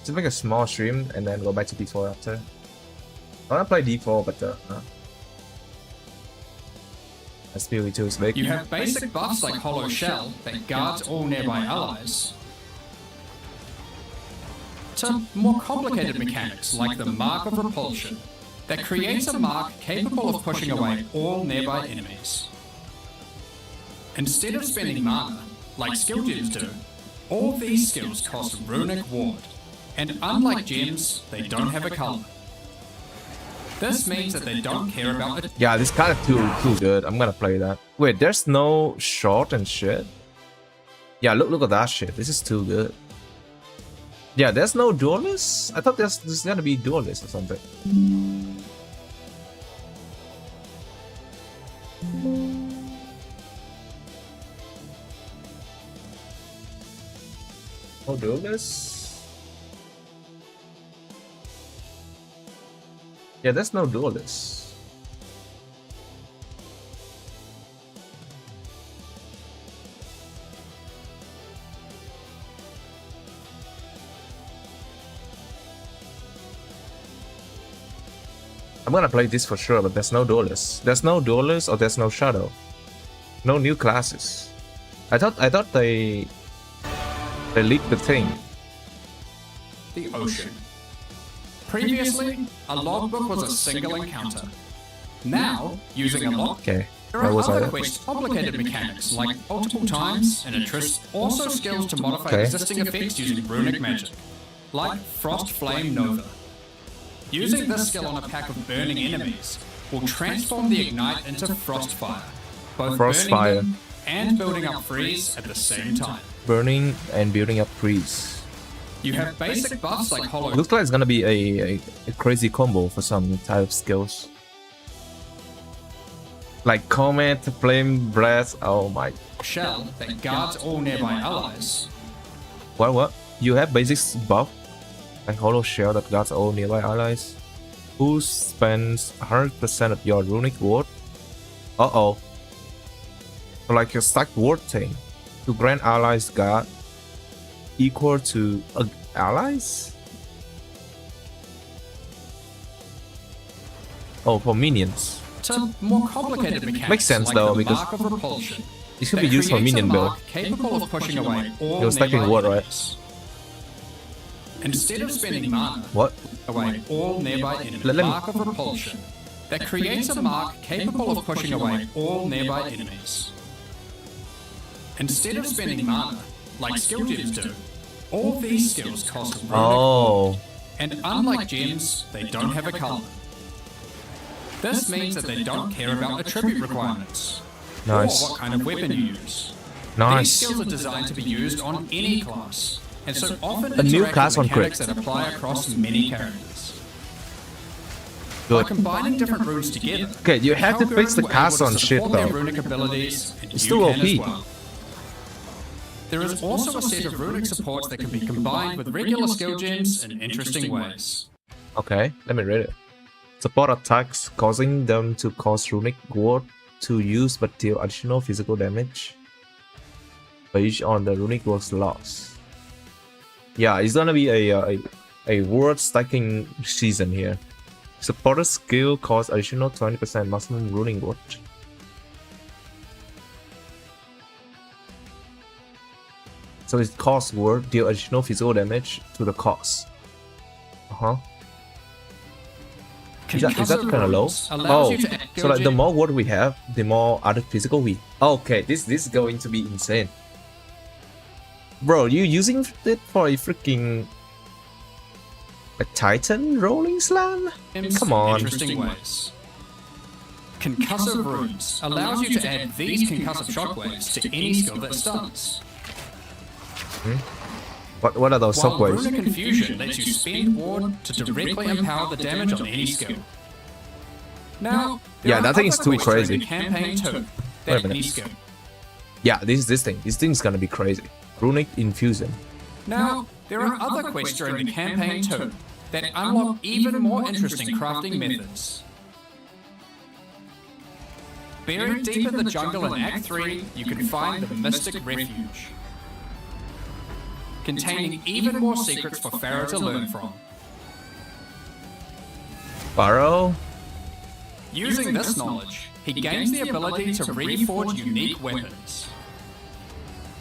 Just make a small stream and then go back to D4 after. I wanna play D4, but that's POE 2 is big. You have basic buffs like Hollow Shell that guards all nearby allies, to more complicated mechanics like the Mark of Repulsion that creates a mark capable of pushing away all nearby enemies. Instead of spending mana, like skill gems do, all these skills cost Runic Ward, and unlike gems, they don't have a color. This means that they don't care about it. Yeah, this kind of too good. I'm gonna play that. Wait, there's no short and shit? Yeah, look at that shit. This is too good. Yeah, there's no duelist? I thought there's gonna be duelist or something. No duelist? Yeah, there's no duelist. I'm gonna play this for sure, but there's no duelist. There's no duelist or there's no shadow. No new classes. I thought they leaked the thing. The Ocean. Previously, a logbook was a single encounter. Now, using a log, Okay. there are other quest complicated mechanics like multiple times and interest, also skills to modify existing effects using runic magic, like Frost Flame Nova. Using this skill on a pack of burning enemies will transform the Ignite into Frostfire, both burning them and building up freeze at the same time. Burning and building up freeze. You have basic buffs like Hollow. Looks like it's gonna be a crazy combo for some type of skills. Like Comet, Flame Breath, oh my. Shell that guards all nearby allies. What? You have basic buff? Like Hollow Shell that guards all nearby allies? Who spends 100% of your runic ward? Uh-oh. So like a stacked ward thing. To grant allies guard equal to allies? Oh, for minions. To more complicated mechanics. Makes sense like though, the because Mark of Repulsion it should be used for minion build. Capable of pushing away all You're stacking ward, right? Instead of spending mana, What? away all nearby enemies. Let me- Mark of Repulsion that creates a mark capable of pushing away all nearby enemies. Instead of spending mana, like skill gems do, all these skills cost runic, Oh. and unlike gems, they don't have a color. This means that they don't care about attribute requirements, Nice. or what kind of weapon you use. These Nice. skills are designed to be used on any class, and so often A new interact class with on crit. mechanics that apply across many characters. By Good. combining different runes together, Okay, you have to fix the Hellgirls were cast able on to shit support their though. runic abilities, and It's you too can as OP. well. There is also a set of runic supports that can be combined with regular skill gems in interesting ways. Okay, let me read it. Support attacks, causing them to cause runic ward to use but deal additional physical damage based on the runic ward's loss. Yeah, it's gonna be a word stacking season here. Supported skill cause additional 20% maximum runic ward. So it costs word deal additional physical damage to the cost. Is that kind of low? Oh, so like the more word we have, the more other physical we. Okay, this is going to be insane. Bro, you using it for a freaking a Titan rolling slam? Come on. Interesting ways. Concussive runes allows you to add these concussive shockwaves to any skill that stuns. What are those While shockwaves? Runic Confusion lets you spend ward to directly empower the damage on any skill. Now, Yeah, that thing is too crazy. Campaign 2, Wait a that any minute. skill. Yeah, this thing. This thing's gonna be crazy. Runic Infusion. Now, there are other quests during the Campaign 2 that unlock even more interesting crafting methods. Buried deep in the jungle in Act 3, you can find the Mystic Refuge. containing even more secrets for Pharaoh to learn from. Pharaoh? Using this knowledge, he gains the ability to reforge unique weapons.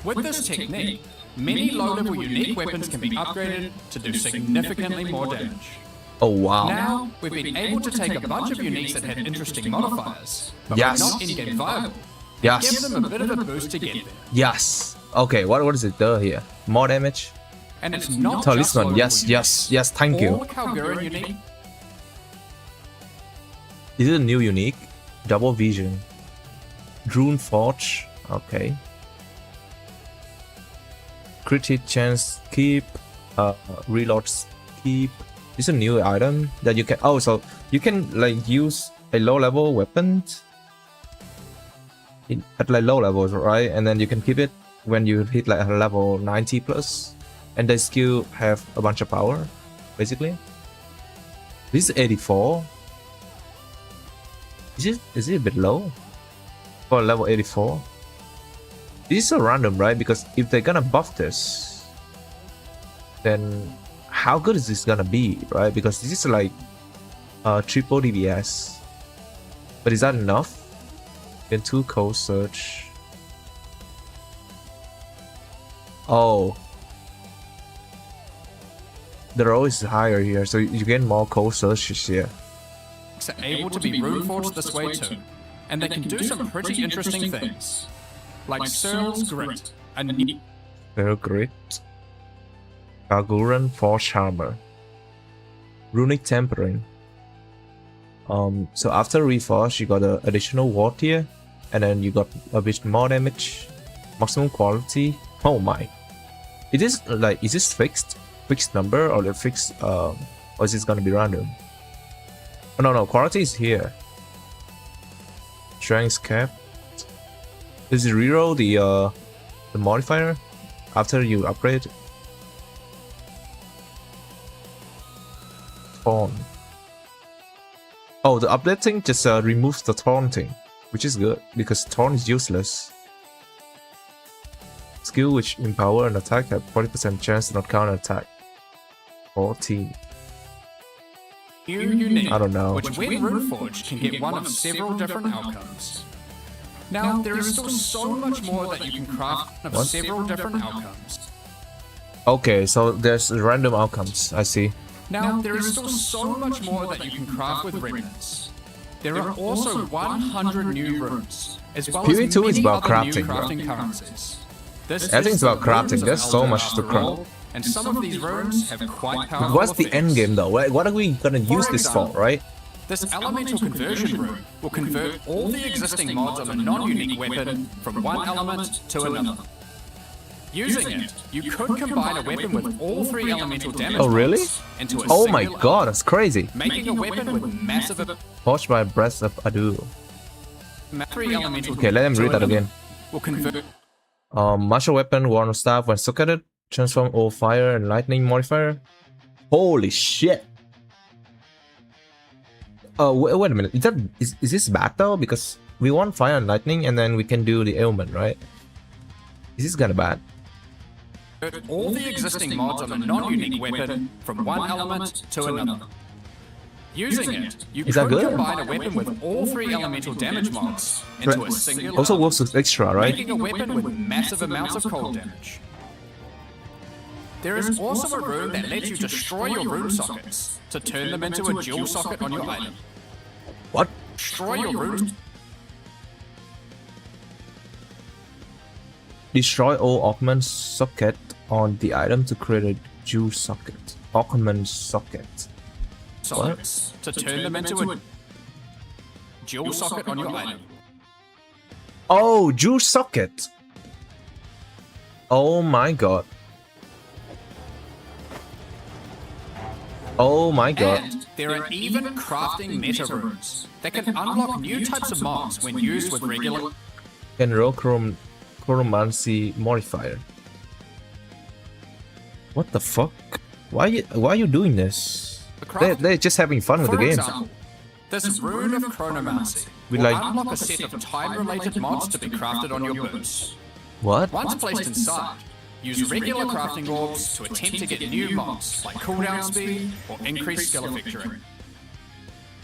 With this technique, many low-level unique weapons can be upgraded to do significantly more damage. Oh wow. Now, we've been able to take a bunch of uniques that had interesting modifiers, but Yes. were not in-game viable. Yes. Give them a bit of a boost to get there. Yes. Okay, what is it there here? More damage? And it's not just Talisman. low-level Yes, yes, yes, thank All you. Kalguran unique. Is it a new unique? Double vision. Rune Forge. Okay. Crit hit chance keep. Reload keep. It's a new item that you can. Oh, so you can like use a low level weapon at like low levels, right? And then you can keep it when you hit like a level 90 plus, and the skill have a bunch of power, basically. This is 84. Is it a bit low for level 84? This is so random, right? Because if they're gonna buff this, then how good is this gonna be, right? Because this is like triple DBS. But is that enough? Then 2 cold surge. Oh, the roll is higher here, so you get more cold surges here. Are able to be rune forged this way too, and they can do some pretty interesting things, like Searle's Grit, a new Very great. Kalguran Forge Armor. Runic Tempering. So after Reforge, you got an additional ward here, and then you got a bit more damage, maximum quality. Oh my! Is this fixed number, or the fixed or is this gonna be random? Oh, no, quality is here. Strength cap. Does it reroll the modifier after you upgrade? Taunt. Oh, the updating just removes the taunting, which is good because taunt is useless. Skill which empower an attack have 40% chance to not counter attack. 14. unique, I don't know. which when rune forged can get one of several different outcomes. Now, there is still so much more that you can craft of several different outcomes. Okay, so there's random outcomes. I see. Now, there is still so much more that you can craft with remnants. There are also 100 new runes, as well POE as 2 is many about other new crafting, bro. crafting currencies. This Everything's is the about crafting. runes of There's so Elder much to Algol, craft. and some of these runes have quite powerful What's the end effects. game though? What are we gonna use this for, right? This elemental conversion rune will convert all the existing mods of a non-unique weapon from one element to another. Using it, you could combine a weapon with all 3 elemental damage Oh, really? mods into a Oh my single god, that's crazy. making a weapon with massive Forged by Breath of Adu. 3 elemental Okay, let him to read that another again. will convert Martial weapon, Warren staff, when socketed, transform all fire and lightning modifier. Holy shit! Wait a minute. Is this bad though? Because we want fire and lightning, and then we can do the ailment, right? Is this kinda bad? all the existing mods of a non-unique weapon from one element to another. Using it, you Is that could good? combine a weapon with all 3 elemental damage mods into a single Also works with extra, right? making a weapon with massive amounts of cold damage. There is also a rune that lets you destroy your rune sockets to turn them into a dual socket on your item. What? Destroy your rune. Destroy all augment socket on the item to create a dual socket. Augment socket. sockets to turn them into a dual socket on your item. Oh, dual socket. Oh my god. Oh my god. And there are even crafting meta runes that can unlock new types of mobs when used with regular. Can roll chromancy modifier. What the fuck? Why are you doing this? They're just having fun with the For game. example, this rune of chronomancy We will like- unlock a set of time-related mods to be crafted on your boots. What? Once placed inside, use regular crafting orbs to attempt to get new mods like cooldown speed or increased skill effecturing.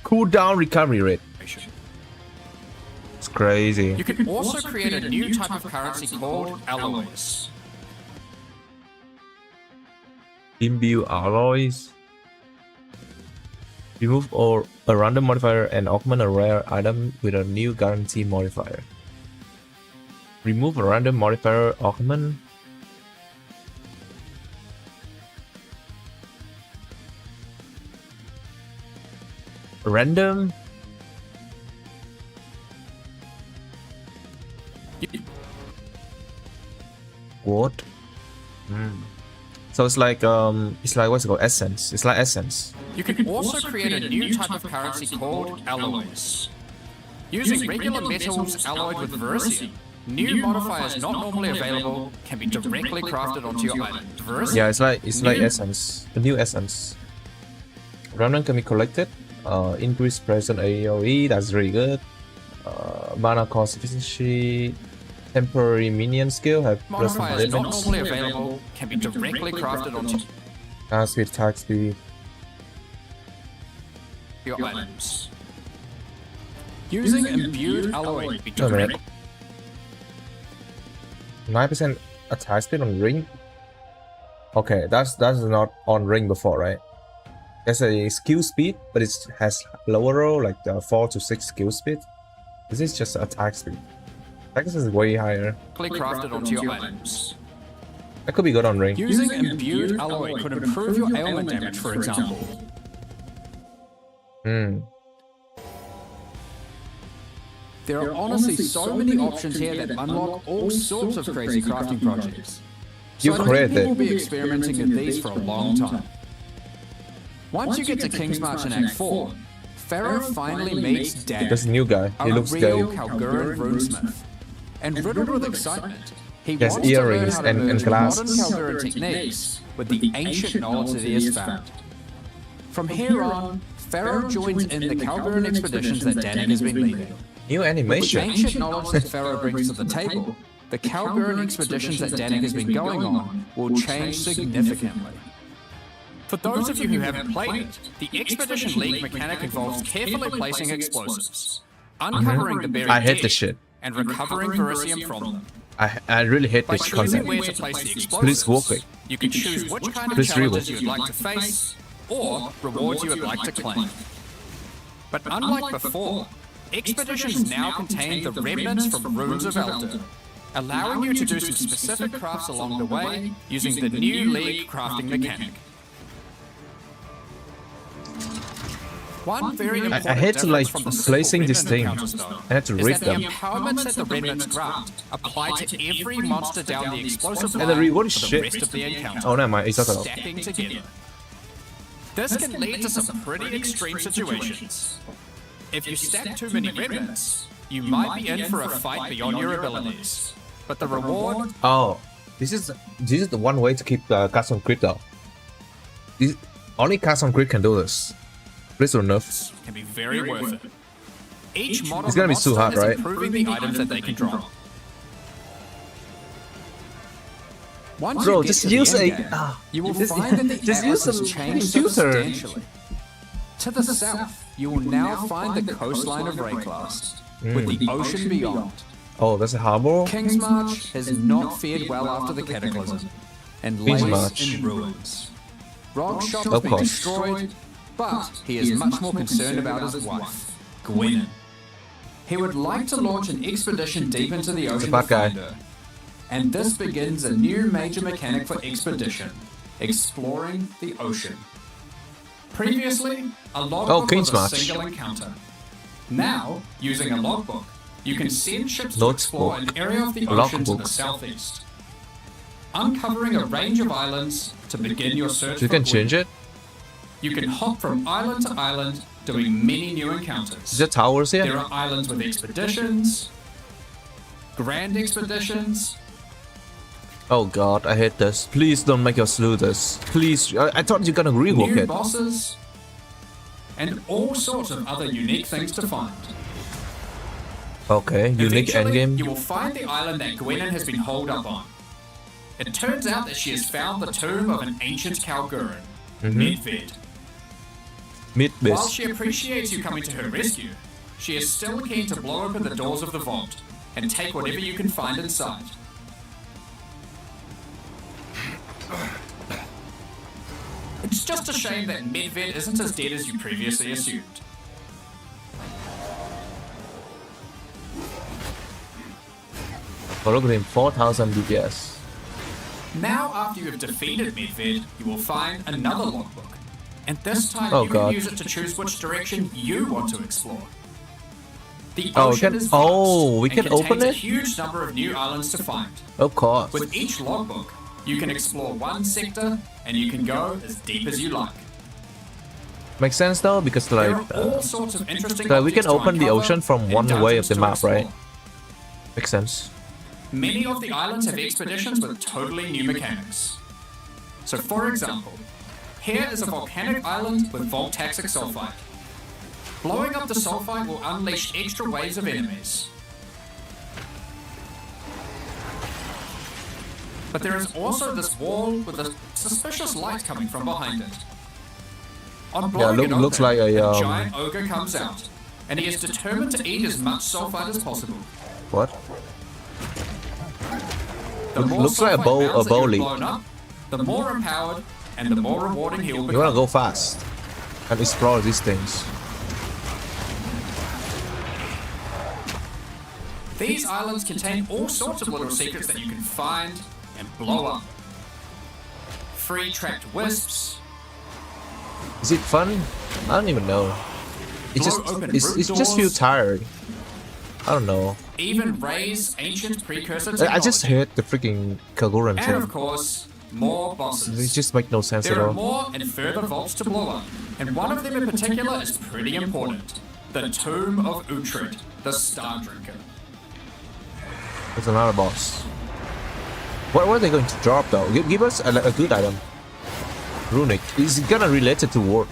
Cooldown recovery rate. It's crazy. You can also create a new type of currency called alloys. Imbue alloys. Remove or a random modifier and augment a rare item with a new guarantee modifier. Remove a random modifier, augment. Random. What? So it's like what's it called? Essence. It's like essence. You can also create a new type of currency called alloys. Using regular metals alloyed with verisium, new modifiers not normally available can be directly crafted onto your item. Yeah, it's like essence. The new essence. Remnant can be collected. Increase present AoE. That's really good. Mana cost efficiency. Temporary minion skill have modifiers not normally available can be directly crafted onto speed, attack speed. Your items. Using imbued alloy be direct. 9% attack speed on ring. Okay, that's not on ring before, right? There's a skill speed, but it has lower roll, like the 4 to 6 skill speed. This is just attack speed. Attack is way higher. Crafted onto your items. That could be good on ring. Using imbued alloy could improve your ailment damage, for example. There are honestly so many options here that unlock all sorts of crazy crafting projects. You created people will be experimenting with these for a long time. Once you get to King's March in Act 4, Pharaoh finally meets Danik. This new guy. He looks real gay. Kalguran runesmith. And riddled with excitement, he has wants earrings to learn how to and merge glasses. modern Kalguran techniques with the ancient knowledge that he has found. From here on, Pharaoh joins in the Kalguran expeditions that Danik has been leading. New With the animation. ancient knowledge that Pharaoh brings to the table, the Kalguran expeditions that Danik has been going on will change significantly. For those of you who haven't played it, the Expedition League mechanic involves carefully placing explosives, uncovering the buried I hate dead, this shit. and recovering verisium from them. I really hate By this choosing concept. where to place the Please explosives, walk it. you can choose which kind of Please challenges rework. you would like to face, or rewards you would like to claim. But unlike before, expeditions now contain the remnants from Runes of Elder, allowing you to do some specific crafts along the way using the new League crafting mechanic. One very important I had to like difference from the placing simple this thing. encounters, though, I had to is read that them. the empowerments that the remnants grant apply to every monster down the explosive And the line reward is for the shit. rest of the encounter. Oh no, my it's not at all. Stacking together. This can lead to some pretty extreme situations. If you stack too many remnants, you might be in for a fight beyond your abilities. But the reward Oh, this is the one way to keep cast on crit though. Only cast on crit can do this. Please or nerf. can be very worth it. Each model It's gonna be too hard, is right? improving the items that they can drop. Once Bro, you get just to the use end a game, ah, you will just- find that the just atlas use has a changed computer. substantially. To the south, you will now find the coastline of Rayclast, with the ocean beyond. Oh, that's a harbor. King's March has not fared well after the Cataclysm, and King's lays March. in ruins. Rog's shop has Of been course. destroyed, but he is much more concerned about his wife, Gwen. He would like to launch an expedition deep into the ocean to bad guy. find her. And this begins a new major mechanic for expedition, exploring the ocean. Previously, a logbook King's was a March. single encounter. Now, using a logbook, you can send ships to explore an area of the ocean to the Logbook. southeast, uncovering a range of islands to begin your search You for can Gwen. change it. You can hop from island to island, doing many new encounters. Is there towers There here? are islands with expeditions, grand expeditions, Oh god, I hate this. Please don't make us do this. Please, I thought you're gonna rework new it. bosses, and all sorts of other unique things to find. Okay, unique Eventually, endgame. you will find the island that Gwenin has been holed up on. it turns out that she has found the tomb of an ancient Kalgurin, Midvid. While Mid-bis. she appreciates you coming to her rescue, she is still keen to blow open the doors of the vault and take whatever you can find inside. It's just a shame that Midvid isn't as dead as you previously assumed. Hologram 4000 DPS. Now, after you have defeated Midvid, you will find another logbook. And this time Oh, you God. can use it to choose which direction you want to explore. The Oh, we ocean can- is vast oh, we and can open contains a it? huge number of new islands to find. Of course. With each logbook, you can explore one sector and you can go as deep as you like. Makes sense though, because There like, are all sorts of interesting we objects can to open the uncover ocean from and one way of dungeons the to map, right? explore. Makes sense. Many of the islands have expeditions with totally new mechanics. So for example, here is a volcanic island with voltaxic sulfide. Blowing up the sulfide will unleash extra waves of enemies. But there is also this wall with a suspicious light coming from behind it. On blowing it looks open, like a, giant ogre comes out, and he is determined to eat as much sulfide as possible. What? The more Looks like a sulfide bow- mounds a that you've bowly. blown up, the more empowered and the more rewarding he will You become. wanna go fast and explore these things. These islands contain all sorts of little secrets that you can find and blow up. Free trapped wisps, Is it fun? I don't even know. It Blow just open it's root just feel doors. tired. I don't know. even raise ancient precursor I technology. just hate the freaking Kalguran And of shit. course, more It bosses. just make no sense at There are all. more and further vaults to blow up, and one of them in particular is pretty important. The Tomb of Uhtred, the Star Drinker. There's another boss. What are they going to drop though? Give us a good item. Runic. Is it gonna relate it to Ward?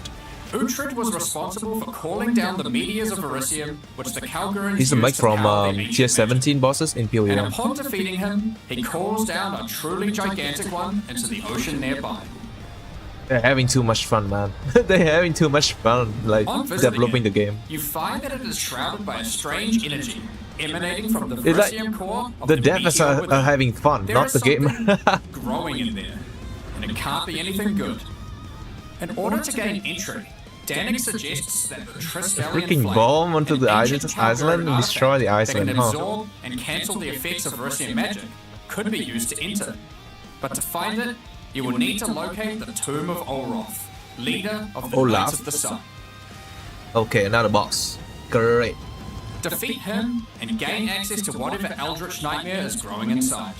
Uhtred was responsible for calling down the meteors of Verisium, which the Kalgurans He's the used mech to from power their ancient tier magic. 17 bosses in POE. And upon defeating him, he calls down a truly gigantic one into the ocean nearby. They're having too much fun, man. They're having too much fun, like On visiting developing the it, game. you find that it is shrouded by a strange energy emanating from the It's like Verisium core of the the devs meteor are within. having fun, There not is the game. something growing in there, and it can't be anything good. In order to gain entry, Danik suggests that the Triskelion Freaking flame, bomb onto an the ancient island and destroy the artifact island, that can huh? absorb and cancel the effects of Verisium magic, could be used to enter. But to find it, you will need to locate the Tomb of Olroth, leader of the Olaf? Knights of the Sun. Okay, another boss. Great. Defeat him and gain access to whatever eldritch nightmare is growing inside.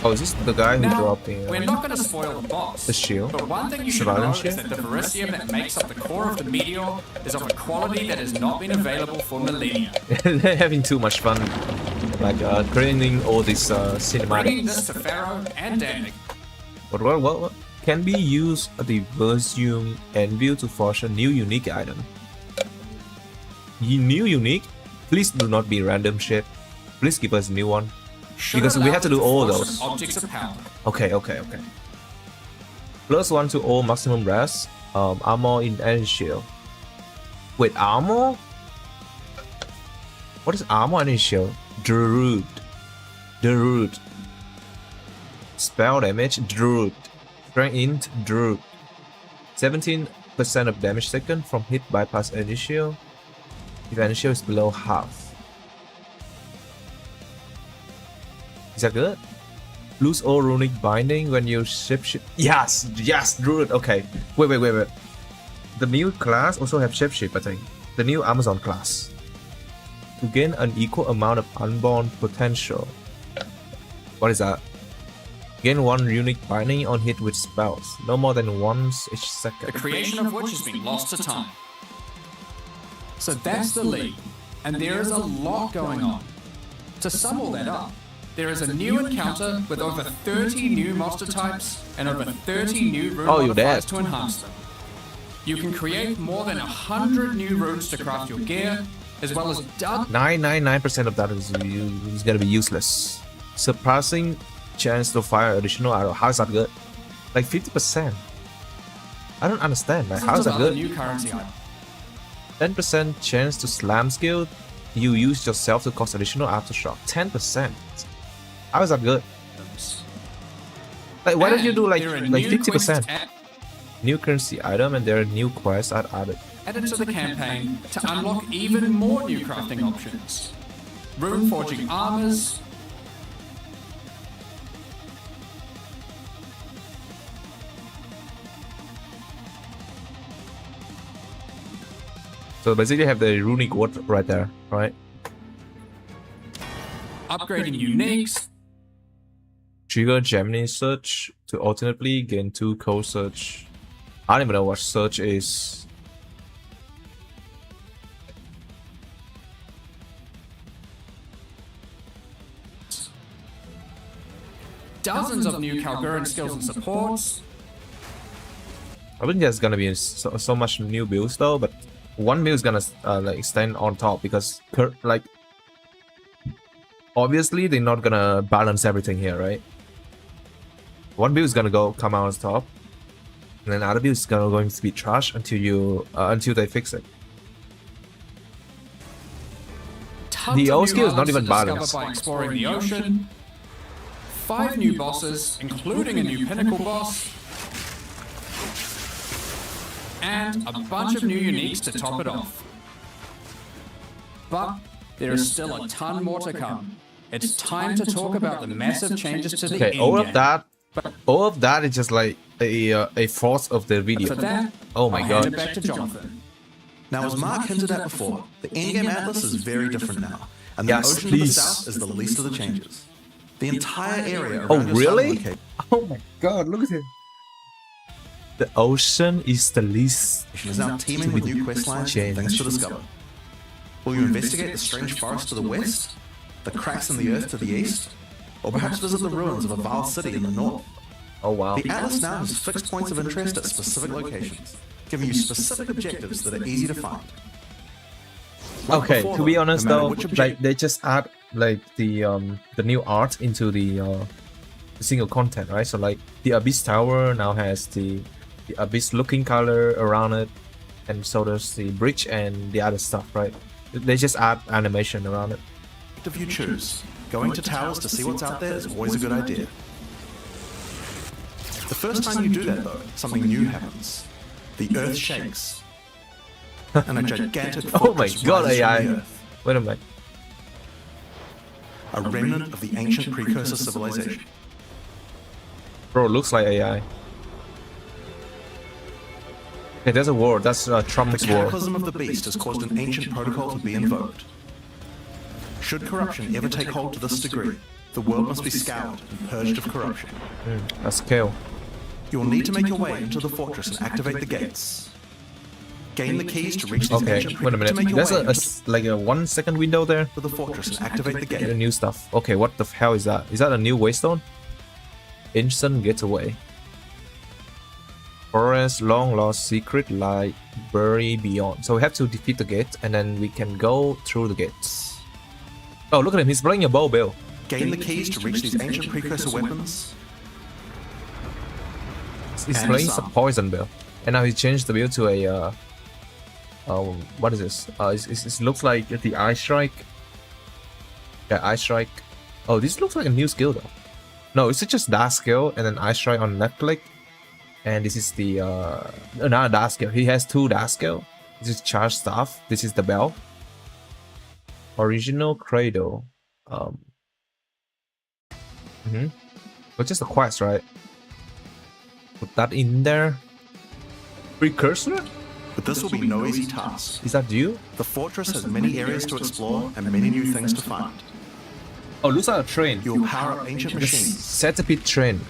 Oh, is this the guy who Now, dropped the? we're not going to spoil the boss. The shield? But one thing you should know Surveillance is shield? that the Verisium that makes up the core of the meteor is of a quality that has not been available for millennia. They're having too much fun, like creating all these Bringing cinematics. this to Pharaoh and Danik. What can be used the Verisium Anvil to forge a new unique item? New unique? Please do not be random shit. Please give us a new one. Should Because we allow have to them do all force those. Objects of power. Okay. +1 to all maximum rest. Armor in energy shield. Wait, armor? What is armor energy shield? Druid. Spell damage. Druid. Strength int. Druid. 17% of damage taken from hit bypass energy shield. If energy shield is below half. Is that good? Lose all runic binding when you shapeshift. Yes, Druid. Okay. Wait. The new class also have shapeshift, I think. The new Amazon class. To gain an equal amount of unborn potential. What is that? Gain 1 runic binding on hit with spells. No more than once each second. The creation of which has been lost to time. So that's the league, and there is a lot going on. To sum all that up, there is a new encounter with over 30 new monster types and over 30 new rune Oh, you're modifiers dead. to enhance them. You can create more than 100 new runes to craft your gear, as well as 999% of that is gonna be useless. Surpassing chance to fire additional arrow. How is that good? Like 50%. I don't understand. Like, how is that good? New currency item. 10% chance to slam skill. You use yourself to cause additional aftershock. 10%. How is that good? Like, why don't you do like 50%? New currency item, and there are new quests added. Added to the campaign to unlock even more new crafting options. Rune forging armors. So basically, have the runic word right there, right? Upgrading uniques. Trigger Gemini search to alternately gain 2 cold search. I don't even know what search is. Dozens of new Kalguran skills and supports. I think there's gonna be so much new builds though, but one build is gonna like stand on top because like obviously they're not gonna balance everything here, right? One build is gonna come out on top, and then other build is going to be trash until they fix it. The old skill is not even balanced. By exploring the ocean. 5 new bosses, including a new pinnacle boss. And a bunch of new uniques to top it off. But there is still a ton more to come. It's time to talk about the massive changes to the Okay, all of that is just like a fourth of the video. For that, oh my I'll god. hand it back to Jonathan. Now, as Mark hinted at before, the endgame atlas is very different now, and the Yes, ocean please. to the south is the least of the changes. The entire area around Oh your really? southern Oh my god, look at him. The ocean is the least location is now teeming with new quest lines and things to discover. Will you investigate the strange forest to the west, the cracks in the earth to the east, or perhaps visit the ruins of a vile city in the north? Oh wow. The atlas now has fixed points of interest at specific locations, giving you specific objectives that are easy to find. Like Okay, before, to be though, honest no matter though, which like they just add like the new art into the single content, right? So like the Abyss Tower now has the Abyss looking color around it, and so does the bridge and the other stuff, right? They just add animation around it. if you choose, going to towers to see what's out there is always a good idea. The first time you do that though, something new happens. The earth shakes. And a gigantic Oh my fortress god, rises from AI. the earth, Wait a minute. a remnant of the ancient precursor civilization. Bro, looks like AI. Okay, there's a war. That's The Trump's war. cataclysm of the beast has caused an ancient protocol to be invoked. Should corruption ever take hold to this degree, the world must be scoured and purged of corruption. That's Kale. You will need to make your way into the fortress and activate the gates. Gain the keys to reach these Okay, ancient wait a to minute. make your There's way a like a 1 second window there. into the fortress and activate the Get gate. a new stuff. Okay, what the hell is that? Is that a new waystone? Instant getaway. Forest long lost secret library beyond. So we have to defeat the gate, and then we can go through the gates. Oh, look at him! He's playing a bow, Bill. Gain the keys to reach these ancient precursor weapons. He's And playing some. some poison, Bill. And now he changed the build to a what is this? It looks like the Eye Strike. Yeah, Eye Strike. Oh, this looks like a new skill though. No, it's just dash skill and then Eye Strike on left click. And this is the another dash skill. He has 2 dash skill. This is charge staff. This is the bell. Original cradle. But just a quest, right? Put that in there. Precursor? But this will be no easy task. Is that you? The fortress has many areas to explore and many new things to find. Oh, looks like a train. You will power up ancient The machines, centipede train.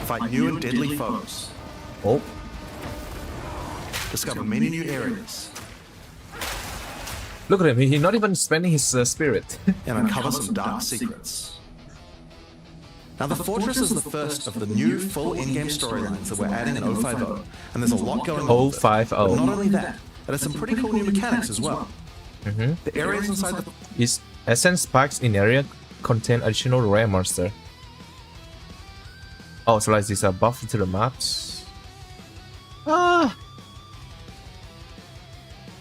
fight new and deadly foes, Oh, discover many new areas, look at him. He's not even spending his spirit. and uncover some dark secrets. Now, the fortress is the first of the new full in-game storylines that we're adding in 050, and there's a lot going on. with it. 050. But not only that, it has some pretty cool new mechanics as well. The areas inside the Is essence packs in area contain additional rare monster. Oh, so like this a buff to the maps. Ah,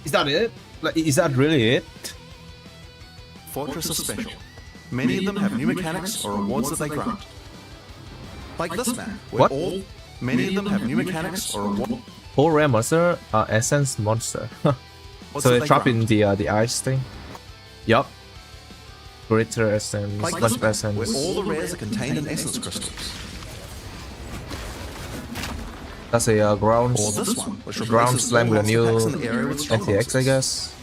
is that it? Like, is that really it? Fortress are special. Many of them have new mechanics or rewards that they grant. Like this map, where What? many of them have new mechanics or rewards. All rare monster are essence monster. So they trap in the ice thing. Yup. Greater essence, Like much this map, essence. where all the rares are contained in essence crystals. That's a ground Or this one, which ground replaces slam all with a new monster packs in the area with strong NTX, I monsters. guess.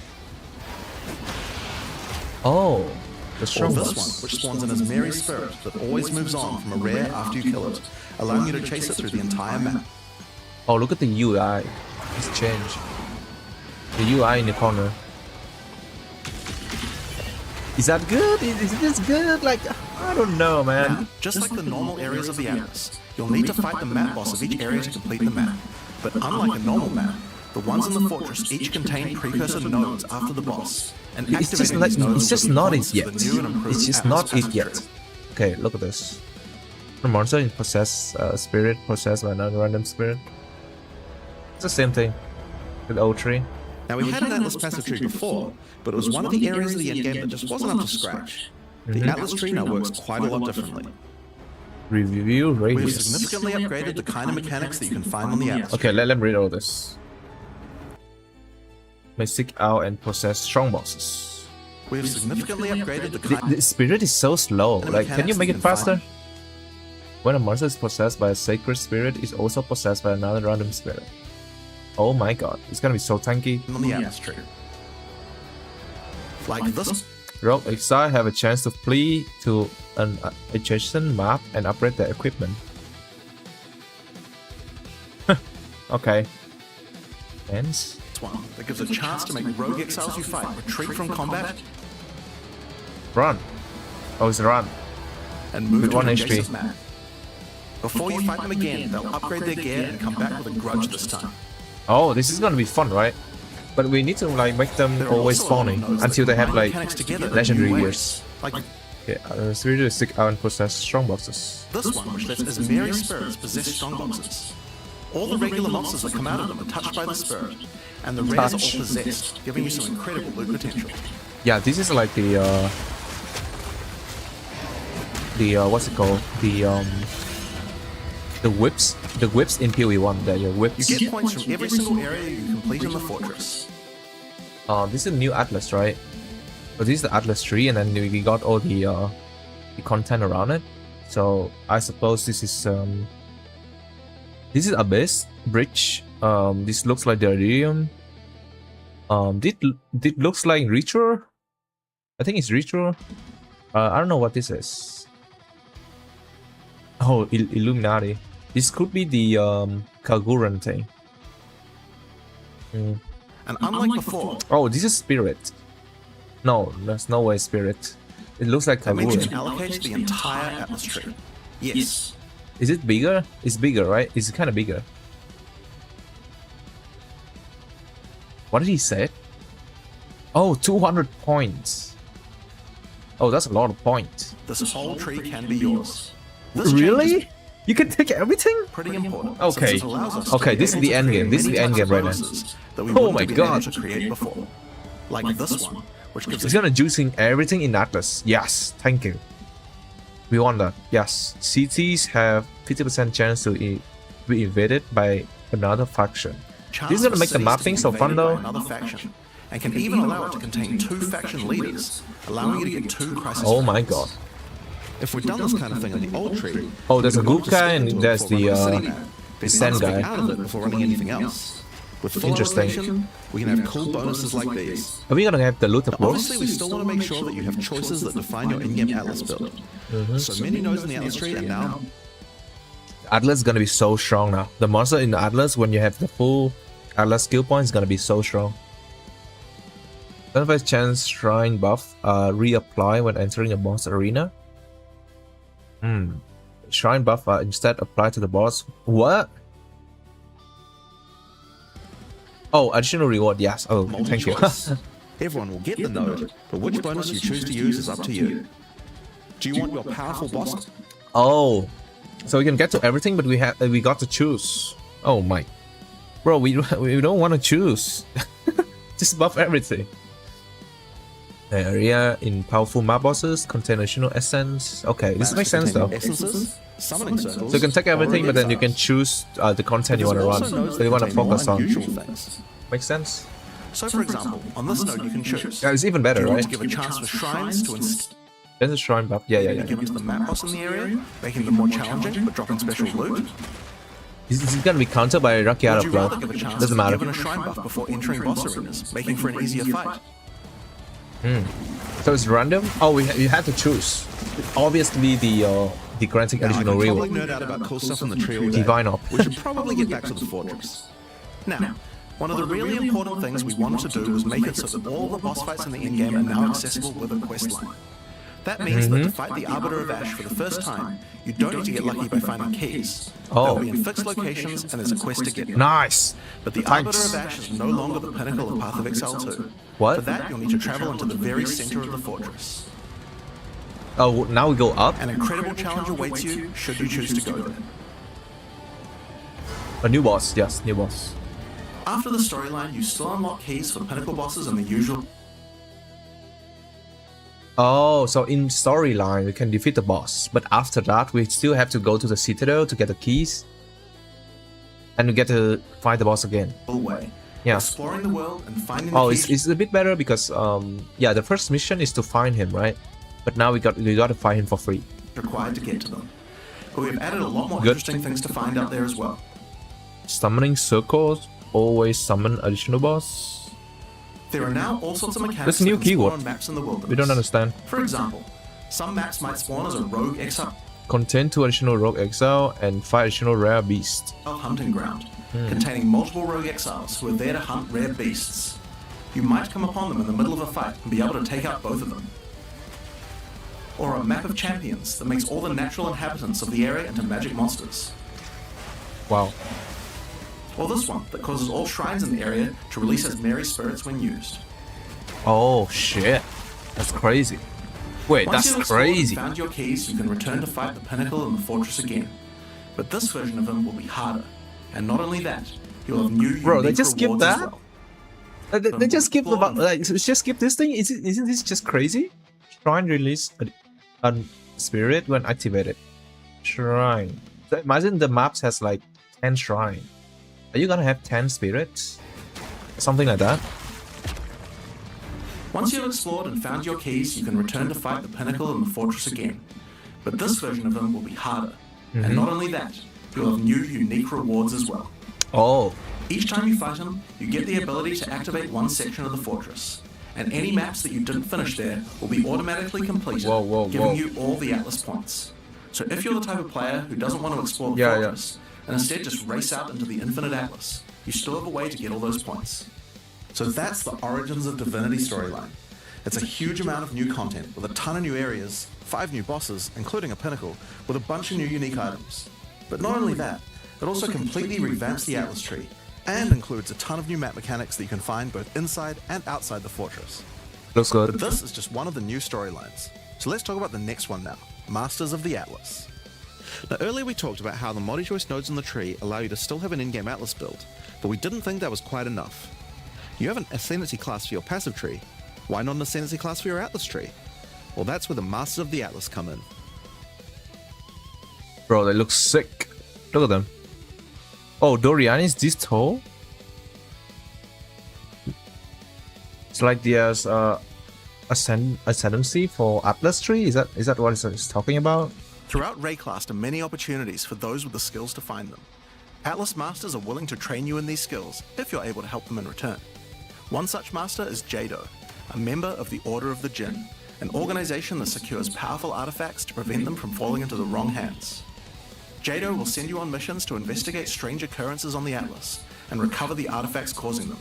Oh, the Or strong this one, ones. which spawns in as Mary Spirit that always moves on from a rare after you kill it, allowing you to chase it through the entire map. Oh, look at the UI. It's changed. The UI in the corner. Is that good? Is this good? Like, I don't know, man. Now, just like the normal areas of the Atlas, you'll need to fight the map boss of each area to complete the map. But unlike a normal map, the ones in the fortress each contain precursor nodes after the boss. And It's just activating like, these nodes it's just will give not points it for yet. the new and improved It's just Atlas not it passage yet. tree. Okay, look at this. The monster in possess spirit possessed by non-random spirit. It's the same thing with O3. Now we had an Atlas passive tree before, but it was one of the areas of the endgame that just wasn't up to scratch. The Atlas tree now works quite a lot differently. Review We've radius. significantly upgraded the kind of mechanics that you can find on the Atlas. Okay, let me read all this. May seek out and possess strong bosses. We've significantly upgraded the kind The spirit is so slow. And Like, can you mechanics make you it can faster? find. When a monster is possessed by a sacred spirit, it's also possessed by another random spirit. Oh my god, it's gonna be so tanky. on the Atlas tree. Like this. Rogue Exile have a chance to flee to an adjacent map and upgrade their equipment. Okay. Ends. One that gives a chance to make rogue exiles you fight retreat from combat Run. Oh, it's a run. and move With to one an HP. adjacent map. Before you fight them again, they'll upgrade their gear and come back with a grudge this time. Oh, this is gonna be fun, right? But we need to like make them There are always also a lot of spawning nodes that until they have combine like mechanics together in legendary new ways. gears. Like Okay, spirit to stick out and possess strong bosses. this one, which lets as Mary spirits possess strong boxes. All the regular monsters that come out of them are touched by the spirit, and the rares are all Touch. possessed, giving you some incredible loot potential. Yeah, this is like the what's it called? The whips in POE 1. That your You whips. get points from every single area you complete in the fortress. This is a new Atlas, right? So this is the Atlas tree, and then we got all the content around it. So I suppose this is Abyss Bridge. This looks like the Iridium. This looks like Ritual. I think it's Ritual. I don't know what this is. Oh, Illuminati. This could be the Kaguran thing. And unlike before, Oh, this is Spirit. No, there's no way Spirit. It looks like that means you can Kaguran. allocate the entire Atlas tree. Yes. Is it bigger? It's bigger, right? It's kind of bigger. What did he say? Oh, 200 points. Oh, that's a lot of points. This whole tree can be yours. This change is Really? You can take everything? pretty important. Okay. since it allows us to Okay, be this is able the to end create game. This is many the end types of game right now. bonuses that we Oh wouldn't my have been God. able to create before. Like this one, which gives It's us gonna juicing everything in Atlas. Yes, thank you. We want that. Yes, cities have 50% chance to be invaded by another faction. chance This is gonna for make the cities map to thing be so fun invaded by though. Another faction, and can even allow it to contain 2 faction leaders, allowing you to get 2 crisis. Oh my rounds. god. If we'd done this kind of thing in the old tree, Oh, there's we a would group have guy to and skip there's into it before the running city map. Then sand once we guy. get out of it before running anything else. With full Interesting. allocation, we can have cool bonuses like these. Are we gonna have the looter Obviously, we boss? still want to make sure that you have choices that define your in-game Atlas build. So many nodes in the Atlas tree, and now Atlas is gonna be so strong now. The monster in the Atlas, when you have the full Atlas skill points, is gonna be so strong. 25 chance shrine buff reapply when entering a boss arena. Shrine buff instead apply to the boss. What? Oh, additional reward. Yes. Oh, thank you. multi-choice. Everyone will get the node, but which bonus you choose to use is up to you. Do you want your powerful boss? Oh, so we can get to everything, but we got to choose. Oh my, bro, we don't want to choose. Just buff everything. The area in powerful map bosses contain additional essence. Okay, this makes sense though. Essences, summoning circles, So you can take everything, but then you can choose the content you want to run. So you want to focus on. things. Makes sense. So, for example, on this node you can choose. Yeah, it's even better, Do you want right? to give a chance for shrines to There's a shrine buff. Yeah. give to the map boss in the area, making them more challenging but dropping special loot? Is it gonna be countered by Would Rakiata you buff? rather give a chance Doesn't to matter. given a shrine buff before entering boss arenas, making for an easier fight? So it's random. Oh, you had to choose. Obviously, the granting additional Probably reward. nerd out about cool stuff in the tree all day. Divine Op. We should probably get back to the fortress. Now, one of the really important things we wanted to do was make it so that all the boss fights in the endgame are now accessible with a quest line. That means that to fight the Arbiter of Ash for the first time, you don't need to get lucky by finding keys. They'll be in fixed locations and there's a quest to get them. Nice. But the Arbiter of Ash is no longer the pinnacle of Path of Exile 2. What? For that, you'll need to travel into the very center of the fortress. Oh, now we go up. An incredible challenge awaits you should you choose to go there. A new boss. Yes, new boss. After the storyline, you still unlock keys for pinnacle bosses and the usual. Oh, so in storyline we can defeat the boss, but after that we still have to go to the Citadel to get the keys, and we get to fight the boss again. Way. Yeah. Exploring the world and finding the Oh, keys it's a bit better because yeah, the first mission is to find him, right? But now we got to find him for free. required to get to them. But we've added a lot more Good. interesting things to find out there as well. Summoning circles always summon additional boss. There are now all sorts of mechanics That's a new that can spawn keyword. on maps in the wilderness. We don't understand. For example, some maps might spawn as a rogue exile Contain 2 additional rogue exile and 5 additional rare beasts. hunting ground, containing multiple rogue exiles who are there to hunt rare beasts. You might come upon them in the middle of a fight and be able to take out both of them. Or a map of champions that makes all the natural inhabitants of the area into magic monsters. Wow. Or this one that causes all shrines in the area to release as merry spirits when used. Oh shit. That's crazy. Wait, Once that's you've explored and crazy. found your keys, you can return to fight the pinnacle and the fortress again. But this version of them will be harder. And not only that, you'll have new Bro, they unique just skip rewards as that? well. They just skip just skip this thing? Isn't this just crazy? Shrine release a spirit when activated. Shrine. So imagine the maps has like 10 shrine. Are you gonna have 10 spirits? Something like that? Once you've explored and found your keys, you can return to fight the pinnacle and the fortress again. But this version of them will be harder. And not only that, you'll have new unique rewards as well. Oh. Each time you fight them, you get the ability to activate one section of the fortress. And any maps that you didn't finish there will be automatically completed, giving you all the Atlas points. So if you're the type of player who doesn't want to explore the fortress, and instead just race out into the infinite Atlas, you still have a way to get all those points. So that's the Origins of Divinity storyline. It's a huge amount of new content with a ton of new areas, 5 new bosses, including a pinnacle, with a bunch of new unique items. But not only that, it also completely revamps the Atlas tree and includes a ton of new map mechanics that you can find both inside and outside the fortress. Looks good. But this is just one of the new storylines. So let's talk about the next one now, Masters of the Atlas. Now earlier we talked about how the multi-choice nodes in the tree allow you to still have an in-game Atlas build, but we didn't think that was quite enough. You have an Ascendancy class for your passive tree, why not an Ascendancy class for your Atlas tree? Well, that's where the Masters of the Atlas come in. Bro, they look sick. Look at them. Oh, Dorian is this tall? It's like there's ascendancy for Atlas tree? Is that what it's talking about? Throughout Rayclast are many opportunities for those with the skills to find them. Atlas Masters are willing to train you in these skills if you're able to help them in return. One such master is Jado, a member of the Order of the Jinn, an organization that secures powerful artifacts to prevent them from falling into the wrong hands. Jado will send you on missions to investigate strange occurrences on the Atlas and recover the artifacts causing them.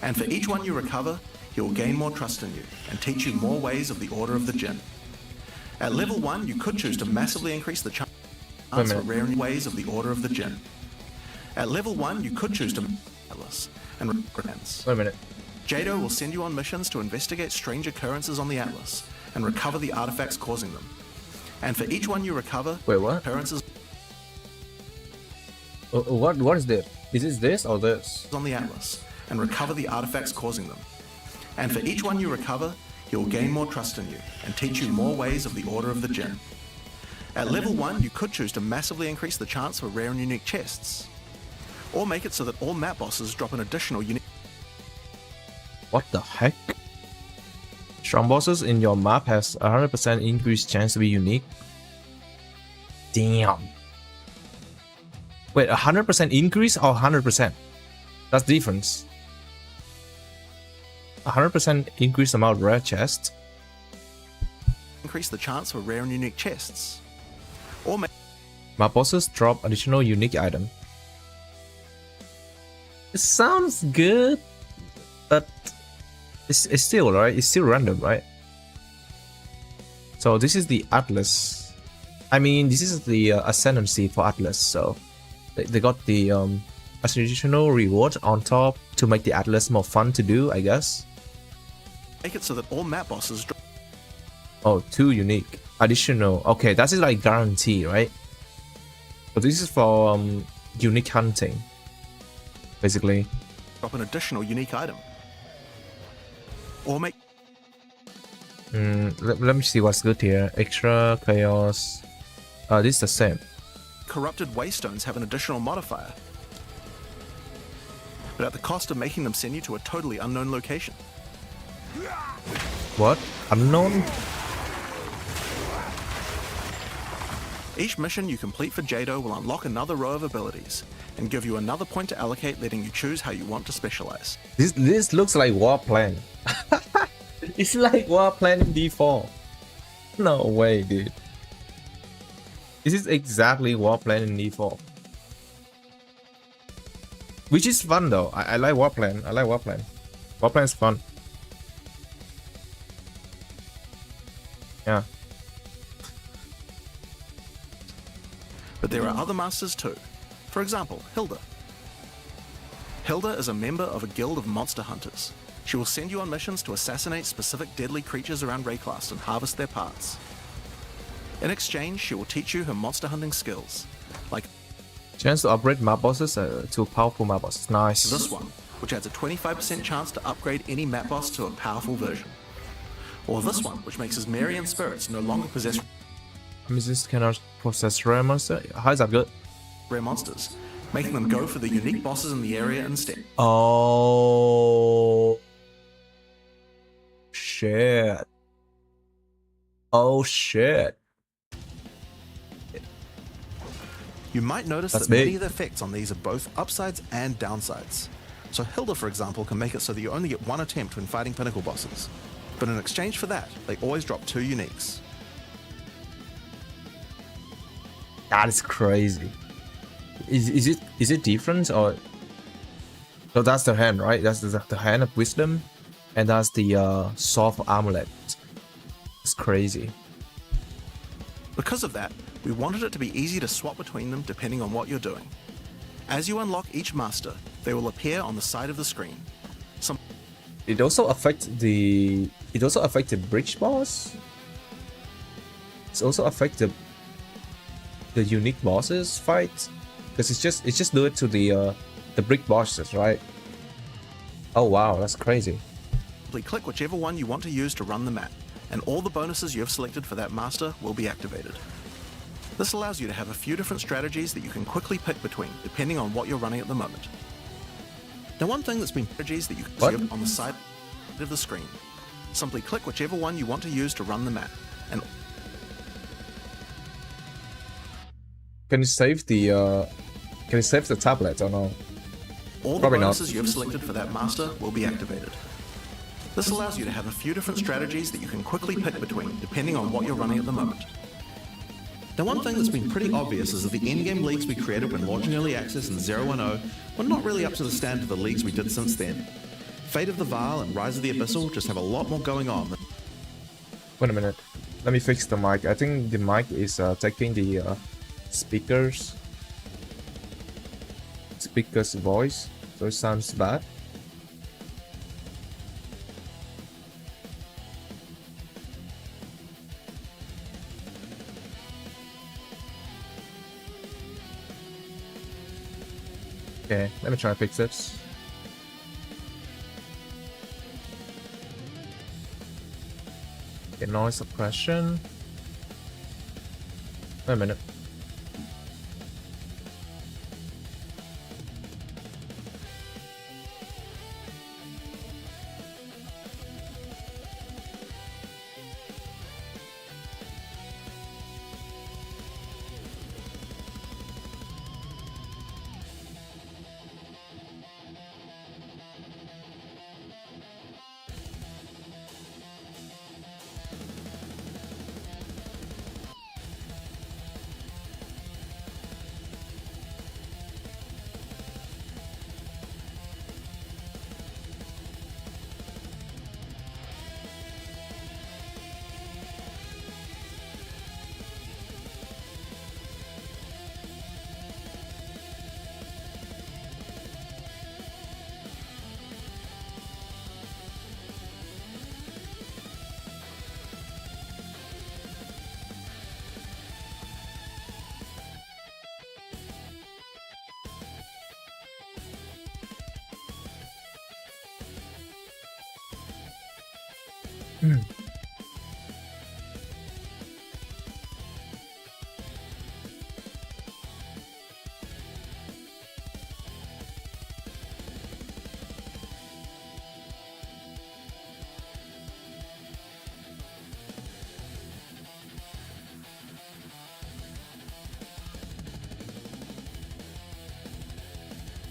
And for each one you recover, he will gain more trust in you and teach you more ways of the Order of the Jinn. At level 1, you could choose to massively increase the chance for rare ways of the Order of the Jinn. At level 1, you could choose to Atlas and recommends. Wait a minute. Jado will send you on missions to investigate strange occurrences on the Atlas and recover the artifacts causing them. And for each one you recover, Wait, what? appearances What is this? Is it this or this? on the Atlas and recover the artifacts causing them. And for each one you recover, he will gain more trust in you and teach you more ways of the Order of the Jinn. At level 1, you could choose to massively increase the chance for rare and unique chests, or make it so that all map bosses drop an additional unique. What the heck? Strong bosses in your map has 100% increased chance to be unique. Damn. Wait, 100% increase or 100%? That's the difference. 100% increase amount of rare chests. Increase the chance for rare and unique chests, or make Map bosses drop additional unique item. It sounds good, but it's still right. It's still random, right? So this is the Atlas. I mean, this is the ascendancy for Atlas. So they got the additional reward on top to make the Atlas more fun to do, I guess. it so that all map bosses drop. Oh, 2 unique additional. Okay, that is like guarantee, right? But this is for unique hunting, basically. Drop an additional unique item, or make Let me see what's good here. Extra chaos. This is the same. corrupted waystones have an additional modifier, but at the cost of making them send you to a totally unknown location. What? Unknown? Each mission you complete for Jado will unlock another row of abilities and give you another point to allocate, letting you choose how you want to specialize. This looks like war plan. It's like war plan in D4. No way, dude. This is exactly war plan in D4. Which is fun though. I like war plan. I like war plan. War plan is fun. Yeah. But there are other masters too. For example, Hilda. Hilda is a member of a guild of monster hunters. She will send you on missions to assassinate specific deadly creatures around Rayclast and harvest their parts. In exchange, she will teach you her monster hunting skills, like Chance to upgrade map bosses to powerful map bosses. Nice. this one, which adds a 25% chance to upgrade any map boss to a powerful version. Or this one, which makes his Marian spirits no longer possess Mrs. cannot process rare monster. How is that good? rare monsters, making them go for the unique bosses in the area instead. Oh shit. Oh shit. You might notice That's that many big. of the effects on these are both upsides and downsides. So Hilda, for example, can make it so that you only get one attempt when fighting pinnacle bosses. But in exchange for that, they always drop 2 uniques. That is crazy. Is it different or? So that's the hand, right? That's the hand of wisdom, and that's the soft amulet. It's crazy. Because of that, we wanted it to be easy to swap between them depending on what you're doing. As you unlock each master, they will appear on the side of the screen. Some It also affects the. It also affects the bridge boss. It's also affects the unique bosses fight, because it's just do it to the brick bosses, right? Oh wow, that's crazy. simply click whichever one you want to use to run the map, and all the bonuses you have selected for that master will be activated. This allows you to have a few different strategies that you can quickly pick between, depending on what you're running at the moment. Now, one thing that's been strategies that you can see on the side of the screen. Simply click whichever one you want to use to run the map, and Can you save the tablet or no? all the Probably not. bonuses you have selected for that master will be activated. This allows you to have a few different strategies that you can quickly pick between, depending on what you're running at the moment. Now, one thing that's been pretty obvious is that the endgame leagues we created when launching Early Access in 010 were not really up to the standard of the leagues we did since then. Fate of the Vile and Rise of the Abyssal just have a lot more going on. Wait a minute. Let me fix the mic. I think the mic is taking the speaker's voice, so it sounds bad. Okay, let me try to fix this. Okay, noise suppression. Wait a minute.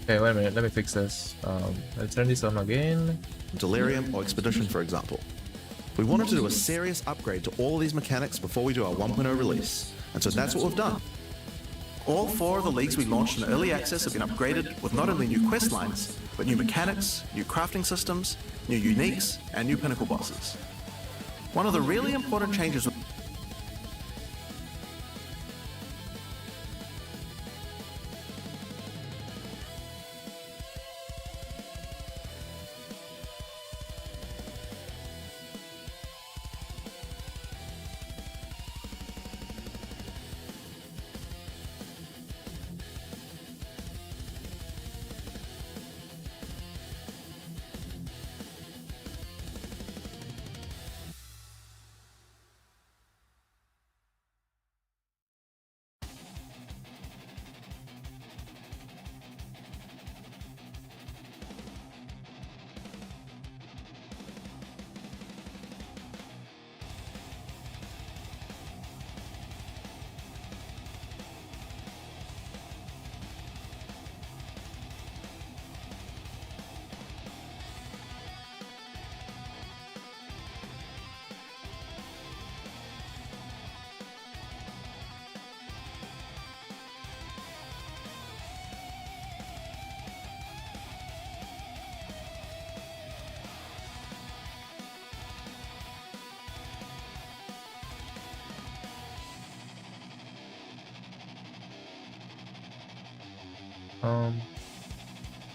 Okay, wait a minute, let me fix this. Let's turn this on again. Delirium or Expedition, for example. We wanted to do a serious upgrade to all of these mechanics before we do our 1.0 release, and so that's what we've done. All 4 of the leagues we launched in early access have been upgraded with not only new quest lines, but new mechanics, new crafting systems, new uniques, and new pinnacle bosses. One of the really important changes with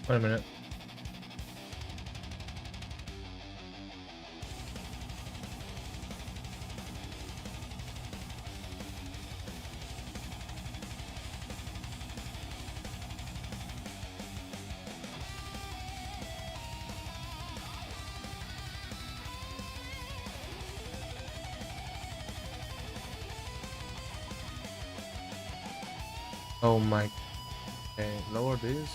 Wait a minute. Oh my. Okay, lower this.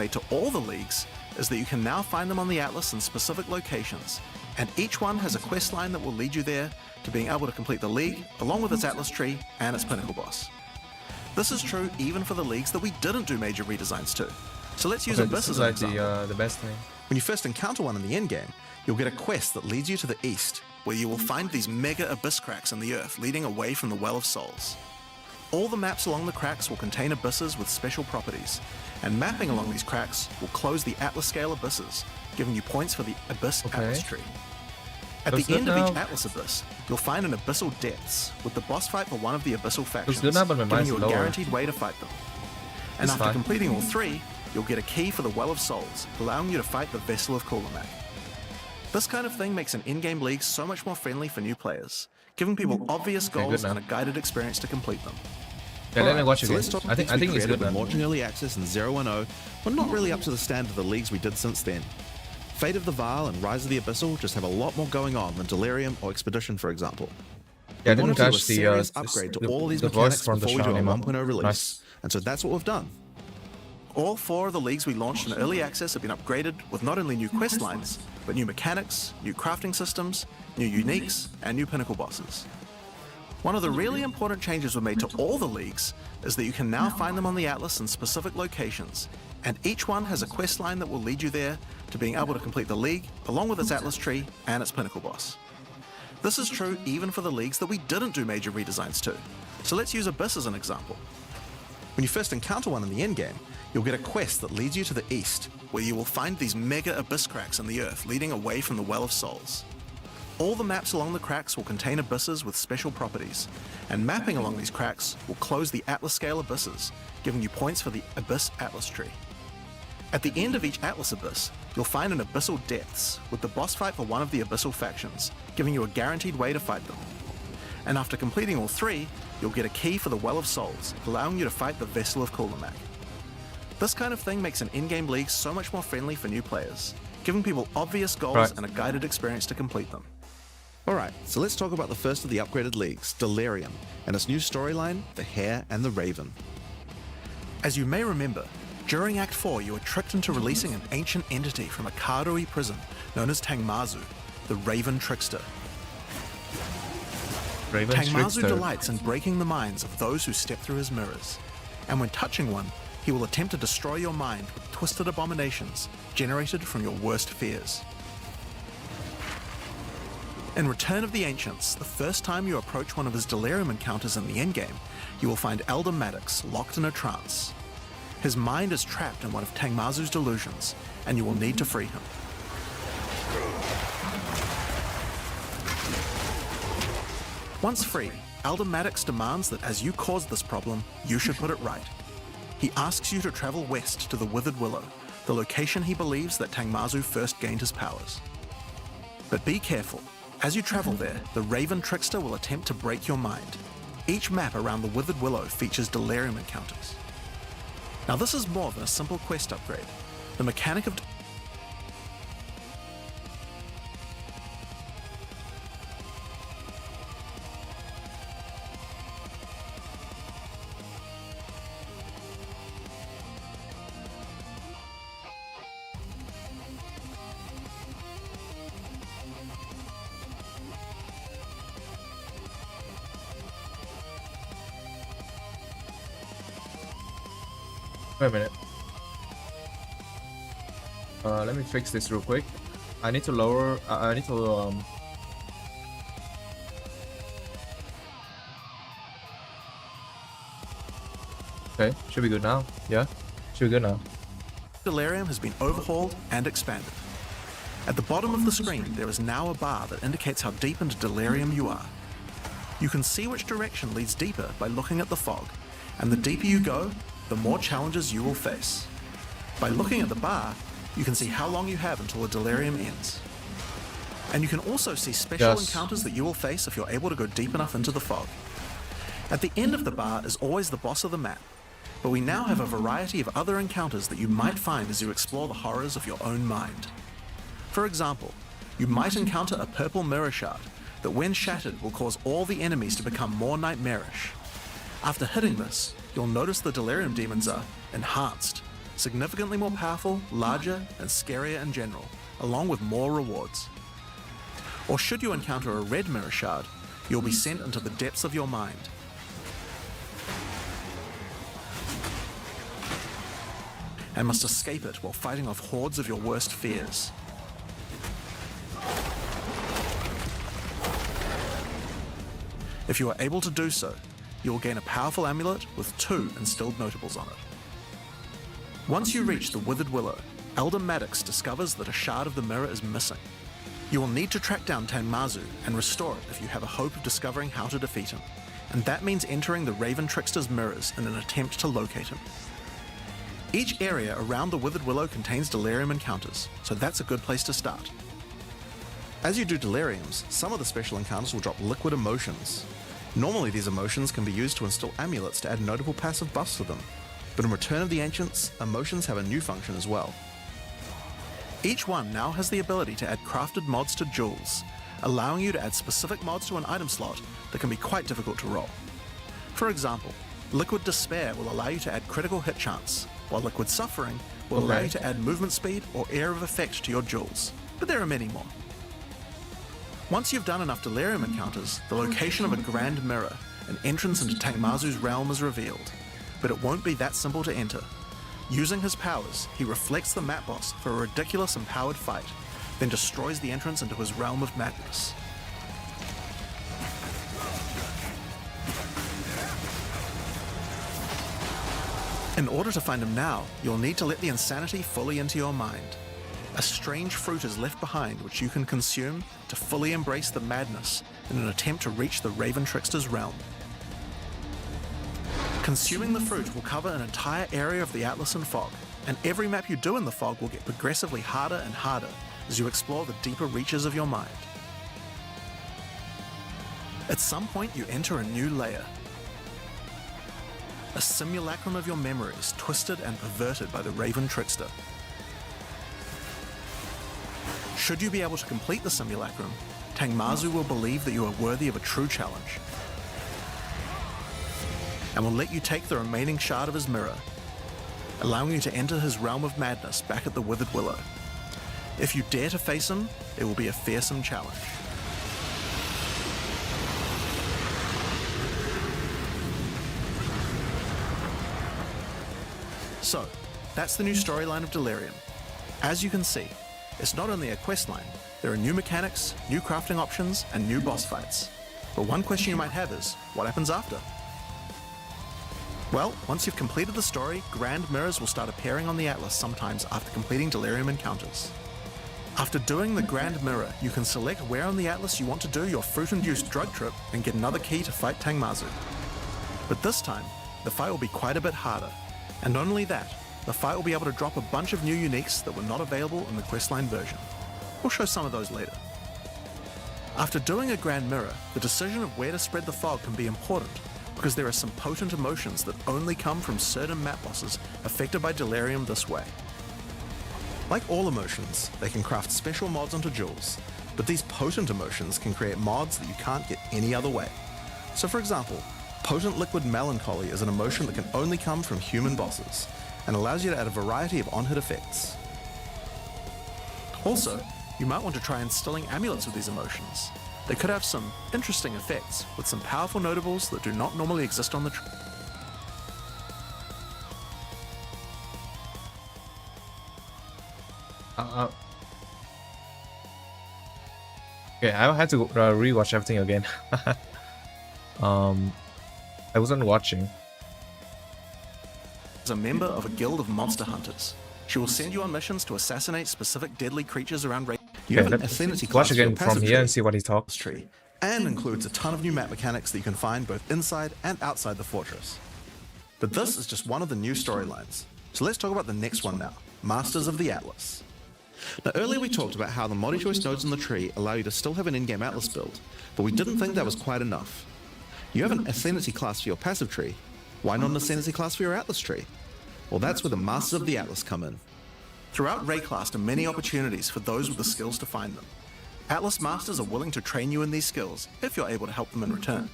made to all the leagues is that you can now find them on the Atlas in specific locations, and each one has a quest line that will lead you there to being able to complete the league, along with its Atlas tree and its pinnacle boss. This is true even for the leagues that we didn't do major redesigns to. So let's use Abyss as an example. The best thing. When you first encounter one in the endgame, you'll get a quest that leads you to the east, where you will find these mega abyss cracks in the earth leading away from the Well of Souls. All the maps along the cracks will contain abysses with special properties, and mapping along these cracks will close the Atlas scale abysses, giving you points for the Abyss Atlas tree. At the end of each Atlas abyss, you'll find an Abyssal Depths, with the boss fight for one of the Abyssal factions, giving you a guaranteed way to fight them. And after completing all three, you'll get a key for the Well of Souls, allowing you to fight the Vessel of Kulamak. This kind of thing makes an in-game league so much more friendly for new players, giving people obvious goals and a guided experience to complete them. Yeah, let me watch so again. let's talk I think we it's created good, when man. launching early access in 010 were not really up to the standard of the leagues we did since then. Fate of the Vaal and Rise of the Abyssal just have a lot more going on than Delirium or Expedition, for example. Yeah, I We didn't wanted to do a catch the serious upgrade to all these the voice mechanics from the before we do a Shawnee 1.0 release, Nice. and so that's what we've done. All 4 of the leagues we launched in early access have been upgraded with not only new quest lines, but new mechanics, new crafting systems, new uniques, and new pinnacle bosses. One of the really important changes we made to all the leagues is that you can now find them on the Atlas in specific locations, and each one has a quest line that will lead you there to being able to complete the league, along with its Atlas tree and its pinnacle boss. This is true even for the leagues that we didn't do major redesigns to. So let's use Abyss as an example. When you first encounter one in the endgame, you'll get a quest that leads you to the east, where you will find these mega abyss cracks in the earth leading away from the Well of Souls. All the maps along the cracks will contain abysses with special properties, and mapping along these cracks will close the Atlas scale abysses, giving you points for the Abyss Atlas tree. At the end of each Atlas abyss, you'll find an Abyssal Depths with the boss fight for one of the Abyssal factions, giving you a guaranteed way to fight them. And after completing all 3, you'll get a key for the Well of Souls, allowing you to fight the Vessel of Kulamak. This kind of thing makes an in-game league so much more friendly for new players, giving people obvious goals Right. and a guided experience to complete them. Alright, so let's talk about the first of the upgraded leagues, Delirium, and its new storyline, The Hare and the Raven. As you may remember, during Act 4 you were tricked into releasing an ancient entity from a Karui prison known as Tangmazu, the Raven Trickster. Raven Tangmazu Trickster. delights in breaking the minds of those who step through his mirrors, and when touching one, he will attempt to destroy your mind with twisted abominations generated from your worst fears. In Return of the Ancients, the first time you approach one of his Delirium encounters in the endgame, you will find Elder Maddox locked in a trance. His mind is trapped in one of Tangmazu's delusions, and you will need to free him. Once free, Elder Maddox demands that as you caused this problem, you should put it right. He asks you to travel west to the Withered Willow, the location he believes that Tangmazu first gained his powers. But be careful. As you travel there, the Raven Trickster will attempt to break your mind. Each map around the Withered Willow features Delirium encounters. Now this is more than a simple quest upgrade. The mechanic of Wait a minute. Let me fix this real quick. I need to lower. I need to Okay, should be good now. Yeah, should be good now. Delirium has been overhauled and expanded. At the bottom of the screen, there is now a bar that indicates how deep into Delirium you are. You can see which direction leads deeper by looking at the fog, and the deeper you go, the more challenges you will face. By looking at the bar, you can see how long you have until the Delirium ends. And you can also see special Yes. encounters that you will face if you're able to go deep enough into the fog. At the end of the bar is always the boss of the map, but we now have a variety of other encounters that you might find as you explore the horrors of your own mind. For example, you might encounter a purple mirror shard that when shattered will cause all the enemies to become more nightmarish. After hitting this, you'll notice the Delirium demons are enhanced, significantly more powerful, larger, and scarier in general, along with more rewards. Or should you encounter a red mirror shard, you'll be sent into the depths of your mind. And must escape it while fighting off hordes of your worst fears. If you are able to do so, you will gain a powerful amulet with 2 instilled notables on it. Once you reach the Withered Willow, Elder Maddox discovers that a shard of the mirror is missing. You will need to track down Tangmazu and restore it if you have a hope of discovering how to defeat him, and that means entering the Raven Trickster's mirrors in an attempt to locate him. Each area around the Withered Willow contains Delirium encounters, so that's a good place to start. As you do Deliriums, some of the special encounters will drop liquid emotions. Normally these emotions can be used to install amulets to add notable passive buffs to them, but in Return of the Ancients, emotions have a new function as well. Each one now has the ability to add crafted mods to jewels, allowing you to add specific mods to an item slot that can be quite difficult to roll. For example, Liquid Despair will allow you to add critical hit chance, while Liquid Suffering will allow you to add movement speed or Air of Effect to your jewels, but there are many more. Once you've done enough Delirium encounters, the location of a Grand Mirror, an entrance into Tangmazu's realm, is revealed, but it won't be that simple to enter. Using his powers, he reflects the map boss for a ridiculous empowered fight, then destroys the entrance into his realm of madness. In order to find him now, you'll need to let the insanity fully into your mind. A strange fruit is left behind which you can consume to fully embrace the madness in an attempt to reach the Raven Trickster's realm. Consuming the fruit will cover an entire area of the Atlas in fog, and every map you do in the fog will get progressively harder and harder as you explore the deeper reaches of your mind. At some point you enter a new layer. A simulacrum of your memories, twisted and perverted by the Raven Trickster. Should you be able to complete the simulacrum, Tangmazu will believe that you are worthy of a true challenge, and will let you take the remaining shard of his mirror, allowing you to enter his realm of madness back at the Withered Willow. If you dare to face him, it will be a fearsome challenge. So, that's the new storyline of Delirium. As you can see, it's not only a questline, there are new mechanics, new crafting options, and new boss fights. But one question you might have is, what happens after? Well, once you've completed the story, Grand Mirrors will start appearing on the Atlas sometimes after completing Delirium encounters. After doing the Grand Mirror, you can select where on the Atlas you want to do your fruit-induced drug trip and get another key to fight Tangmazu. But this time, the fight will be quite a bit harder. And not only that, the fight will be able to drop a bunch of new uniques that were not available in the questline version. We'll show some of those later. After doing a Grand Mirror, the decision of where to spread the fog can be important, because there are some potent emotions that only come from certain map bosses affected by Delirium this way. Like all emotions, they can craft special mods onto jewels, but these potent emotions can create mods that you can't get any other way. So for example, Potent Liquid Melancholy is an emotion that can only come from human bosses, and allows you to add a variety of on-hit effects. Also, you might want to try instilling amulets with these emotions. They could have some interesting effects, with some powerful notables that do not normally exist on the tree. Okay, I had to rewatch everything again. I wasn't watching. As a member of a guild of monster hunters, she will send you on missions to assassinate specific deadly creatures around Raven. You have an let's affinity watch class for again your from passive here tree, and see what he talks. tree, and includes a ton of new map mechanics that you can find both inside and outside the fortress. But this is just one of the new storylines. So let's talk about the next one now, Masters of the Atlas. Now earlier we talked about how the multi-choice nodes in the tree allow you to still have an in-game Atlas build, but we didn't think that was quite enough. You have an affinity class for your passive tree. Why not an affinity class for your Atlas tree? Well, that's where the Masters of the Atlas come in. Throughout Rayclast are many opportunities for those with the skills to find them. Atlas Masters are willing to train you in these skills if you're able to help them in return.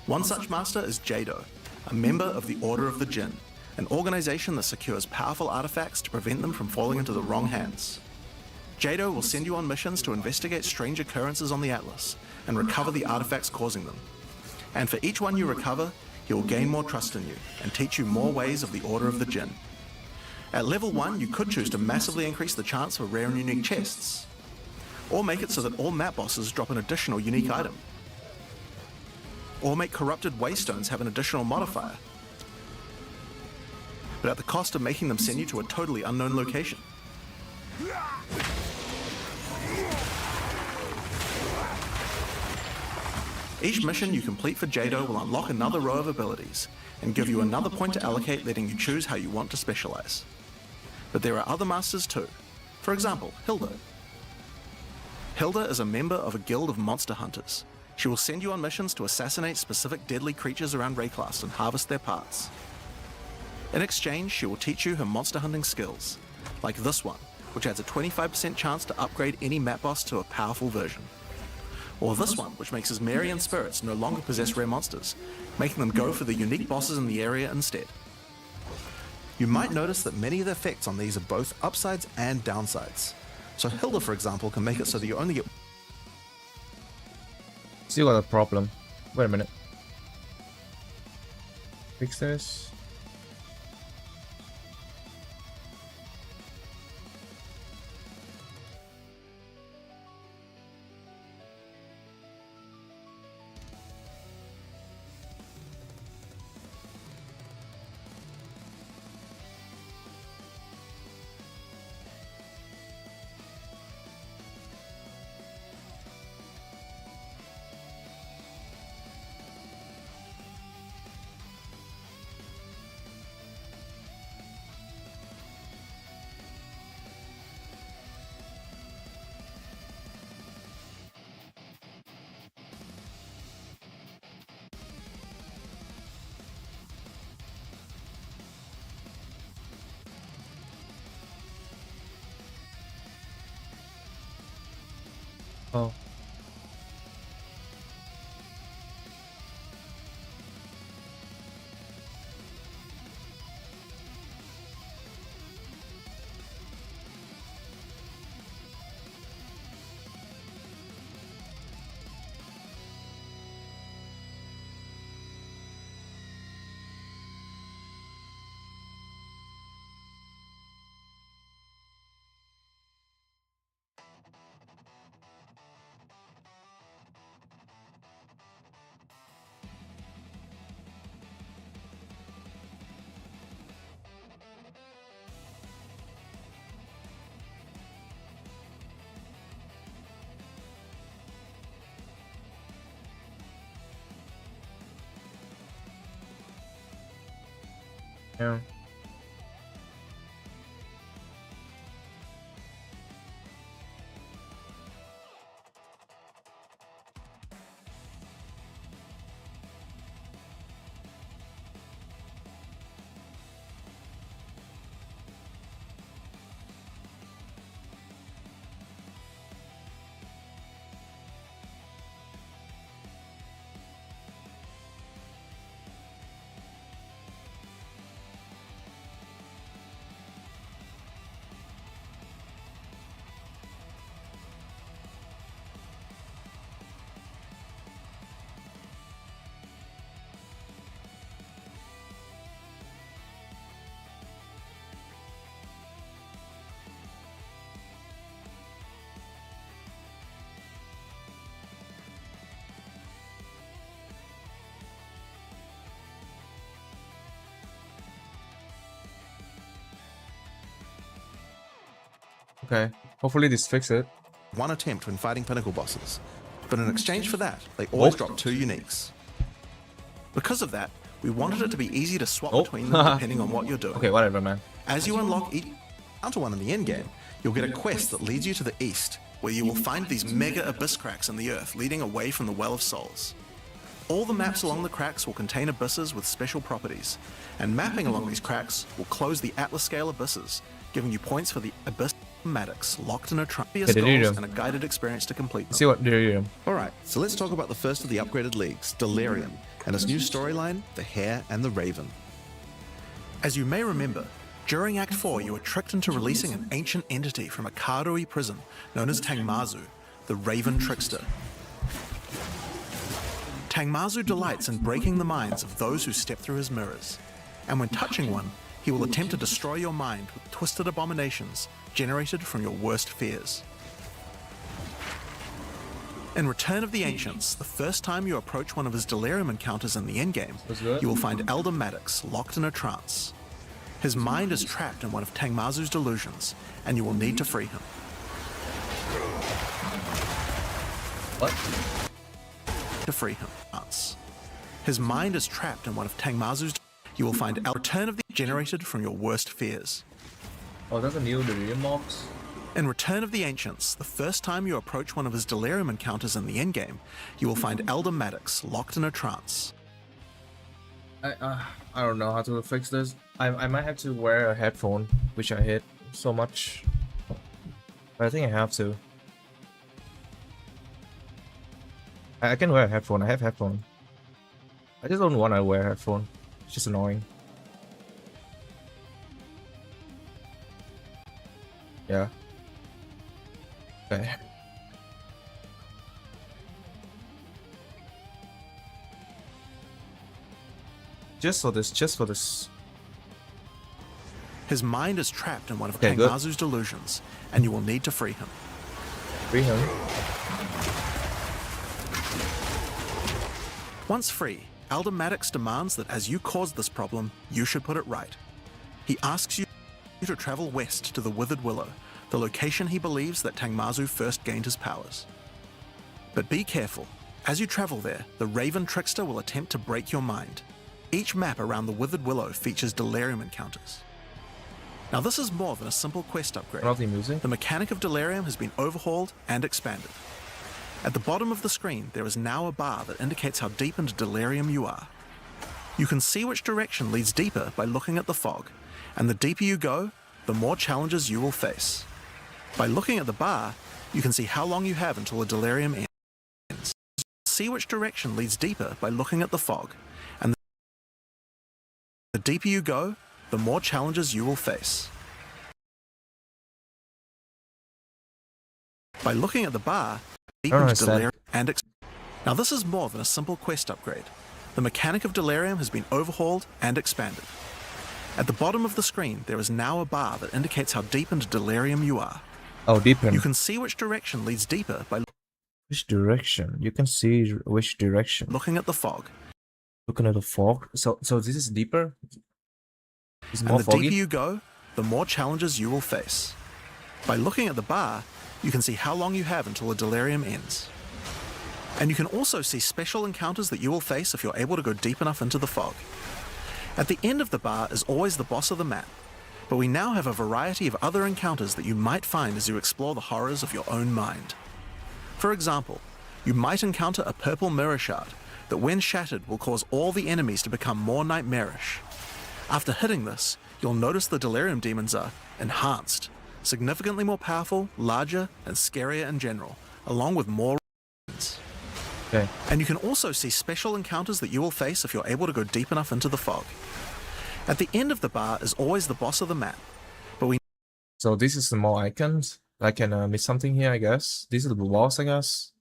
One such master is Jado, a member of the Order of the Jinn, an organization that secures powerful artifacts to prevent them from falling into the wrong hands. Jado will send you on missions to investigate strange occurrences on the Atlas and recover the artifacts causing them. And for each one you recover, he will gain more trust in you and teach you more ways of the Order of the Jinn. At level 1, you could choose to massively increase the chance for rare and unique chests, or make it so that all map bosses drop an additional unique item, or make corrupted waystones have an additional modifier, but at the cost of making them send you to a totally unknown location. Each mission you complete for Jado will unlock another row of abilities and give you another point to allocate, letting you choose how you want to specialize. But there are other masters too. For example, Hilda. Hilda is a member of a guild of monster hunters. She will send you on missions to assassinate specific deadly creatures around Rayclast and harvest their parts. In exchange, she will teach you her monster hunting skills, like this one, which adds a 25% chance to upgrade any map boss to a powerful version. Or this one, which makes his Marian spirits no longer possess rare monsters, making them go for the unique bosses in the area instead. You might notice that many of the effects on these are both upsides and downsides. So Hilda, for example, can make it so that you only get... Still got a problem. Wait a minute. Fix this. Oh. Yeah. Okay. Hopefully this fix it. one attempt when fighting pinnacle bosses, but in exchange for that, they always drop 2 uniques. Because of that, we wanted it to be easy to swap between them depending on what you're doing. Okay, whatever, man. As you unlock each counter one in the endgame, you'll get a quest that leads you to the east, where you will find these mega abyss cracks in the earth leading away from the Well of Souls. All the maps along the cracks will contain abysses with special properties, and mapping along these cracks will close the Atlas scale abysses, giving you points for the abyss mathematics locked in a trumpiest goals and a guided experience to complete them. See what delirium. Alright, so let's talk about the first of the upgraded leagues, Delirium, and its new storyline, The Hare and the Raven. As you may remember, during Act 4 you were tricked into releasing an ancient entity from a Karui prison known as Tangmazu, the Raven Trickster. Tangmazu delights in breaking the minds of those who step through his mirrors, and when touching one, he will attempt to destroy your mind with twisted abominations generated from your worst fears. In Return of the Ancients, the first time you approach one of his delirium encounters in the endgame, you will find Elder Maddox locked in a trance. His mind is trapped in one of Tangmazu's delusions, and you will need to free him. What? To free him. His mind is trapped in one of Tangmazu's. You will find Return of the generated from your worst fears. Oh, that's a new delirium mobs. In Return of the Ancients, the first time you approach one of his delirium encounters in the endgame, you will find Elder Maddox locked in a trance. I don't know how to fix this. I might have to wear a headphone, which I hate so much. But I think I have to. I can wear a headphone. I have headphone. I just don't want to wear a headphone. It's just annoying. Yeah. Okay. Just for this. His mind is trapped in one of Okay, good. Tangmazu's delusions, and you will need to free him. Free him. Once free, Elder Maddox demands that as you caused this problem, you should put it right. He asks you to travel west to the Withered Willow, the location he believes that Tangmazu first gained his powers. But be careful. As you travel there, the Raven Trickster will attempt to break your mind. Each map around the Withered Willow features delirium encounters. Now this is more than a simple quest upgrade. Lovely music. The mechanic of delirium has been overhauled and expanded. At the bottom of the screen, there is now a bar that indicates how deep into delirium you are. You can see which direction leads deeper by looking at the fog, and the deeper you go, the more challenges you will face. By looking at the bar, you can see how long you have until the delirium ends. See which direction leads deeper by looking at the fog, and the deeper you go, the more challenges you will face. By looking at the bar, deep into delirium and now this is more than a simple quest upgrade. The mechanic of delirium has been overhauled and expanded. At the bottom of the screen, there is now a bar that indicates how deep into delirium you are. Oh, deeper. You can see which direction leads deeper by Which direction? You can see which direction. looking at the fog. Looking at the fog. So this is deeper. It's And more the foggy. deeper you go, the more challenges you will face. By looking at the bar, you can see how long you have until the delirium ends. And you can also see special encounters that you will face if you're able to go deep enough into the fog. At the end of the bar is always the boss of the map, but we now have a variety of other encounters that you might find as you explore the horrors of your own mind. For example, you might encounter a purple mirror shard that when shattered will cause all the enemies to become more nightmarish. After hitting this, you'll notice the delirium demons are enhanced, significantly more powerful, larger, and scarier in general, along with more. Okay. And you can also see special encounters that you will face if you're able to go deep enough into the fog. At the end of the bar is always the boss of the map, but we So this is the more icons. I can miss something here, I guess. This is the boss, I guess.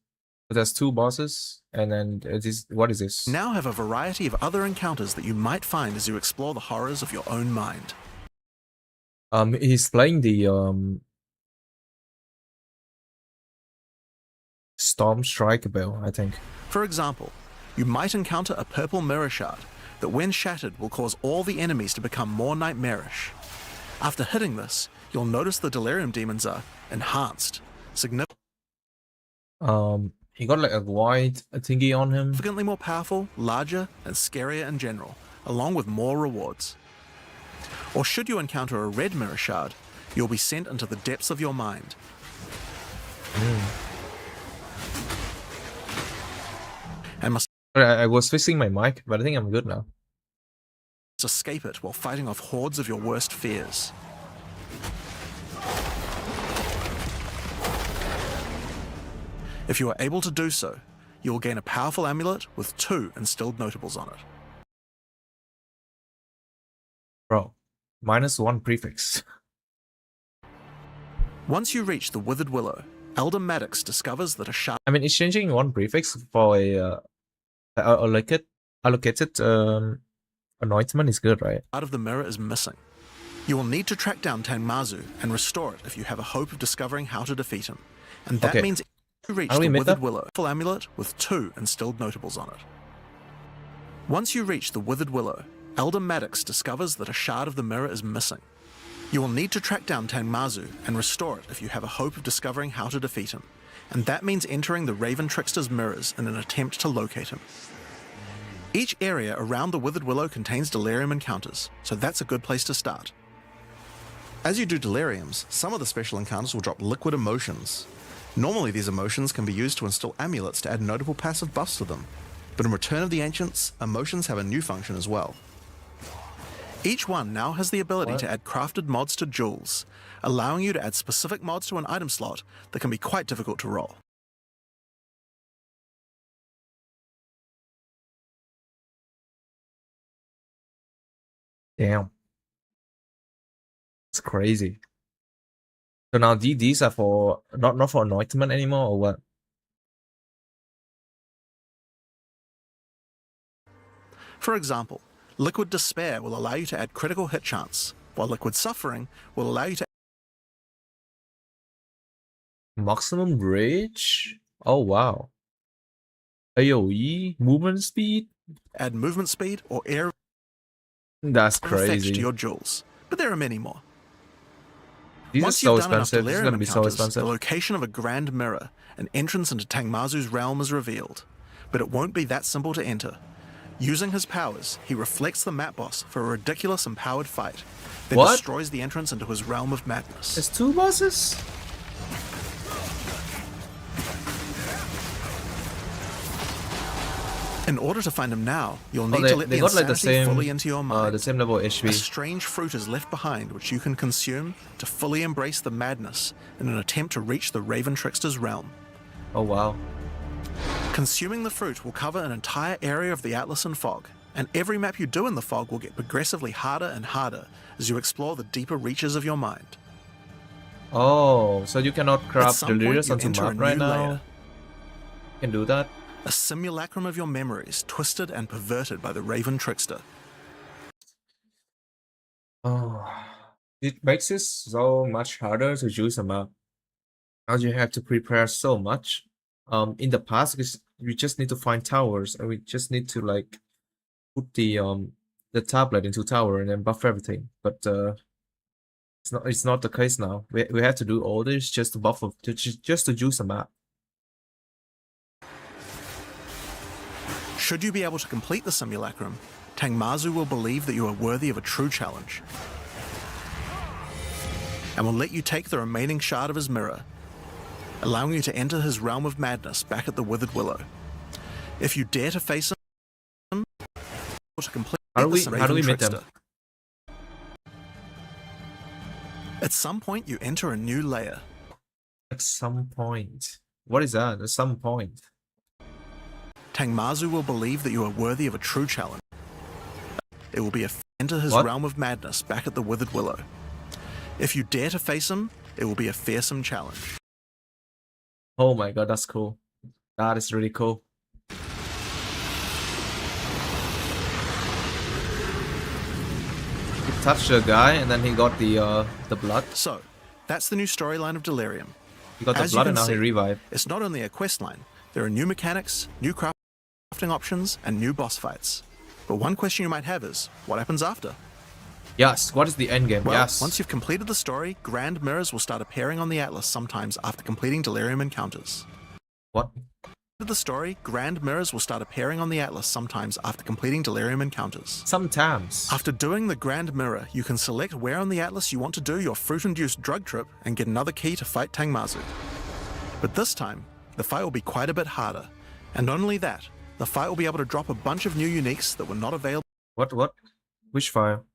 But there's two bosses, and then this. What is this? now have a variety of other encounters that you might find as you explore the horrors of your own mind. He's playing the Storm Strike Bell, I think. For example, you might encounter a purple mirror shard that when shattered will cause all the enemies to become more nightmarish. After hitting this, you'll notice the delirium demons are enhanced, He got like a white thingy on him. significantly more powerful, larger, and scarier in general, along with more rewards. Or should you encounter a red mirror shard, you'll be sent into the depths of your mind. And must I was fixing my mic, but I think I'm good now. escape it while fighting off hordes of your worst fears. If you are able to do so, you will gain a powerful amulet with 2 instilled notables on it. Bro, -1 prefix. Once you reach the Withered Willow, Elder Maddox discovers that a shard I mean, exchanging one prefix for a allocated anointment is good, right? of the mirror is missing. You will need to track down Tangmazu and restore it if you have a hope of discovering how to defeat him. And that Okay. means you reach How do we the make Withered that? Willow, full amulet with 2 instilled notables on it. Once you reach the Withered Willow, Elder Maddox discovers that a shard of the mirror is missing. You will need to track down Tangmazu and restore it if you have a hope of discovering how to defeat him. And that means entering the Raven Trickster's mirrors in an attempt to locate him. Each area around the Withered Willow contains delirium encounters, so that's a good place to start. As you do deliriums, some of the special encounters will drop liquid emotions. Normally these emotions can be used to install amulets to add notable passive buffs to them, but in Return of the Ancients, emotions have a new function as well. Each one now has the ability to add crafted mods to jewels, allowing you to add specific mods to an item slot that can be quite difficult to roll. Damn. It's crazy. So now these are for not for anointment anymore, or what? For example, Liquid Despair will allow you to add critical hit chance, while Liquid Suffering will allow you to Maximum rage? Oh wow. AoE movement speed? add movement speed or air That's effects to crazy. your jewels, but there are many more. These are Once so you've done enough expensive. This is delirium gonna be so encounters, the expensive. location of a grand mirror, an entrance into Tangmazu's realm is revealed. But it won't be that simple to enter. Using his powers, he reflects the map boss for a ridiculous empowered fight, then What? destroys the entrance into his realm of madness. There's 2 bosses? In order to find him now, you'll need to let the they got like insanity fully into your mind. the same level A HP. strange fruit is left behind which you can consume to fully embrace the madness in an attempt to reach the Raven Trickster's realm. Oh wow. Consuming the fruit will cover an entire area of the Atlas in fog, and every map you do in the fog will get progressively harder and harder as you explore the deeper reaches of your mind. Oh, so you cannot At craft some point, delirious you onto enter a map right new now? layer, Can do that? a simulacrum of your memories twisted and perverted by the Raven Trickster. Oh, it makes it so much harder to choose a map. Now you have to prepare so much. In the past, we just need to find towers, and we just need to like put the tablet into tower and then buff everything. But it's not the case now. We have to do all this just to buff just to choose a map. Should you be able to complete the simulacrum, Tangmazu will believe that you are worthy of a true challenge, and will let you take the remaining shard of his mirror, allowing you to enter his realm of madness back at the Withered Willow. If you dare to face him, to complete How do the we Raven meet them? Trickster. At some point, you enter a new layer. At some point. What is that? At some point. Tangmazu will believe that you are worthy of a true challenge. It will be a enter his What? realm of madness back at the Withered Willow. If you dare to face him, it will be a fearsome challenge. Oh my god, that's cool. That is really cool. He touched the guy and then he got the blood. So, that's the new storyline of Delirium. He got the As you blood can and now he see, revived. It's not only a quest line, there are new mechanics, new crafting options, and new boss fights. But one question you might have is, what happens after? Yes, what is the end game? Well, Yes. once you've completed the story, grand mirrors will start appearing on the Atlas sometimes after completing Delirium encounters. What? The story, grand mirrors will start appearing on the Atlas sometimes after completing Delirium encounters. Sometimes. After doing the grand mirror, you can select where on the Atlas you want to do your fruit-induced drug trip and get another key to fight Tangmazu. But this time, the fight will be quite a bit harder. And not only that, the fight will be able to drop a bunch of new uniques that were not available. What? Which file?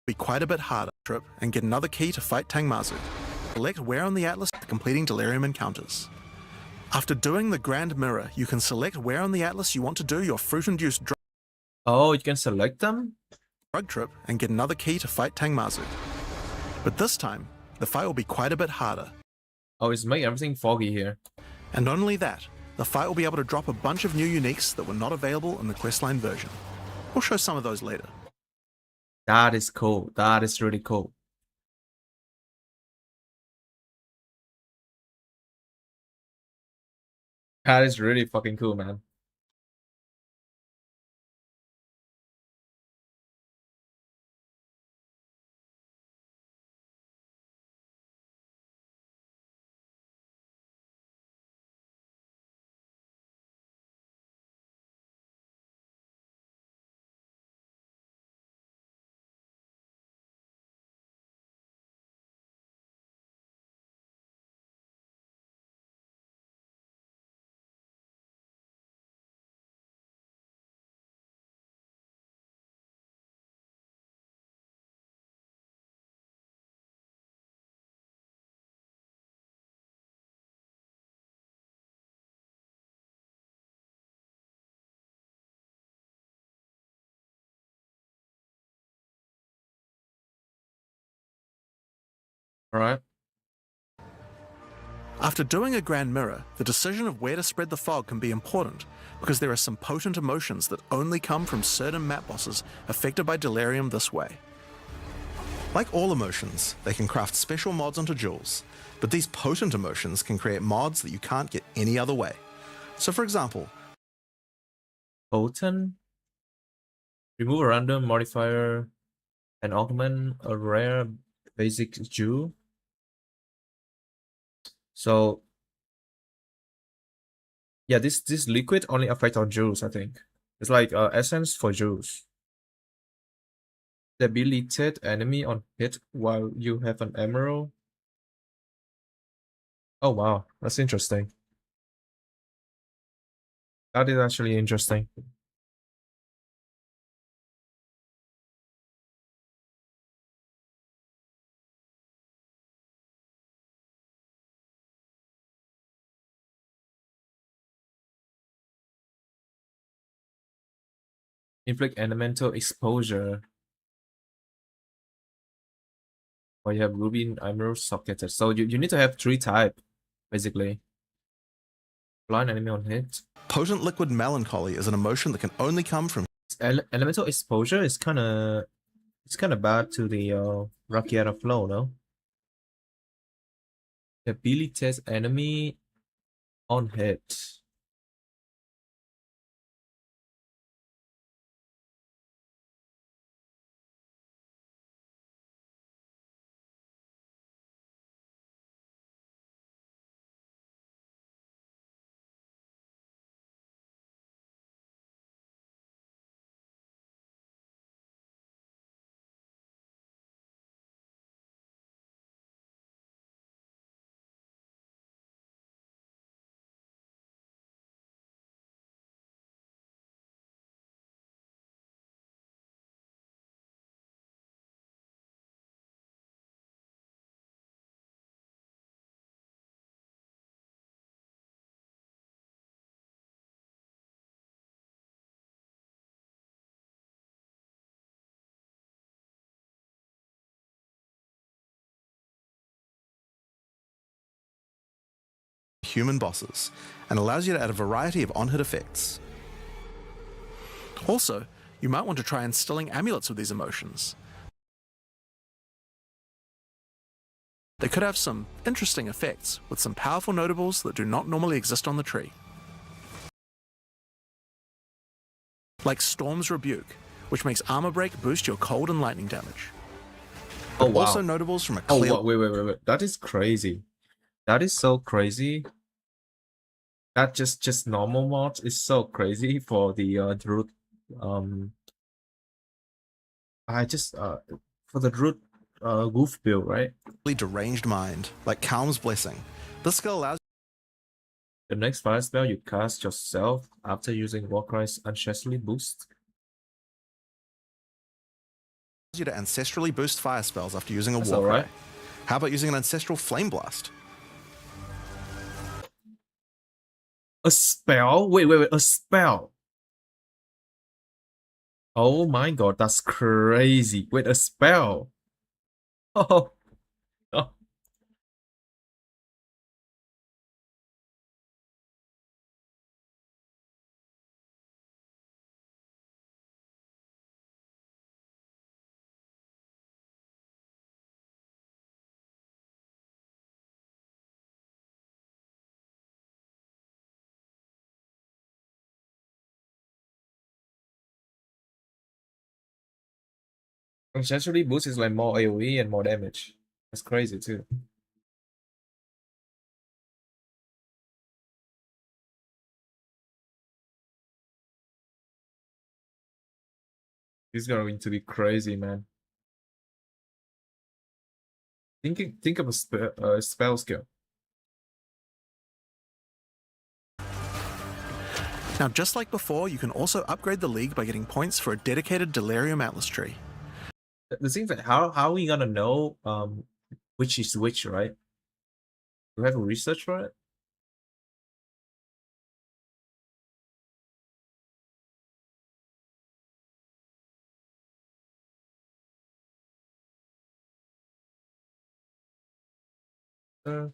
Be quite a bit harder trip and get another key to fight Tangmazu. Select where on the Atlas after completing Delirium encounters. After doing the grand mirror, you can select where on the Atlas you want to do your fruit-induced Oh, you can select them? drug trip and get another key to fight Tangmazu. But this time, the fight will be quite a bit harder. Oh, it's making everything foggy here. And not only that, the fight will be able to drop a bunch of new uniques that were not available in the questline version. We'll show some of those later. That is cool. That is really cool. That is really fucking cool, man. Alright. After doing a Grand Mirror, the decision of where to spread the fog can be important, because there are some potent emotions that only come from certain map bosses affected by Delirium this way. Like all emotions, they can craft special mods onto jewels, but these potent emotions can create mods that you can't get any other way. So for example, Potent. Remove a random modifier and augment a rare basic jewel. So yeah, this liquid only affects on jewels, I think. It's like essence for jewels. Debilitate enemy on hit while you have an emerald. Oh wow, that's interesting. That is actually interesting. Inflict elemental exposure. Or you have ruby and emerald socketed. So you need to have 3 type, basically. Blind enemy on hit. potent liquid melancholy is an emotion that can only come from Elemental exposure is kind of bad to the Rakiata flow, no? Debilitate enemy on hit. human bosses, and allows you to add a variety of on-hit effects. Also, you might want to try instilling amulets with these emotions. They could have some interesting effects, with some powerful notables that do not normally exist on the tree. Like Storm's Rebuke, which makes Armor Break boost your cold and lightning damage. Oh wow. Also notables from a Oh clear... wow, wait. That is crazy. That is so crazy. That just normal mods is so crazy for the root. I just for the root goof build, right? deranged mind, like Calm's Blessing. This skill allows The next fire spell you cast yourself after using Warcry's Ancestrally Boost. you to ancestrally boost fire spells after using a That's Warcry. alright. How about using an Ancestral Flame Blast? A spell? Wait, a spell. Oh my god, that's crazy. Wait, a spell. Oh, oh. Ancestrally Boost is like more AoE and more damage. That's crazy too. This is going to be crazy, man. Think of a spell skill. Now, just like before, you can also upgrade the league by getting points for a dedicated Delirium Atlas tree. The thing is that how are we gonna know which is which, right? Do we have a research for it? Uh,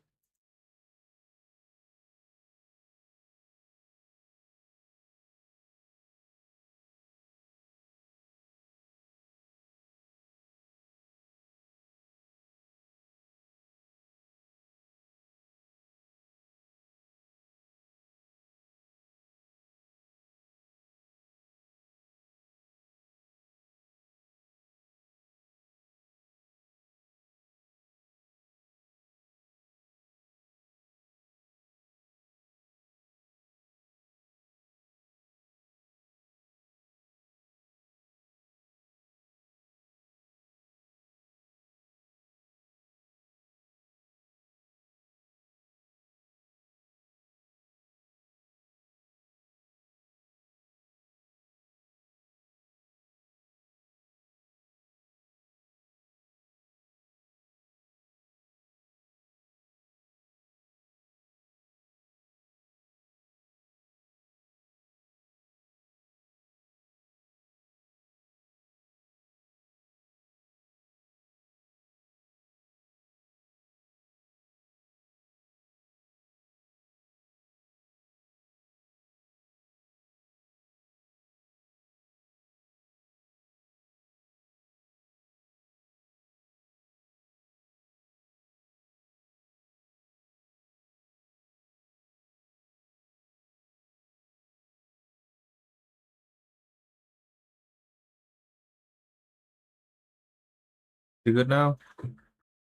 you good now?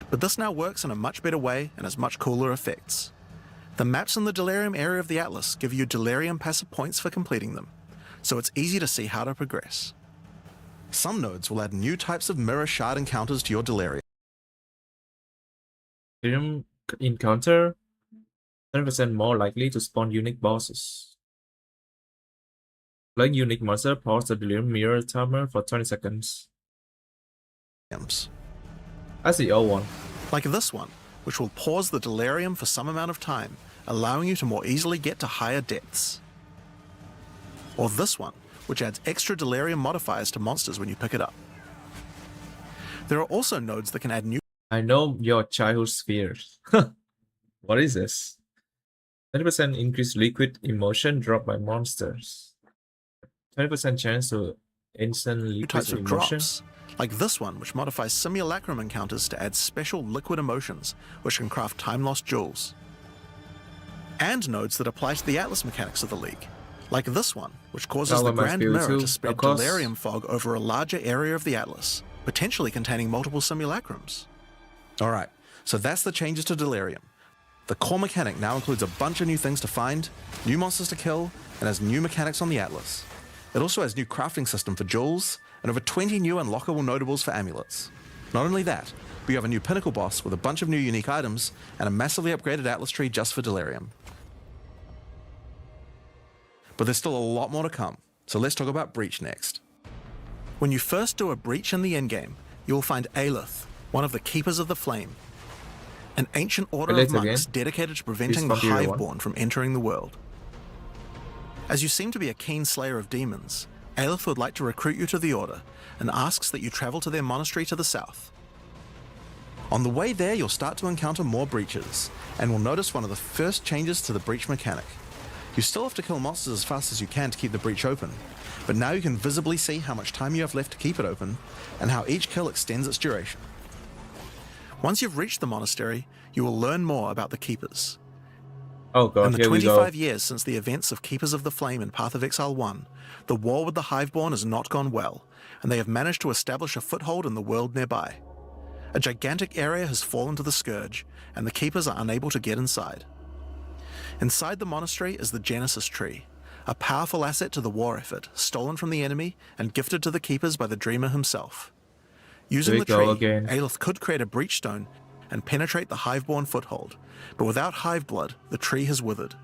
But this now works in a much better way and has much cooler effects. The maps in the Delirium area of the Atlas give you Delirium passive points for completing them, so it's easy to see how to progress. Some nodes will add new types of mirror shard encounters to your Delirium. Delirium encounter 10% more likely to spawn unique bosses. Playing unique monster pause the Delirium mirror timer for 20 seconds. That's the old one. Like this one, which will pause the Delirium for some amount of time, allowing you to more easily get to higher depths. Or this one, which adds extra Delirium modifiers to monsters when you pick it up. There are also nodes that can add new I know your childhood fears. What is this? 20% increased liquid emotion dropped by monsters. 20% chance to instant liquid types of emotion. drops, like this one, which modifies simulacrum encounters to add special liquid emotions, which can craft time-lost jewels. And nodes that apply to the Atlas mechanics of the League, like this one, which causes the Grand Mirror to spread Delirium fog over a larger area of the Atlas, potentially containing multiple simulacrums. Alright, so that's the changes to Delirium. The core mechanic now includes a bunch of new things to find, new monsters to kill, and has new mechanics on the Atlas. It also has new crafting system for jewels, and over 20 new unlockable notables for amulets. Not only that, but you have a new pinnacle boss with a bunch of new unique items, and a massively upgraded Atlas tree just for Delirium. But there's still a lot more to come, so let's talk about Breach next. When you first do a Breach in the endgame, you will find Aelith, one of the Keepers of the Flame, an ancient order of monks dedicated to preventing the Hiveborn from entering the world. As you seem to be a keen slayer of demons, Aelith would like to recruit you to the Order and asks that you travel to their monastery to the south. On the way there, you'll start to encounter more breaches, and will notice one of the first changes to the breach mechanic. You still have to kill monsters as fast as you can to keep the breach open, but now you can visibly see how much time you have left to keep it open, and how each kill extends its duration. Once you've reached the monastery, you will learn more about the Keepers. Oh god, in the 25 years since the events of Keepers of the Flame in Path of Exile 1, the war with the Hiveborn has not gone well, and they have managed to establish a foothold in the world nearby. A gigantic area has fallen to the Scourge, and the Keepers are unable to get inside. Inside the monastery is the Genesis Tree, a powerful asset to the war effort, stolen from the enemy and gifted to the Keepers by the Dreamer himself. Using the tree, Aelith could create a breach stone and penetrate the Hiveborn foothold, but without Hive Blood, the tree has withered.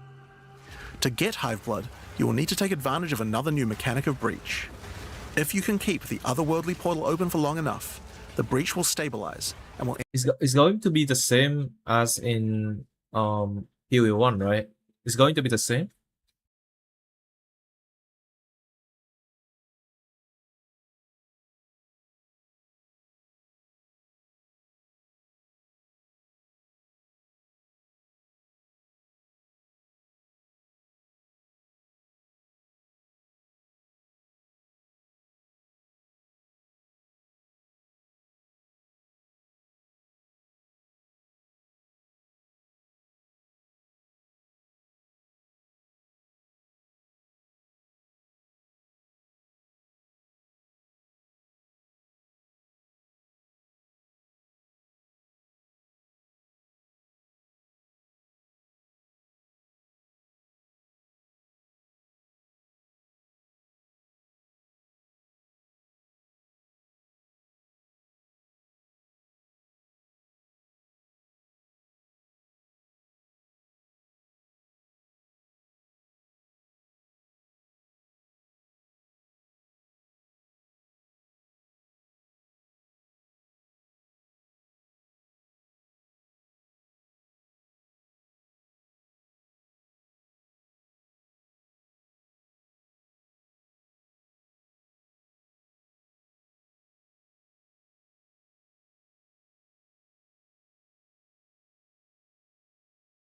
To get Hive Blood, you will need to take advantage of another new mechanic of Breach. If you can keep the otherworldly portal open for long enough, the breach will stabilize and will... It's going to be the same as in POE 1, right? It's going to be the same?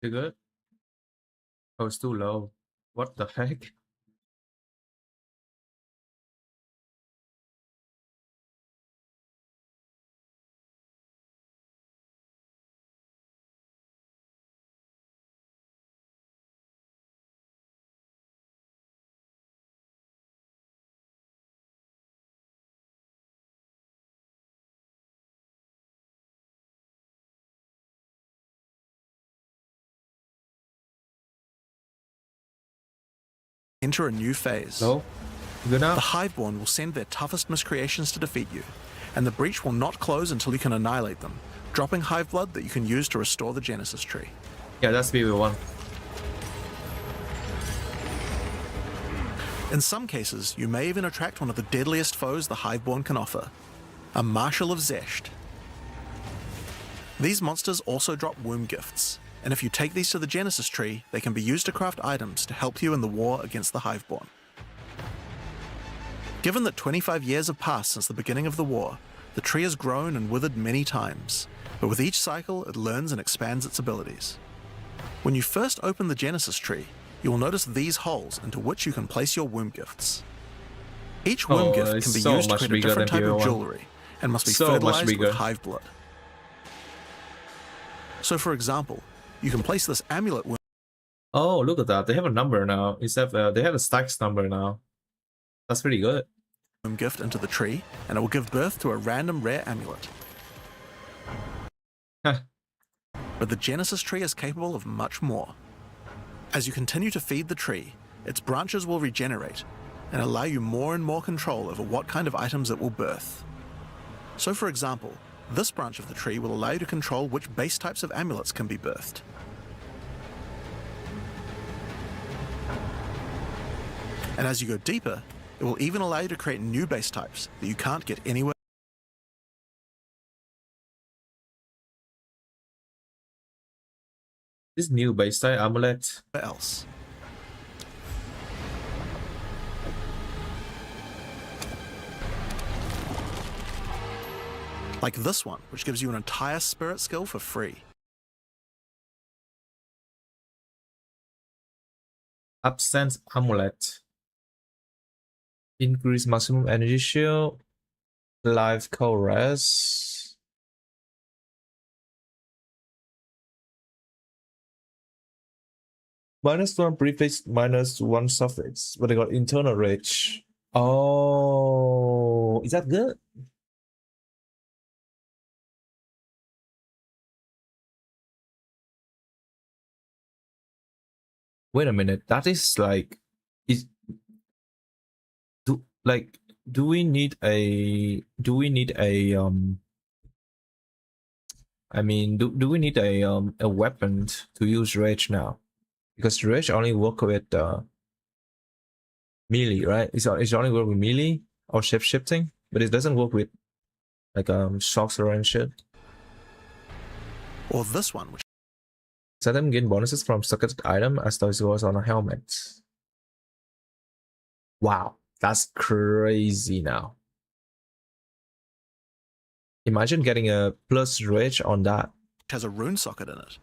You good? Oh, it's too low. What the heck? Enter a new phase. Low? Good The now? Hiveborn will send their toughest miscreations to defeat you, and the breach will not close until you can annihilate them, dropping Hive Blood that you can use to restore the Genesis tree. Yeah, that's BB1. In some cases, you may even attract one of the deadliest foes the Hiveborn can offer, a Marshal of Zesht. These monsters also drop womb gifts, and if you take these to the Genesis tree, they can be used to craft items to help you in the war against the Hiveborn. Given that 25 years have passed since the beginning of the war, the tree has grown and withered many times, but with each cycle it learns and expands its abilities. When you first open the Genesis tree, you will notice these holes into which you can place your womb gifts. Each womb gift it's can be so used to much create a bigger different than type of PO1. jewelry and must be So much fertilized bigger. with Hive Blood. So for example, you can place this amulet womb Oh, look at that. They have a number now. Instead of, they have a stacks number now. That's pretty good. gift into the tree, and it will give birth to a random rare amulet. Huh. But the Genesis tree is capable of much more. As you continue to feed the tree, its branches will regenerate and allow you more and more control over what kind of items it will birth. So for example, this branch of the tree will allow you to control which base types of amulets can be birthed. And as you go deeper, it will even allow you to create new base types that you can't get anywhere This new base type amulet. else. Like this one, which gives you an entire spirit skill for free. Absence amulet. Increase maximum energy shield. Life res. -1 prefix, -1 suffix. But they got internal rage. Oh, is that good? Wait a minute. That is like, is do we need a I mean, do we need a weapon to use rage now? Because rage only work with melee, right? It's only work with melee or shape shifting, but it doesn't work with like sorcerer and shit. Or this one, which Set them gain bonuses from socketed item as though it was on a helmet. Wow, that's crazy now. Imagine getting a plus rage on that. has a rune socket in it.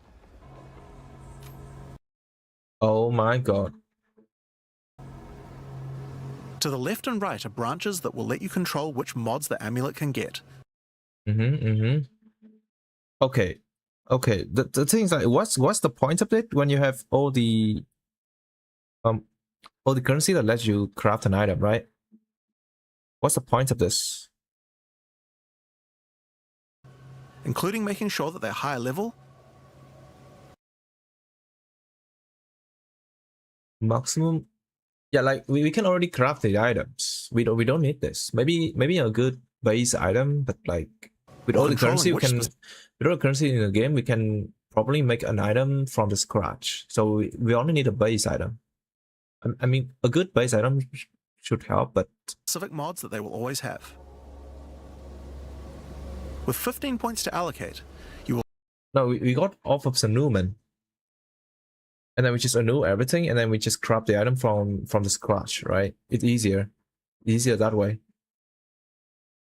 Oh my god. To the left and right are branches that will let you control which mods the amulet can get. Okay. Okay. The thing is like what's the point of it when you have all the currency that lets you craft an item, right? What's the point of this? Including making sure that they're higher level. Maximum. Yeah, like we can already craft the items. We don't need this. Maybe a good base item, but like with all the currency we can with all the currency in the game, we can probably make an item from the scratch. So we only need a base item. I mean, a good base item should help, but Specific mods that they will always have. With 15 points to allocate, you will no, we got off of Sanuman. And then we just annul everything, and then we just craft the item from the scratch, right? It's easier that way.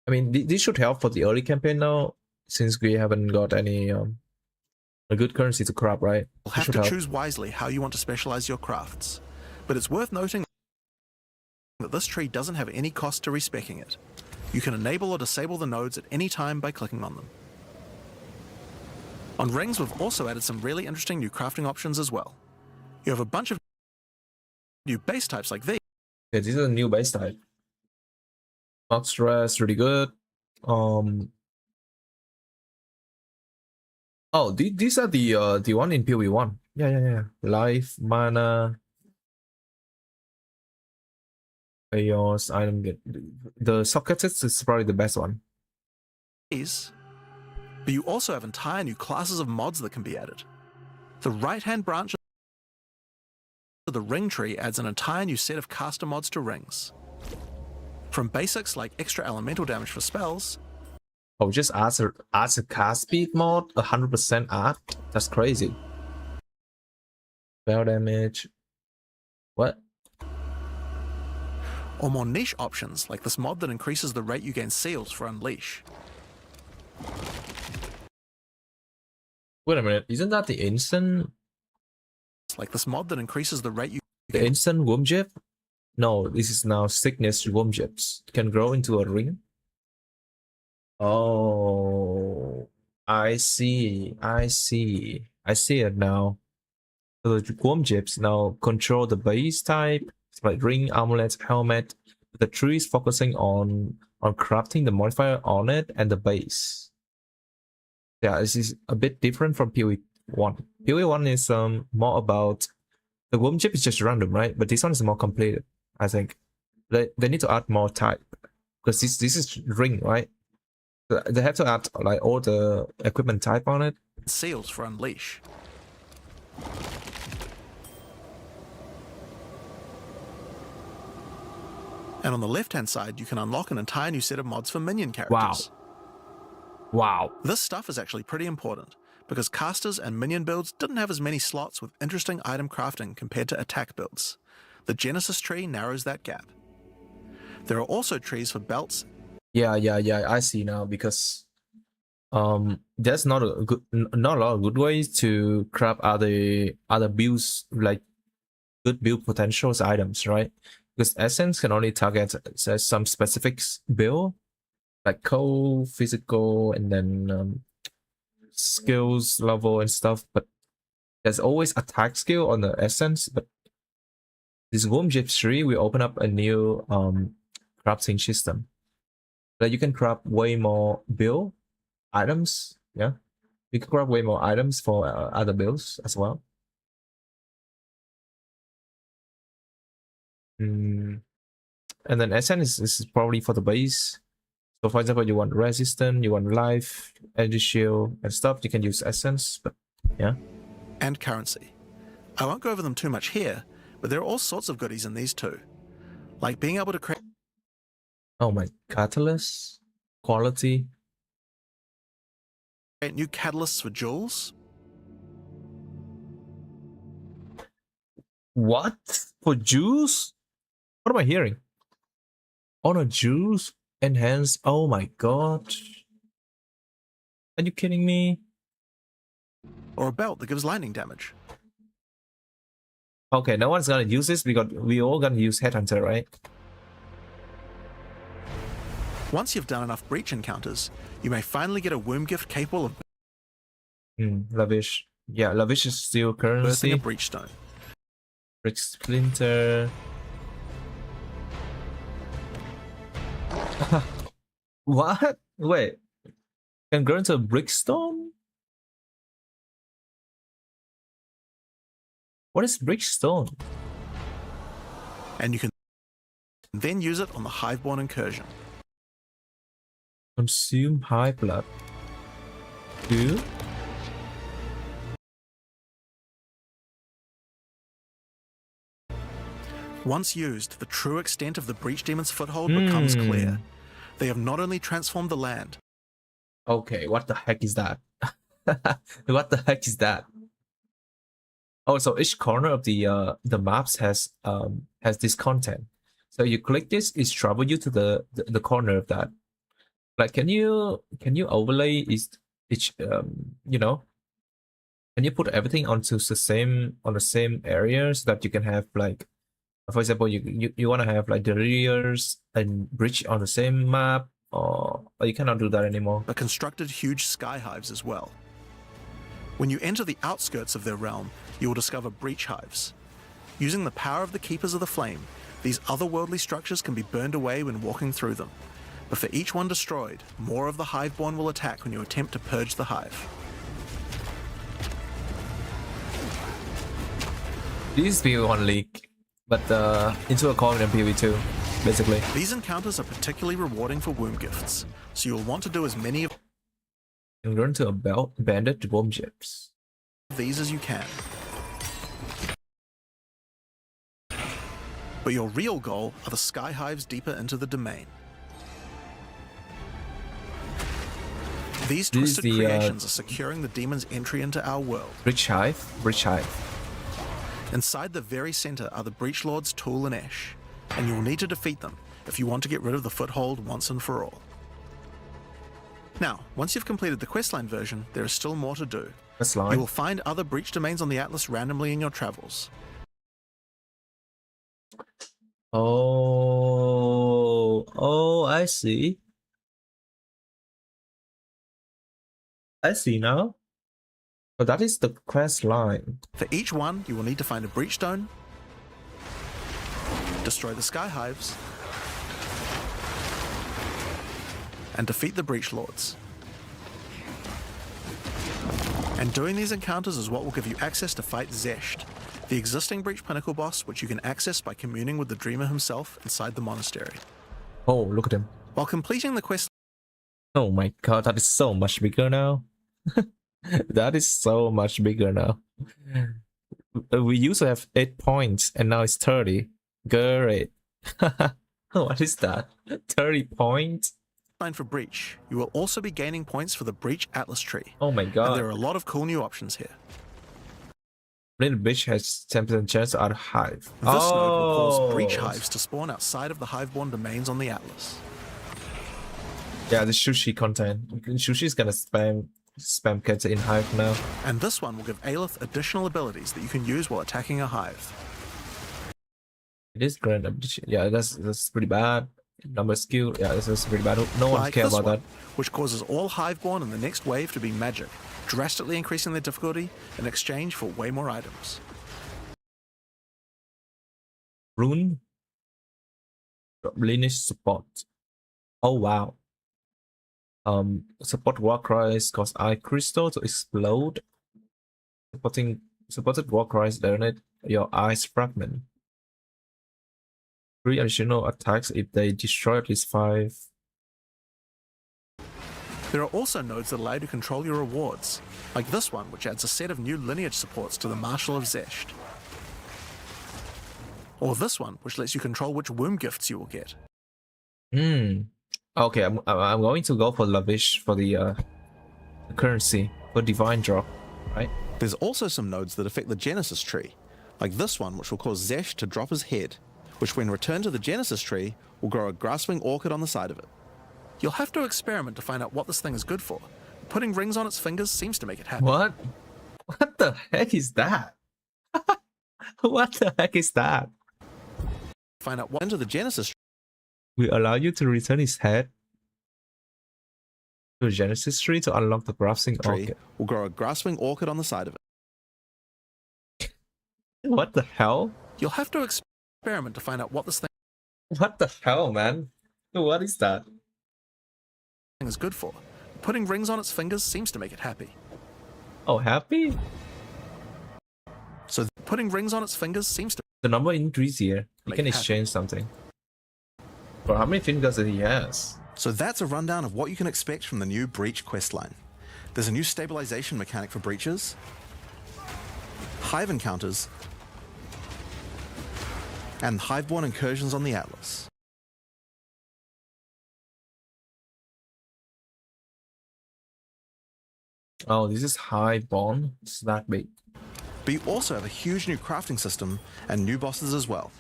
I mean, this should help for the early campaign now, since we haven't got any a good currency to crop, right? You'll It have should to help. choose wisely how you want to specialize your crafts. But it's worth noting that this tree doesn't have any cost to respecking it. You can enable or disable the nodes at any time by clicking on them. On rings, we've also added some really interesting new crafting options as well. You have a bunch of new base types like these. Okay, this is a new base type. Not stress, really good. Oh, these are the one in POE 1. Yeah. Life, mana, chaos, item get the sockets is probably the best one. But you also have entire new classes of mods that can be added. The right-hand branch of the ring tree adds an entire new set of caster mods to rings. From basics like extra elemental damage for spells. Oh, just add a cast speed mod, 100% art. That's crazy. Spell damage. What? Or more niche options like this mod that increases the rate you gain seals for Unleash. Wait a minute, isn't that the instant? Like this mod that increases the rate you The instant womb jib? No, this is now sickness womb jibs. Can grow into a ring. Oh, I see it now. So the worm jibs now control the base type, like ring, amulet, helmet. The tree is focusing on crafting the modifier on it and the base. Yeah, this is a bit different from POE 1. POE 1 is more about the worm jib is just random, right? But this one is more completed. I think they need to add more type because this is ring, right? They have to add like all the equipment type on it. Seals for Unleash. And on the left-hand side, you can unlock an entire new set of mods for minion characters. Wow. This stuff is actually pretty important, because casters and minion builds didn't have as many slots with interesting item crafting compared to attack builds. The Genesis tree narrows that gap. There are also trees for belts. Yeah, I see now, because there's not a lot of good ways to craft other builds, like good build potentials items, right? Because Essence can only target some specific build, like cold, physical, and then skills level and stuff. But there's always attack skill on the Essence. But this Womb Jib tree will open up a new crafting system that you can craft way more build items. Yeah, you can craft way more items for other builds as well. And then Essence is probably for the base. So for example, you want resistance, you want life, energy shield and stuff, you can use Essence, but yeah. And currency. I won't go over them too much here, but there are all sorts of goodies in these too. Like being able to create catalyst, quality. New catalysts for jewels. What? For juice? What am I hearing? Oh no, juice? Enhance. Oh my god. Are you kidding me? Or a belt that gives lightning damage. Okay, no one's gonna use this because we all gonna use Headhunter, right? Once you've done enough breach encounters, you may finally get a womb gift capable of Lavish. Yeah, Lavish is still birthing currency. a breach stone. Brick Splinter. What? Wait. Can grow into a brickstone? What is brickstone? And you can then use it on the Hiveborn incursion. Consume high blood. Do? Once used, the true extent of the Breach Demon's foothold becomes clear. They have not only transformed the land. Okay, what the heck is that? What the heck is that? Oh, so each corner of the maps has this content. So you click this, it travel you to the corner of that. Like, can you overlay each you know, Can you put everything onto the same area so that you can have like, for example, you want to have like the rears and bridge on the same map, or you cannot do that anymore? but constructed huge sky hives as well. When you enter the outskirts of their realm, you will discover breach hives. Using the power of the Keepers of the Flame, these otherworldly structures can be burned away when walking through them. But for each one destroyed, more of the Hiveborn will attack when you attempt to purge the hive. This is POE1 League, but into a common and POE2, basically. These encounters are particularly rewarding for womb gifts, so you'll want to do as many of And run to a banded worm ships. these as you can. But your real goal are the sky hives deeper into the domain. These twisted creations are securing the demon's entry into our world. Bridge hive. Inside the very center are the Breach Lords Tool and Ash, and you will need to defeat them if you want to get rid of the foothold once and for all. Now, once you've completed the questline version, there is still more to do. You will find other breach domains on the Atlas randomly in your travels. Oh, I see. I see now. But that is the quest line. For each one, you will need to find a breach stone, destroy the sky hives, and defeat the breach lords. And doing these encounters is what will give you access to fight Zesht, the existing breach pinnacle boss, which you can access by communing with the Dreamer himself inside the monastery. Oh, look at him. While completing the quest, Oh my god, that is so much bigger now. That is so much bigger now. We used to have 8 points and now it's 30. Great. What is that? 30 points? for breach, you will also be gaining points for the breach atlas tree. Oh my And god. there are a lot of cool new options here. Little bitch has 10% chance to add a hive. This node will cause breach hives to spawn outside of the hiveborn domains on the atlas. Yeah, the sushi content. Sushi is gonna spam cats in hive now. And this one will give Aelith additional abilities that you can use while attacking a hive. It is grand addition. Yeah, that's pretty bad. Number skill. Yeah, this is pretty bad. No one Like cares this about one, that. which causes all hiveborn in the next wave to be magic, drastically increasing their difficulty in exchange for way more items. Rune. Lineage support. Oh wow. Support Warcries cause Eye Crystal to explode. Supported Warcries donate your eyes fragment. 3 additional attacks if they destroy at least 5. There are also nodes that allow you to control your rewards, like this one, which adds a set of new lineage supports to the Marshal of Zesht. Or this one, which lets you control which womb gifts you will get. Okay, I'm going to go for Lavish for the currency for divine drop, right? There's also some nodes that affect the Genesis tree, like this one, which will cause Zesh to drop his head, which when returned to the Genesis tree will grow a grasping orchid on the side of it. You'll have to experiment to find out what this thing is good for. Putting rings on its fingers seems to make it happy. What? What the heck is that? What the heck is that? Find out what into the Genesis We allow you to return his head to the Genesis tree to unlock the grasping tree orchid. will grow a grasping orchid on the side of it. What the hell? You'll have to experiment to find out what this thing What the hell, man? What is that? is good for. Putting rings on its fingers seems to make it happy. Oh, happy? So putting rings on its fingers seems to The number increase here. You Make can it exchange something. But how many fingers does he has? So that's a rundown of what you can expect from the new Breach questline. There's a new stabilization mechanic for breaches, hive encounters, and hiveborn incursions on the Atlas. Oh, this is Hiveborn. It's that big. But you also have a huge new crafting system and new bosses as well.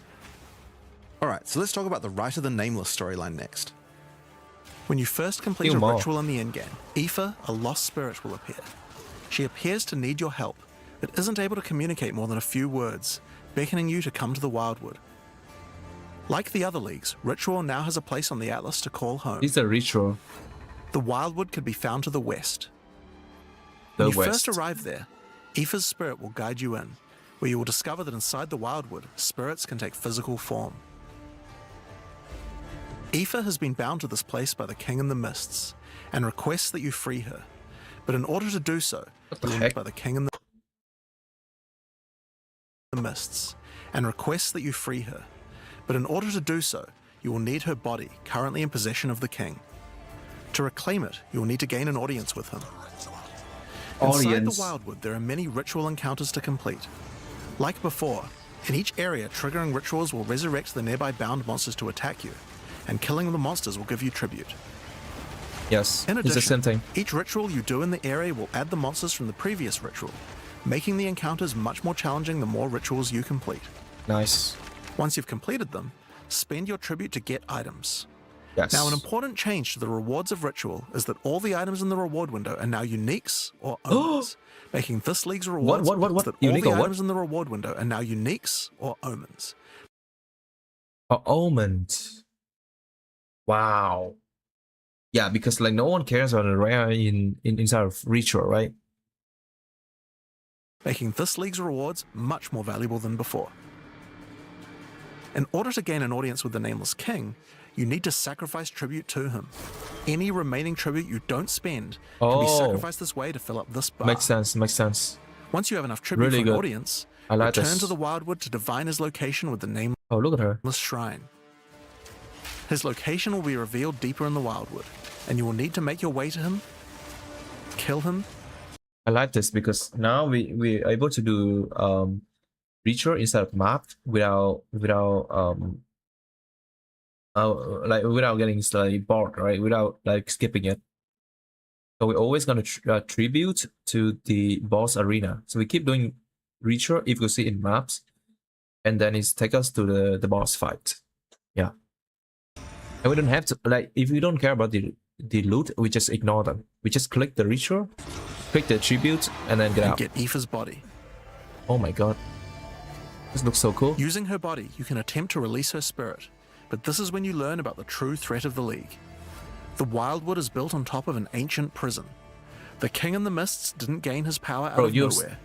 Alright, so let's talk about the Rite of the Nameless storyline next. When you first complete a ritual in the endgame, Aoife, a lost spirit, will appear. She appears to need your help, but isn't able to communicate more than a few words, beckoning you to come to the Wildwood. Like the other leagues, Ritual now has a place on the Atlas to call home. It's a ritual. The Wildwood could be found to the west. The When you west. first arrive there, Aoife's spirit will guide you in, where you will discover that inside the Wildwood, spirits can take physical form. Aoife has been bound to this place by the King in the Mists, and requests that you free her. But in order to do so, What the you will heck? need by the King in the Mists, and requests that you free her. But in order to do so, you will need her body, currently in possession of the King. To reclaim it, you will need to gain an audience with him. Inside Audience. the Wildwood, there are many ritual encounters to complete. Like before, in each area, triggering rituals will resurrect the nearby bound monsters to attack you, and killing the monsters will give you tribute. Yes, In it's the same addition, thing. each ritual you do in the area will add the monsters from the previous ritual, making the encounters much more challenging the more rituals you complete. Nice. Once you've completed them, spend your tribute to get items. Yes. Now, an important change to the rewards of Ritual is that all the items in the reward window are now uniques or omens, making this league's rewards What? that Unique all or the what? items in the reward window are now uniques or omens. Almond. Wow. Yeah, because like no one cares about a rare inside of ritual, right? Making this league's rewards much more valuable than before. In order to gain an audience with the Nameless King, you need to sacrifice tribute to him. Any remaining tribute you don't spend can be Oh. sacrificed this way to fill up this bar. Makes sense. Makes sense. Once you have enough tribute Really for an good. audience, I like return this. to the Wildwood to divine his location with the Nameless Oh, look at her. Shrine. His location will be revealed deeper in the Wildwood, and you will need to make your way to him, kill him, I like this because now we're able to do ritual instead of map without like without getting slightly bored, right? Without like skipping it. So we're always gonna tribute to the boss arena. So we keep doing ritual if you see in maps, and then it's take us to the boss fight. Yeah. And we don't have to like if we don't care about the loot, we just ignore them. We just click the ritual, click the tribute, and then get and out. get Aoife's body. Oh my god. This looks so cool. Using her body, you can attempt to release her spirit, but this is when you learn about the true threat of the League. The Wildwood is built on top of an ancient prison. The King in the Mists didn't gain his power out of nowhere.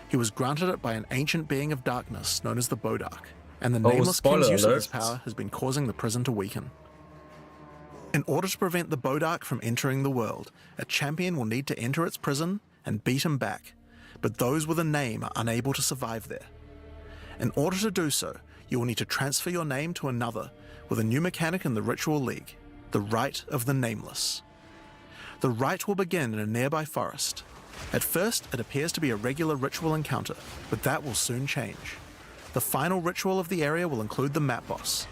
He was granted it by an ancient being of darkness known as the Bodark, and the Nameless King's use of his power has been causing the prison to weaken. In order to prevent the Bodark from entering the world, a champion will need to enter its prison and beat him back, but those with a name are unable to survive there. In order to do so, you will need to transfer your name to another with a new mechanic in the Ritual League, the Rite of the Nameless. The rite will begin in a nearby forest. At first, it appears to be a regular ritual encounter, but that will soon change. The final ritual of the area will include the map boss,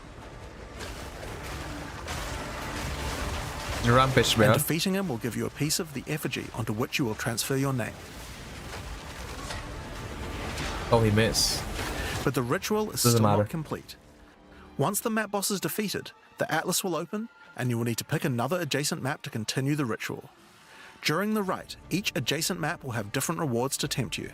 Rampage, and man. defeating him will give you a piece of the effigy onto which you will transfer your name. Oh, he missed. But the ritual is Doesn't still matter. not complete. Once the map boss is defeated, the Atlas will open, and you will need to pick another adjacent map to continue the ritual. During the rite, each adjacent map will have different rewards to tempt you.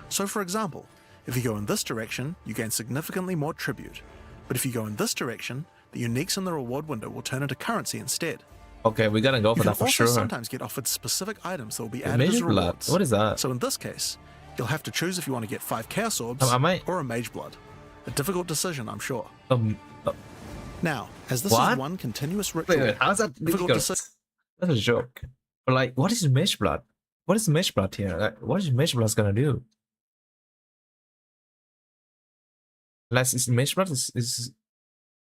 So for example, if you go in this direction, you gain significantly more tribute. But if you go in this direction, the uniques in the reward window will turn into currency instead. Okay, we gotta go You for can that for also sure. sometimes get offered specific items that will be added as Major blood. rewards. What is that? So in this case, you'll have to choose if you want to get 5 Chaos Orbs I might- or a Mage Blood. A difficult decision, I'm sure. Uh, Now, as this What? is one continuous ritual, wait, how's that difficult difficult? decision. That's a joke. But like, what is Mage Blood? What is Mage Blood here? Like, what is Mage Blood gonna do? Unless it's Mage Blood is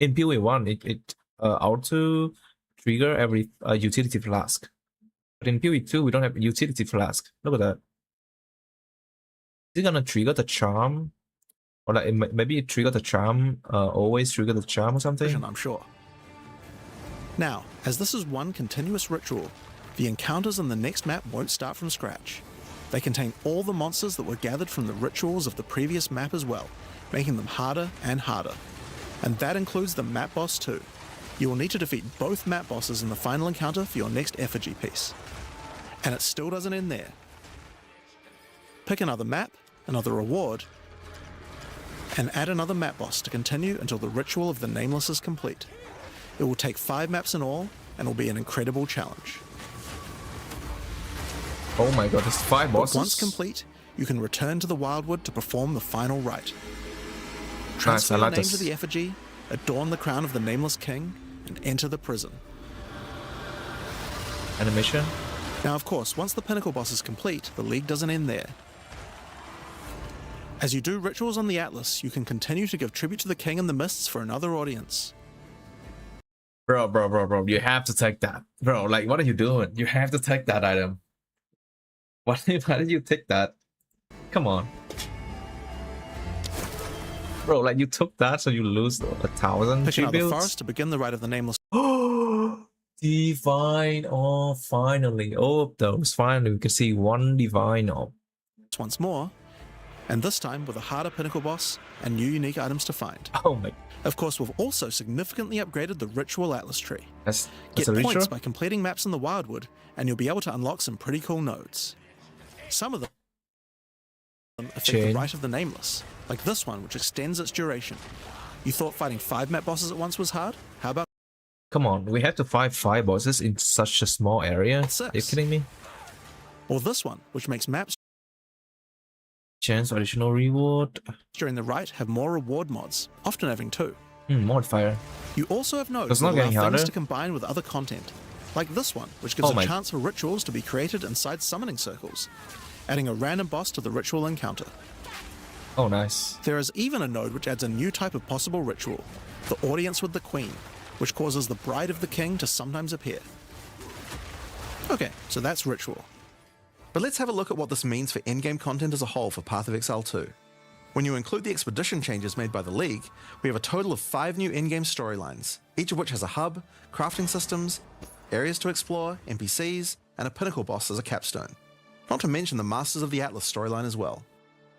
in POE 1, it auto trigger every utility flask. But in POE 2, we don't have utility flask. Look at that. Is it gonna trigger the charm? Or like maybe it trigger the charm, always trigger the charm or something? I'm sure. Now, as this is one continuous ritual, the encounters in the next map won't start from scratch. They contain all the monsters that were gathered from the rituals of the previous map as well, making them harder and harder. And that includes the map boss too. You will need to defeat both map bosses in the final encounter for your next effigy piece. And it still doesn't end there. Pick another map, another reward, and add another map boss to continue until the ritual of the Nameless is complete. It will take 5 maps in all, and will be an incredible challenge. Oh my god, there's 5 bosses? But once complete, you can return to the Wildwood to perform the final rite. Transfer I your like name this. to the effigy, adorn the crown of the Nameless King, and enter the prison. Animation? Now, of course, once the Pinnacle boss is complete, the League doesn't end there. As you do rituals on the Atlas, you can continue to give tribute to the King in the Mists for another audience. Bro, you have to take that. Bro, like, what are you doing? You have to take that item. Why did you take that? Come on. Bro, like, you took that so you lose 1,000 Pick another tributes? forest to begin the rite of the Nameless. Oh, divine orb, finally. Oh, those, finally, we can see 1 divine orb. Once more, and this time with a harder Pinnacle boss and new unique items to find. Oh my, Of course, we've also significantly upgraded the Ritual Atlas tree. that's Get a points ritual? by completing maps in the Wildwood, and you'll be able to unlock some pretty cool nodes. Some of them affect the Chain. Rite of the Nameless, like this one, which extends its duration. You thought fighting 5 map bosses at once was hard? How about Come on, we have to fight 5 bosses in such a small area? Six. Are you kidding me? or this one, which makes maps Chance additional reward. during the Rite have more reward mods, often having 2. Modifier. You also have nodes It's that not allow getting things harder. to combine with other content, like this one, which gives Oh a my- chance for rituals to be created inside summoning circles, adding a random boss to the ritual encounter. Oh, nice. There is even a node which adds a new type of possible ritual, the Audience with the Queen, which causes the Bride of the King to sometimes appear. Okay, so that's ritual. But let's have a look at what this means for in-game content as a whole for Path of Exile 2. When you include the expedition changes made by the League, we have a total of 5 new in-game storylines, each of which has a hub, crafting systems, areas to explore, NPCs, and a Pinnacle boss as a capstone. Not to mention the Masters of the Atlas storyline as well.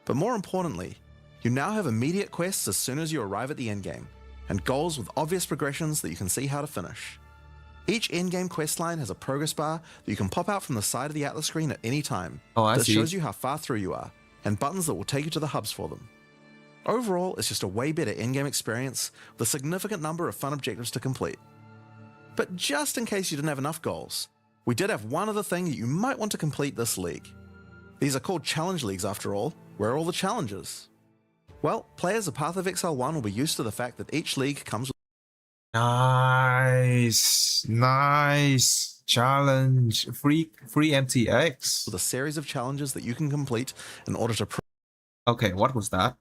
But more importantly, you now have immediate quests as soon as you arrive at the endgame, and goals with obvious progressions that you can see how to finish. Each in-game questline has a progress bar that you can pop out from the side of the Atlas screen at any time. Oh, I that see. shows you how far through you are, and buttons that will take you to the hubs for them. Overall, it's just a way better in-game experience with a significant number of fun objectives to complete. But just in case you didn't have enough goals, we did have one other thing that you might want to complete this league. These are called challenge leagues after all. Where are all the challenges? Well, players of Path of Exile 1 will be used to the fact that each league comes Nice challenge. Free MTX. with a series of challenges that you can complete in order to Okay, what was that?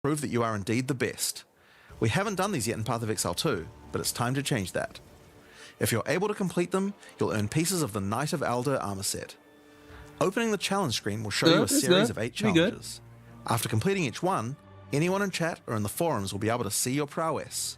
prove that you are indeed the best. We haven't done these yet in Path of Exile 2, but it's time to change that. If you're able to complete them, you'll earn pieces of the Knight of Elder armor set. Opening the challenge screen will show you a Good, it's series good. of 8 Pretty good. challenges. After completing each one, anyone in chat or in the forums will be able to see your prowess.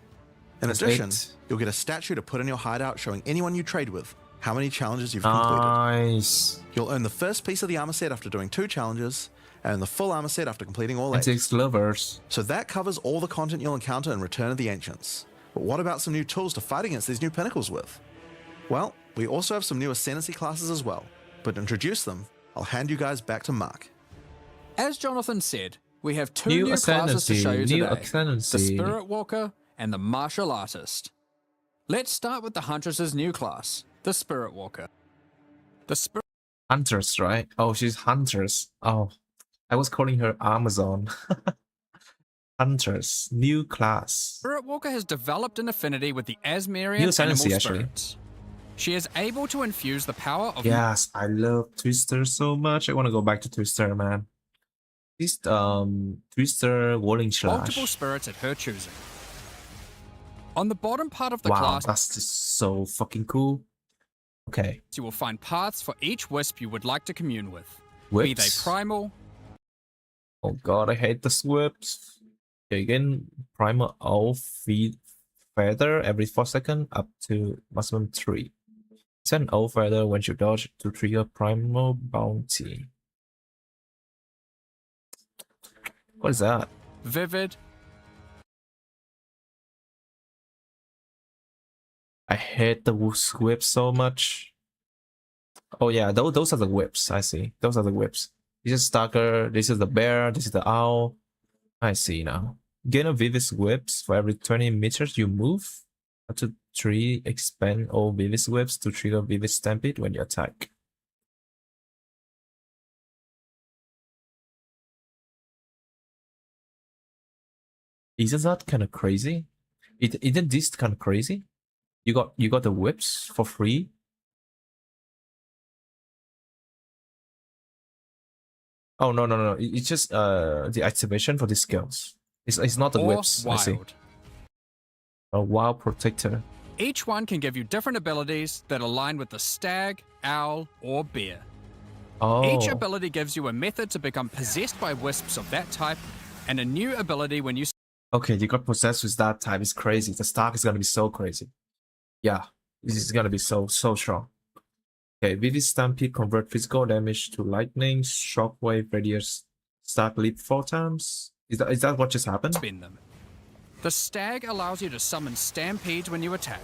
In That's addition, 8. you'll get a statue to put in your hideout showing anyone you trade with how many challenges you've completed. Nice. You'll earn the first piece of the armor set after doing 2 challenges, and the full armor set after completing all 8. MTX lovers. So that covers all the content you'll encounter in Return of the Ancients. But what about some new tools to fight against these new pinnacles with? Well, we also have some new Ascendancy classes as well. But to introduce them, I'll hand you guys back to Mark. As Jonathan said, we have 2 New new classes to show you Ascendancy, new today. The Ascendancy. Spirit Walker and the Martial Artist. Let's start with the Huntress's new class, the Spirit Walker. The Spirit Hunters, right? Oh, she's Hunters. Oh, I was calling her Amazon. Hunters, new class. Walker has developed an affinity with the Asmerian New animal Ascendancy, actually. spirits. She is able to infuse the power of Yes, I love Twister so much. I want to go back to Twister, man. This Twister Whirling multiple Slash. spirits at her choosing. On the bottom part of the Wow, class, that's just so fucking cool. Okay, you will find paths for each wisp you would like to commune with. Be they whips. primal, Oh god, I hate the whips. Okay, again, primal all feed feather every 4 seconds up to maximum 3. Send all feather when you dodge to trigger primal bounty. What is that? vivid, I hate the whips so much. Oh yeah, those are the whips. I see. Those are the whips. This is Stalker, this is the bear, this is the owl. I see now. Gain a Vivid Whips for every 20 meters you move. Up to 3 expand all Vivid Whips to trigger Vivid Stampede when you attack. Isn't that kind of crazy? Isn't this kind of crazy? You got the whips for free. Oh no! It's just the activation for these skills. It's not the Or whips. wild. I see. A wild protector. Each one can give you different abilities that align with the stag, owl, or bear. Oh. Each ability gives you a method to become possessed by wisps of that type, and a new ability when you. Okay, you got possessed with that type. It's crazy. The stack is gonna be so crazy. Yeah, this is gonna be so strong. Okay, Vivid Stampede convert physical damage to lightning, shockwave, radius, stack leap 4 times. Is that what just happened? Spend them. The stag allows you to summon stampedes when you attack.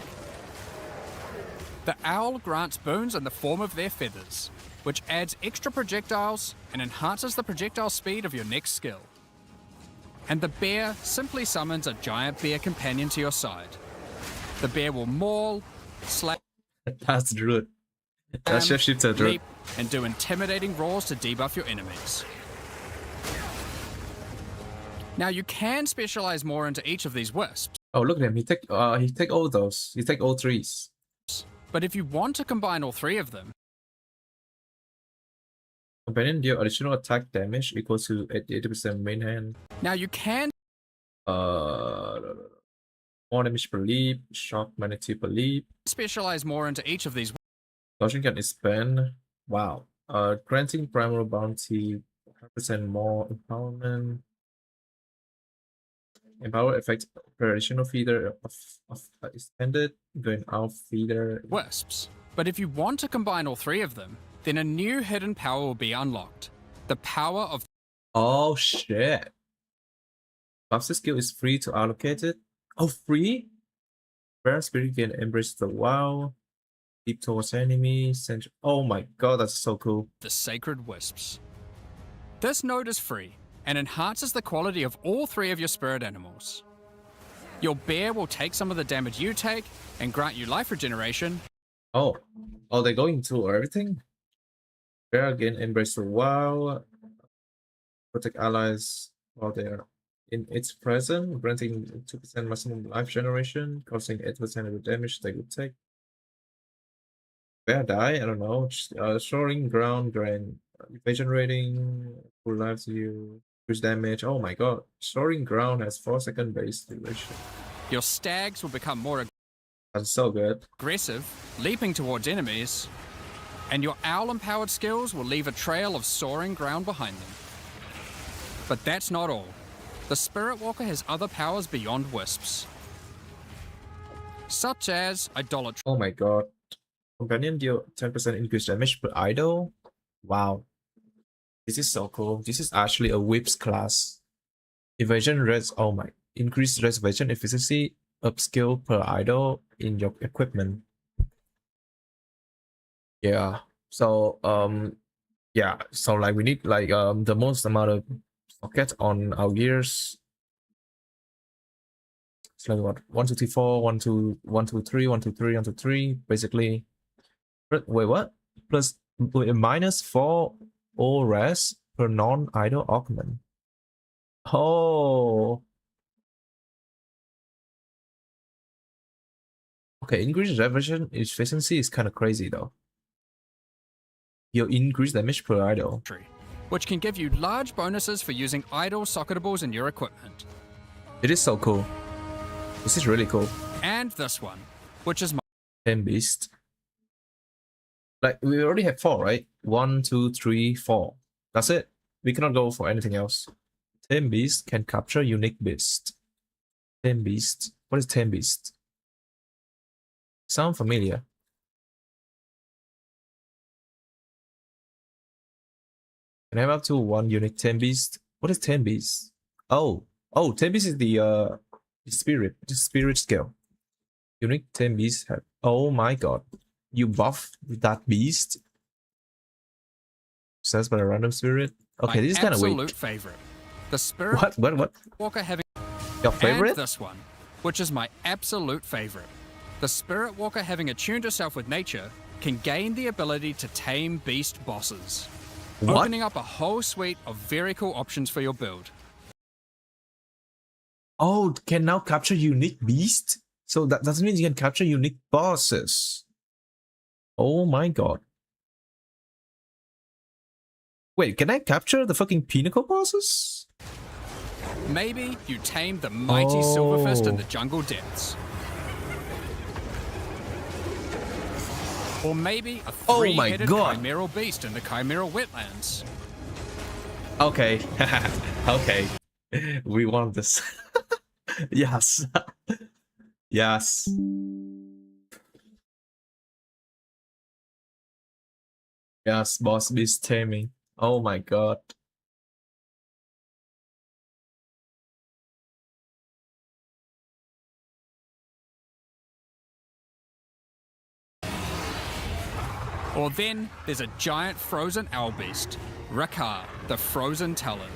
The owl grants boons in the form of their feathers, which adds extra projectiles and enhances the projectile speed of your next skill. And the bear simply summons a giant bear companion to your side. The bear will maul, slap, That's rude. That's shifted rude. leap, and do intimidating roars to debuff your enemies. Now you can specialize more into each of these wisps, Oh, look at him. He take all those. He take all 3s. but if you want to combine all 3 of them, Companion deal additional attack damage equal to 80% main hand. now you can More damage per leap, shock magnitude per leap. specialize more into each of these. Dodging can expand. Wow. Granting primal bounty, 100% more empowerment. Empower effect per additional feeder of extended, going out feeder. Wisps. But if you want to combine all 3 of them, then a new hidden power will be unlocked. The power of Oh shit. Buffs skill is free to allocate it. Oh, free? Rare spirit can embrace the wild. Deep towards enemy. Oh my god, that's so cool. the sacred wisps. This node is free and enhances the quality of all 3 of your spirit animals. Your bear will take some of the damage you take and grant you life regeneration. Oh, they go into everything? Bear again, embrace the wild. Protect allies while they are in its presence, granting 2% maximum life generation, causing 8% of the damage they would take. Bear die? I don't know. Soaring ground, grant evasion rating, full lives you, increase damage. Oh my god. Soaring ground has 4-second base duration. Your stags will become more That's so good. aggressive, leaping towards enemies, and your owl-empowered skills will leave a trail of soaring ground behind them. But that's not all. The Spirit Walker has other powers beyond wisps, such as idolatry. Oh my god. Companion deal 10% increased damage per idol. Wow. This is so cool. This is actually a whips class. Evasion res. Oh my. Increased evasion efficiency upskill per idol in your equipment. Yeah. So yeah. So like we need like the most amount of sockets on our gears. It's like what 1 2 3 4 1 2 1 2 3 1 2 3 1 2 3 basically. Wait, what? Plus minus 4 all res per non-idle augment. Oh. Okay, increased revision efficiency is kind of crazy though. You increase damage per idle. Which can give you large bonuses for using idle socketables in your equipment. It is so cool. This is really cool. And this one, which is 10 beast. Like we already have 4, right? 1 2 3 4. That's it. We cannot go for anything else. 10 beast can capture unique beast. 10 beast. What is 10 beast? Sound familiar. Can I have up to 1 unique 10 beast? What is 10 beast? Oh, 10 beast is the spirit scale. Unique 10 beast have. Oh my god. You buff that beast. Possessed by a random spirit. Okay, this is kind of weak. Absolute favorite. The Spirit What? Walker having Your favorite? And this one, which is my absolute favorite. The Spirit Walker, having attuned herself with nature, can gain the ability to tame beast bosses, What? opening up a whole suite of very cool options for your build. Oh, can now capture unique beast? So that doesn't mean you can capture unique bosses. Oh my god. Wait, can I capture the fucking pinnacle bosses? Maybe you tame the mighty Silverfist in the jungle depths. Or maybe a three-headed chimeral beast in the chimeral wetlands. Okay. Okay. We want this. Yes. Yes. Yes, boss beast taming. Oh my god. Or then there's a giant frozen owl beast, Rakar, the Frozen Talon.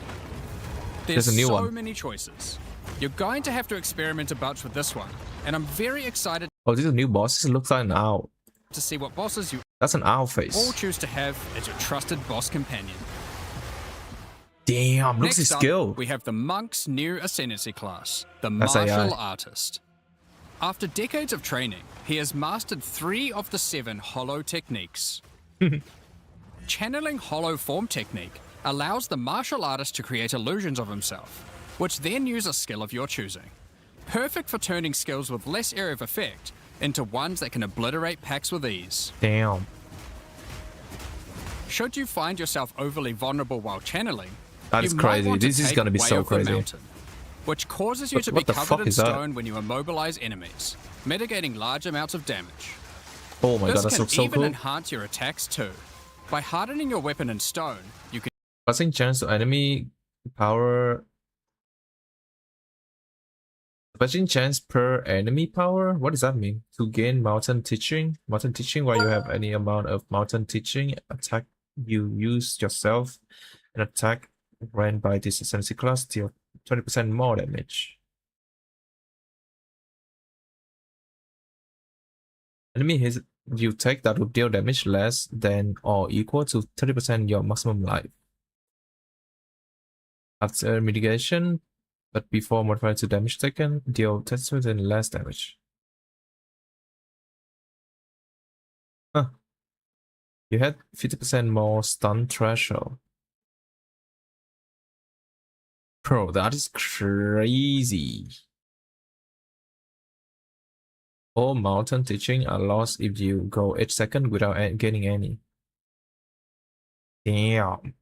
There's a new so one. many choices. You're going to have to experiment a bunch with this one, and I'm very excited Oh, these are new bosses. It looks like an owl. to see what bosses you That's an owl all face. choose to have as your trusted boss companion. Damn, looks his Next up, skill. we have the Monk's new Ascendancy class, the That's AI. Martial Artist. After decades of training, he has mastered 3 of the 7 Hollow techniques. Channeling Hollow Form technique allows the martial artist to create illusions of himself, which then use a skill of your choosing. Perfect for turning skills with less area of effect into ones that can obliterate packs with ease. Damn. Should you find yourself overly vulnerable while channeling, That is you might crazy. want to This is take gonna be Way so of the crazy. Mountain, which causes you to be What the covered fuck in is that? stone when you immobilize enemies, mitigating large amounts of damage. Oh my god, This that can looks so even cool. enhance your attacks too. By hardening your weapon in stone, you can Passing chance to enemy power. Passing chance per enemy power? What does that mean? To gain mountain teaching? Mountain teaching while you have any amount of mountain teaching. Attack you use yourself. An attack ran by this ascendancy class deal 20% more damage. Enemy hits you take that will deal damage less than or equal to 30% your maximum life. After mitigation, but before modified to damage taken, deal 10% less damage. Huh. You had 50% more stun threshold. Bro, that is crazy. All mountain teaching are lost if you go 8 seconds without gaining any. Damn.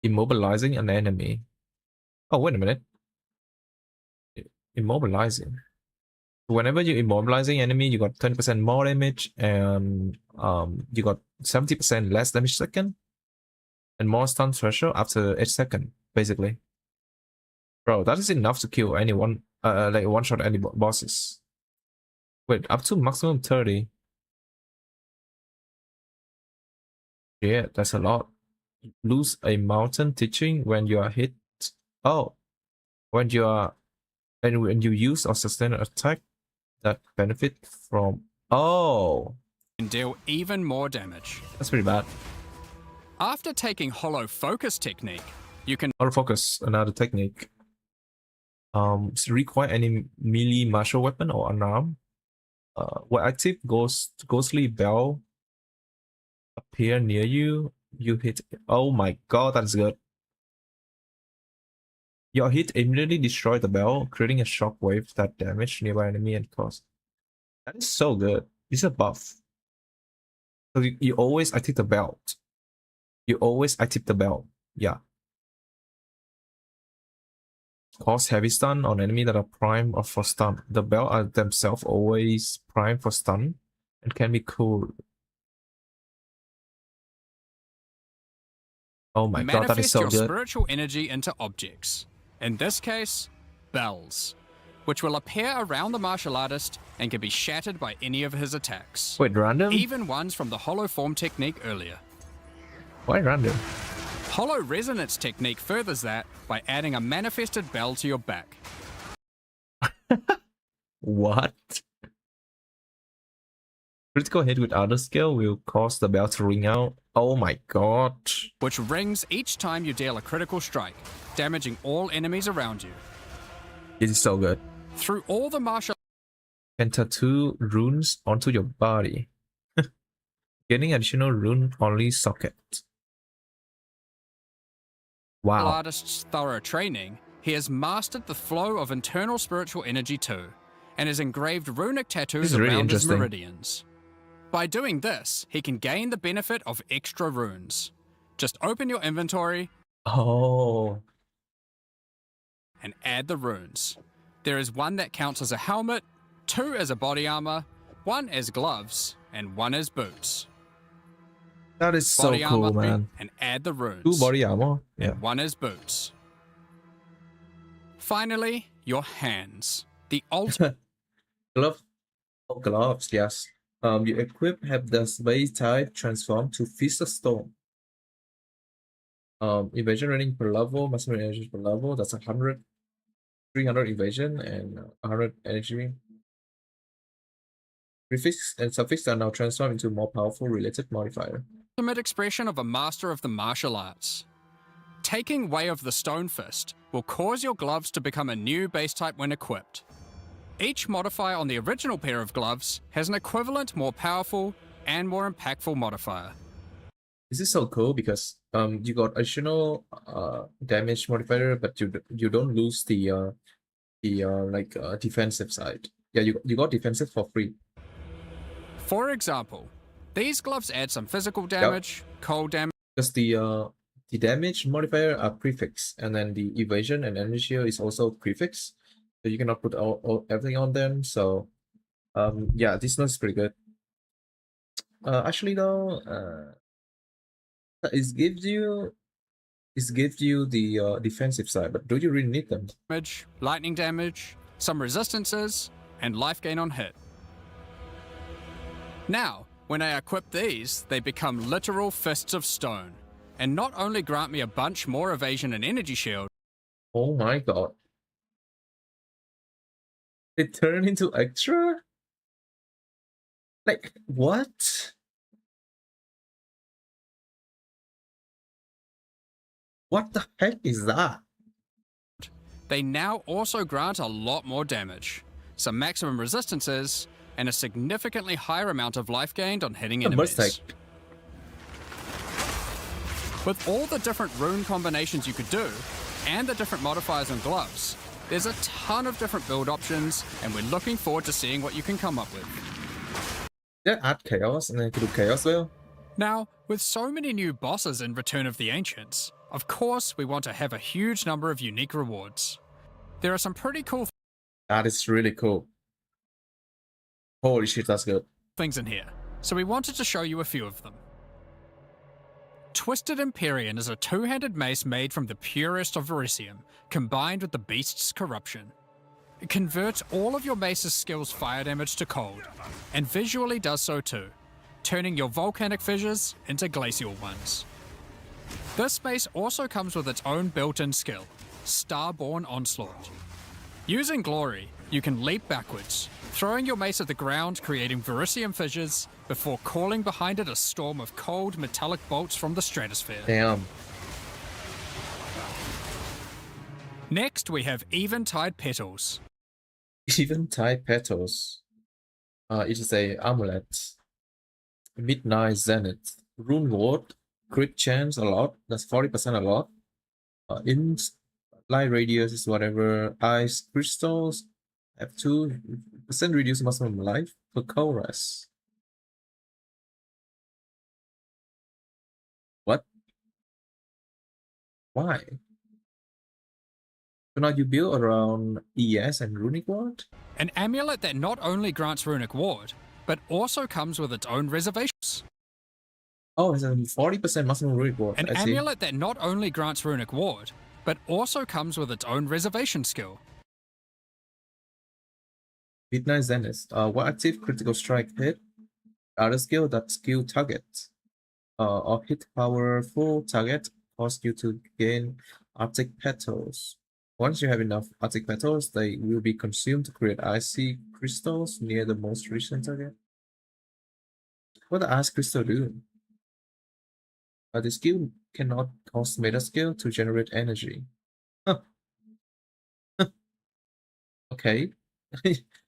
Immobilizing an enemy. Oh, wait a minute. Immobilizing. Whenever you're immobilizing enemy, you got 20% more damage and you got 70% less damage second and more stun threshold after 8 seconds, basically. Bro, that is enough to kill anyone, like one-shot any bosses. Wait, up to maximum 30. Yeah, that's a lot. Lose a mountain teaching when you are hit. Oh, when you are, and when you use or sustain an attack that benefit from. Oh, deal even more damage. that's pretty bad. After taking Hollow Focus technique, you can Autofocus, another technique. Require any melee martial weapon or unarmed. When active ghostly bell appear near you, you hit. Oh my god, that's good. Your hit immediately destroy the bell, creating a shockwave that damage nearby enemy and cause. That is so good. This is a buff. So you always active the belt. You always active the belt. Yeah. Cause heavy stun on enemy that are prime or for stun. The bell are themselves always prime for stun and can be cool. Oh my god, that is manifest so your good. spiritual energy into objects. In this case, bells, which will appear around the martial artist and can be shattered by any of his attacks. Wait, random? Even ones from the Hollow Form technique earlier. Why random? Hollow Resonance technique furthers that by adding a manifested bell to your back. What? Critical hit with other skill will cause the bell to ring out. Oh my god. Which rings each time you deal a critical strike, damaging all enemies around you. This is so good. Through all the martial Can tattoo runes onto your body. Getting additional rune only socket. Wow. artist's thorough training, he has mastered the flow of internal spiritual energy too, and has engraved runic tattoos really around his interesting. meridians. By doing this, he can gain the benefit of extra runes. Just open your inventory Oh. and add the runes. There is one that counts as a helmet, 2 as a body armor, 1 as gloves, and 1 as boots. That is so Body cool, armor man. and add the runes. 2 body armor. Yeah. And 1 as boots. Finally, your hands. The ultimate Glove. Oh, gloves, yes. You equip have the space type transform to fist of stone. Evasion rating per level, maximum energy per level. That's 100, 300 evasion and 100 energy. Prefix and suffix are now transformed into more powerful related modifier. expression of a master of the martial arts. Taking Way of the Stone Fist will cause your gloves to become a new base type when equipped. Each modifier on the original pair of gloves has an equivalent, more powerful, and more impactful modifier. This is so cool because you got additional damage modifier, but you don't lose the defensive side. Yeah, you got defensive for free. For example, these gloves add some physical damage, cold damage, Because the damage modifier are prefix, and then the evasion and energy shield is also prefix. So you cannot put all everything on them. So yeah, this one is pretty good. Actually though, it gives you the defensive side, but do you really need them? lightning damage, some resistances, and life gain on hit. Now, when I equip these, they become literal fists of stone, and not only grant me a bunch more evasion and energy shield, Oh my god. They turn into extra? Like, what? What the heck is that? they now also grant a lot more damage, some maximum resistances, and a significantly higher amount of life gained on hitting A enemies. mistake. With all the different rune combinations you could do, and the different modifiers on gloves, there's a ton of different build options, and we're looking forward to seeing what you can come up with. They add chaos and then you can do chaos well. Now, with so many new bosses in Return of the Ancients, of course we want to have a huge number of unique rewards. There are some pretty cool That is really cool. Holy shit, that's good. things in here, so we wanted to show you a few of them. Twisted Empyrean is a two-handed mace made from the purest of Verisium, combined with the beast's corruption. It converts all of your mace's skills fire damage to cold, and visually does so too, turning your volcanic fissures into glacial ones. This mace also comes with its own built-in skill, Starborn Onslaught. Using Glory, you can leap backwards, throwing your mace at the ground, creating Verisium fissures, before calling behind it a storm of cold metallic bolts from the stratosphere. Damn. Next, we have Eventide Petals. Eventide Petals. It is a amulet. Midnight Zenith. Rune Ward. Crit chance a lot. That's 40% a lot. In light radius is whatever. Ice crystals have 2% reduce maximum life for chorus. What? Why? So now you build around ES and Runic Ward? An amulet that not only grants Runic Ward, but also comes with its own reservations. Oh, it's a 40% maximum Runic Ward. An I see. amulet that not only grants Runic Ward, but also comes with its own reservation skill. Midnight Zenith. What active critical strike hit? Other skill that skill target. Or hit powerful target cause you to gain Arctic petals. Once you have enough Arctic petals, they will be consumed to create icy crystals near the most recent target. What the ice crystal do? The skill cannot cause meta skill to generate energy. Huh. Okay.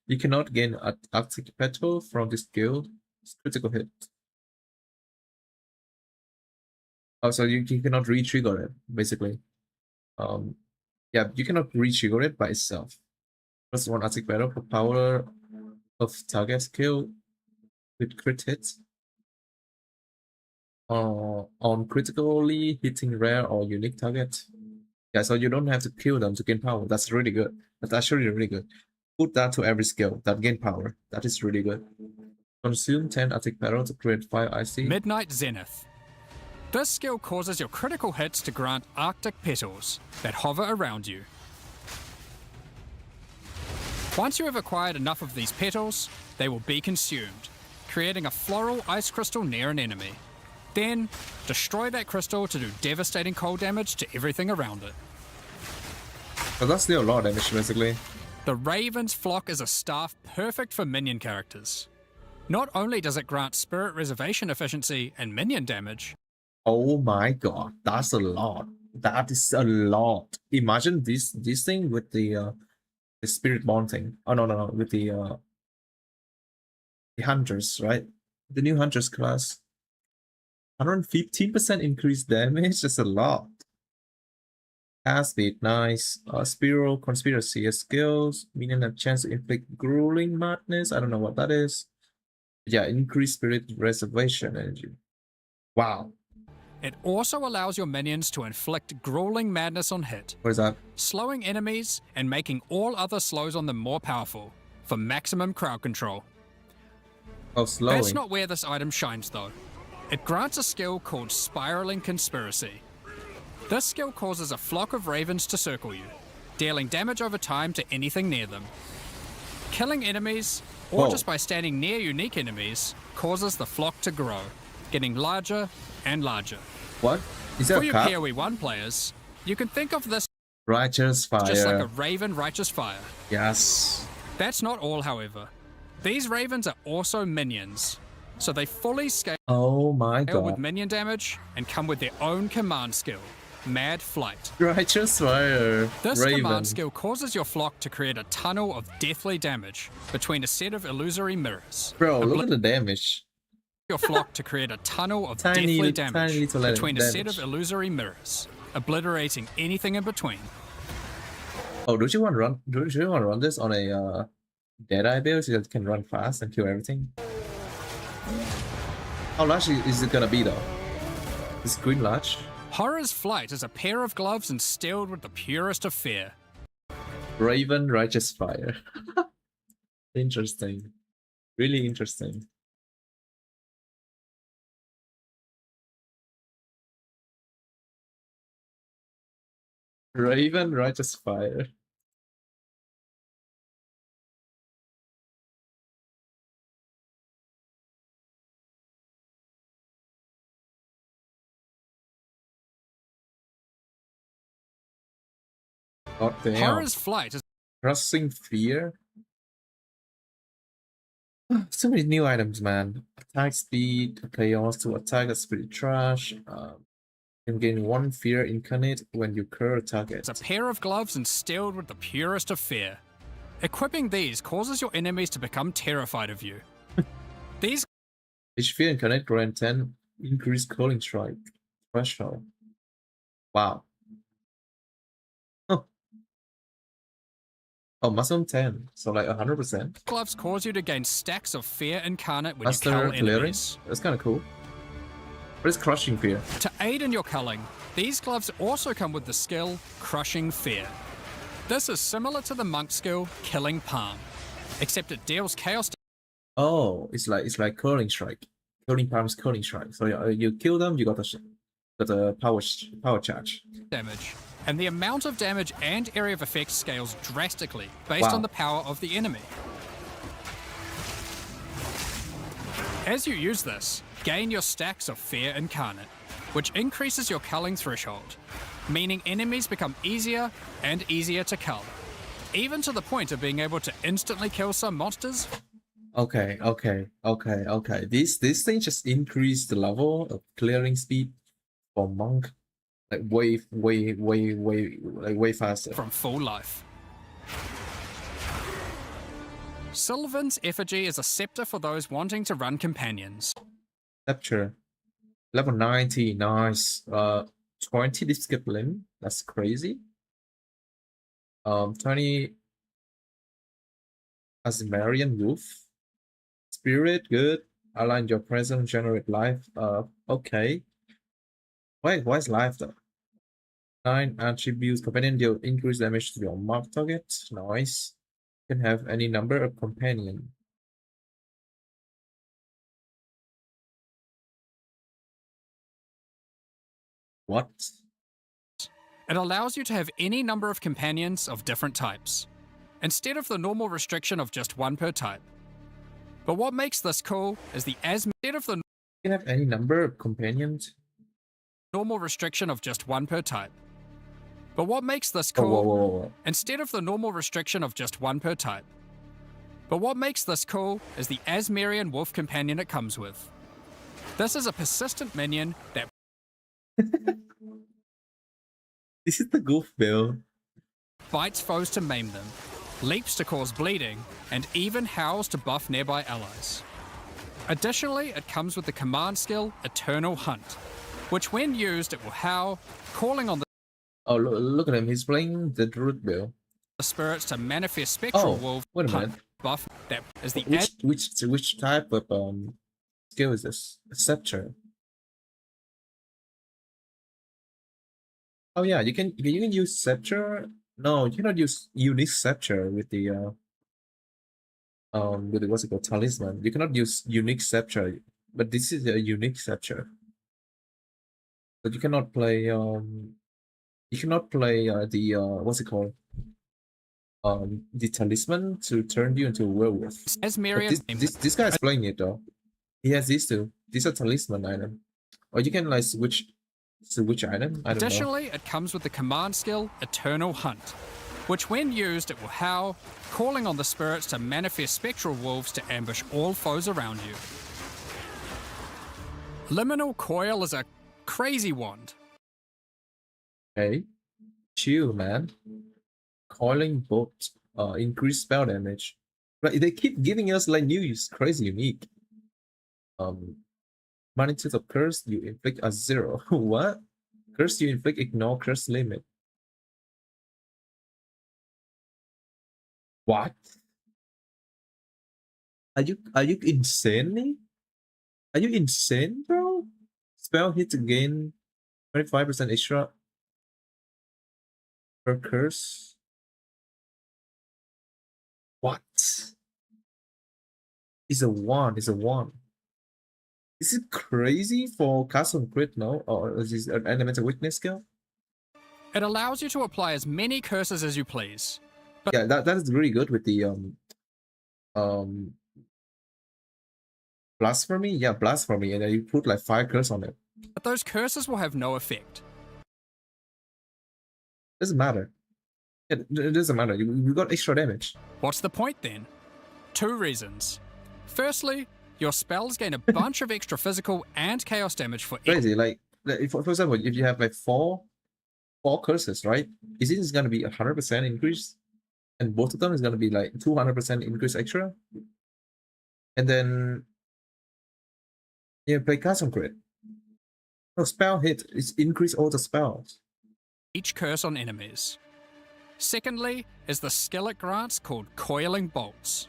You cannot gain Arctic petal from this skill. It's critical hit. Oh, so you cannot re-trigger it, basically. Yeah, you cannot re-trigger it by itself. Plus one Arctic petal for power of target skill with crit hits. On critically hitting rare or unique target. Yeah, so you don't have to kill them to gain power. That's really good. That's actually really good. Put that to every skill that gain power. That is really good. Consume 10 Arctic petal to create 5 IC. Midnight Zenith. This skill causes your critical hits to grant Arctic petals that hover around you. Once you have acquired enough of these petals, they will be consumed, creating a floral ice crystal near an enemy. Then, destroy that crystal to do devastating cold damage to everything around it. So that's still a lot of damage, basically. The Raven's Flock is a staff perfect for minion characters. Not only does it grant spirit reservation efficiency and minion damage. Oh my god, that's a lot. That is a lot. Imagine this thing with the spirit bond thing. Oh no, with the hunters, right? The new hunters class. 115% increased damage. That's a lot. Speed, nice. Spiral conspiracy skills. Minion have chance to inflict grueling madness. I don't know what that is. Yeah, increased spirit reservation energy. Wow. It also allows your minions to inflict grueling madness on hit. What is that? Slowing enemies and making all other slows on them more powerful for maximum crowd control. Oh, slowing. That's not where this item shines though. It grants a skill called Spiraling Conspiracy. This skill causes a flock of ravens to circle you, dealing damage over time to anything near them. Killing enemies, or Whoa. just by standing near unique enemies, causes the flock to grow, getting larger and larger. What? Is that For a you cap? POE 1 players, you can think of this Righteous fire. just like a raven righteous fire. Yes. That's not all, however. These ravens are also minions, so they fully scale Oh my with god. minion damage and come with their own command skill, Mad Flight. Righteous fire. This Raven. command skill causes your flock to create a tunnel of deathly damage between a set of illusory mirrors. Bro, look at the damage. Your flock to create a tunnel of Tiny deathly tiny damage little between a set damage. of illusory mirrors, obliterating anything in between. Oh, don't you want to run? Don't you want to run this on a Deadeye build so that it can run fast and kill everything? How large is it gonna be though? Is green large? Horror's Flight is a pair of gloves instilled with the purest of fear. Raven Righteous Fire. Interesting. Really interesting. Raven Righteous Fire. God damn. Horror's Flight is Crushing Fear. So many new items, man. Attack speed, chaos to attack a spirit trash. You can gain 1 fear incarnate when you cure a target. a pair of gloves instilled with the purest of fear. Equipping these causes your enemies to become terrified of you. These Each fear incarnate grant 10 increased calling strike threshold. Wow. Huh. Oh, maximum 10. So like 100%. gloves cause you to gain stacks of fear incarnate when Master you cull clearing. enemies. That's kind of cool. What is crushing fear? To aid in your culling, these gloves also come with the skill Crushing Fear. This is similar to the monk skill Killing Palm, except it deals chaos Oh, it's like curling strike. Curling palms, curling strike. So you kill them, you got the power charge. damage, and the amount of damage and area of effect scales drastically based Wow. on the power of the enemy. As you use this, gain your stacks of Fear Incarnate. which increases your culling threshold, meaning enemies become easier and easier to cull, even to the point of being able to instantly kill some monsters. Okay. This thing just increased the level of clearing speed for monk, like way faster. From full life. Sylvan's effigy is a scepter for those wanting to run companions. Capture. Level 90, nice. 20 deep skip limb, that's crazy. 20 Asmarian Wolf. Spirit, good. Align your presence, generate life. Okay. Why is life though? 9 attributes. Companion deal increase damage to your mark target. Nice. You can have any number of companion. What? It allows you to have any number of companions of different types, instead of the normal restriction of just one per type. But what makes this cool is instead of the You can have any number of companions. normal restriction of just one per type. But what makes this Oh, cool whoa. instead of the normal restriction of just one per type. But what makes this cool is the Asmarian Wolf companion it comes with. This is a persistent minion that This is the goof bill. bites foes to maim them, leaps to cause bleeding, and even howls to buff nearby allies. Additionally, it comes with the command skill Eternal Hunt, which when used it will howl, calling on Oh, look at him. He's playing the Druid bill. the spirits to manifest spectral wolf wait a hunt minute. buff that is the Which type of skill is this? A scepter. Oh yeah, you can use scepter. No, you cannot use unique scepter with the what's it called, talisman. You cannot use unique scepter, but this is a unique scepter. But you cannot play the what's it called, the talisman to turn you into a werewolf. Asmarian This guy is playing it though. He has these two. These are talisman item. Or you can like switch item. I don't know. Additionally, it comes with the command skill Eternal Hunt, which when used it will howl, calling on the spirits to manifest spectral wolves to ambush all foes around you. Liminal Coil is a crazy wand. Okay. Chill, man. Coiling bolt. Increase spell damage. Right, they keep giving us like new, crazy unique. Magnitude of curse you inflict a 0. What? Curse you inflict, ignore curse limit. What? Are you insane? Are you insane, bro? Spell hit again 25% extra per curse. What? It's a 1. It's a 1. Is it crazy for Castle Crit, no? Or is this an elemental weakness skill? It allows you to apply as many curses as you please. But Yeah, that is really good with the blasphemy. Yeah, blasphemy, and then you put like 5 curse on it. But those curses will have no effect. Doesn't matter. It doesn't matter. You got extra damage. What's the point then? 2 reasons. Firstly, your spells gain a bunch of extra physical and chaos damage for Crazy. Like for example, if you have like four curses, right? Is it going to be 100% increase? And both of them is going to be like 200% increase extra. And then you play custom crit. No, spell hit is increase all the spells. each curse on enemies. Secondly is the skill it grants called Coiling Bolts.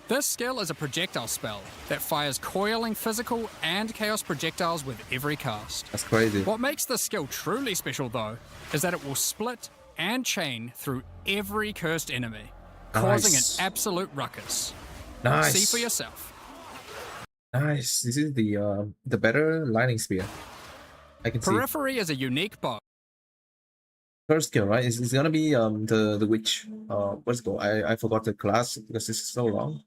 This skill is a projectile spell that fires coiling physical and chaos projectiles with every cast. That's crazy. What makes this skill truly special though is that it will split and chain through every cursed enemy, causing an absolute ruckus. Nice. See for yourself. Nice. This is the better lightning spear. I can see. Periphery is a unique bow. First skill, right? It's gonna be the witch. What's it called? I forgot the class because it's so long.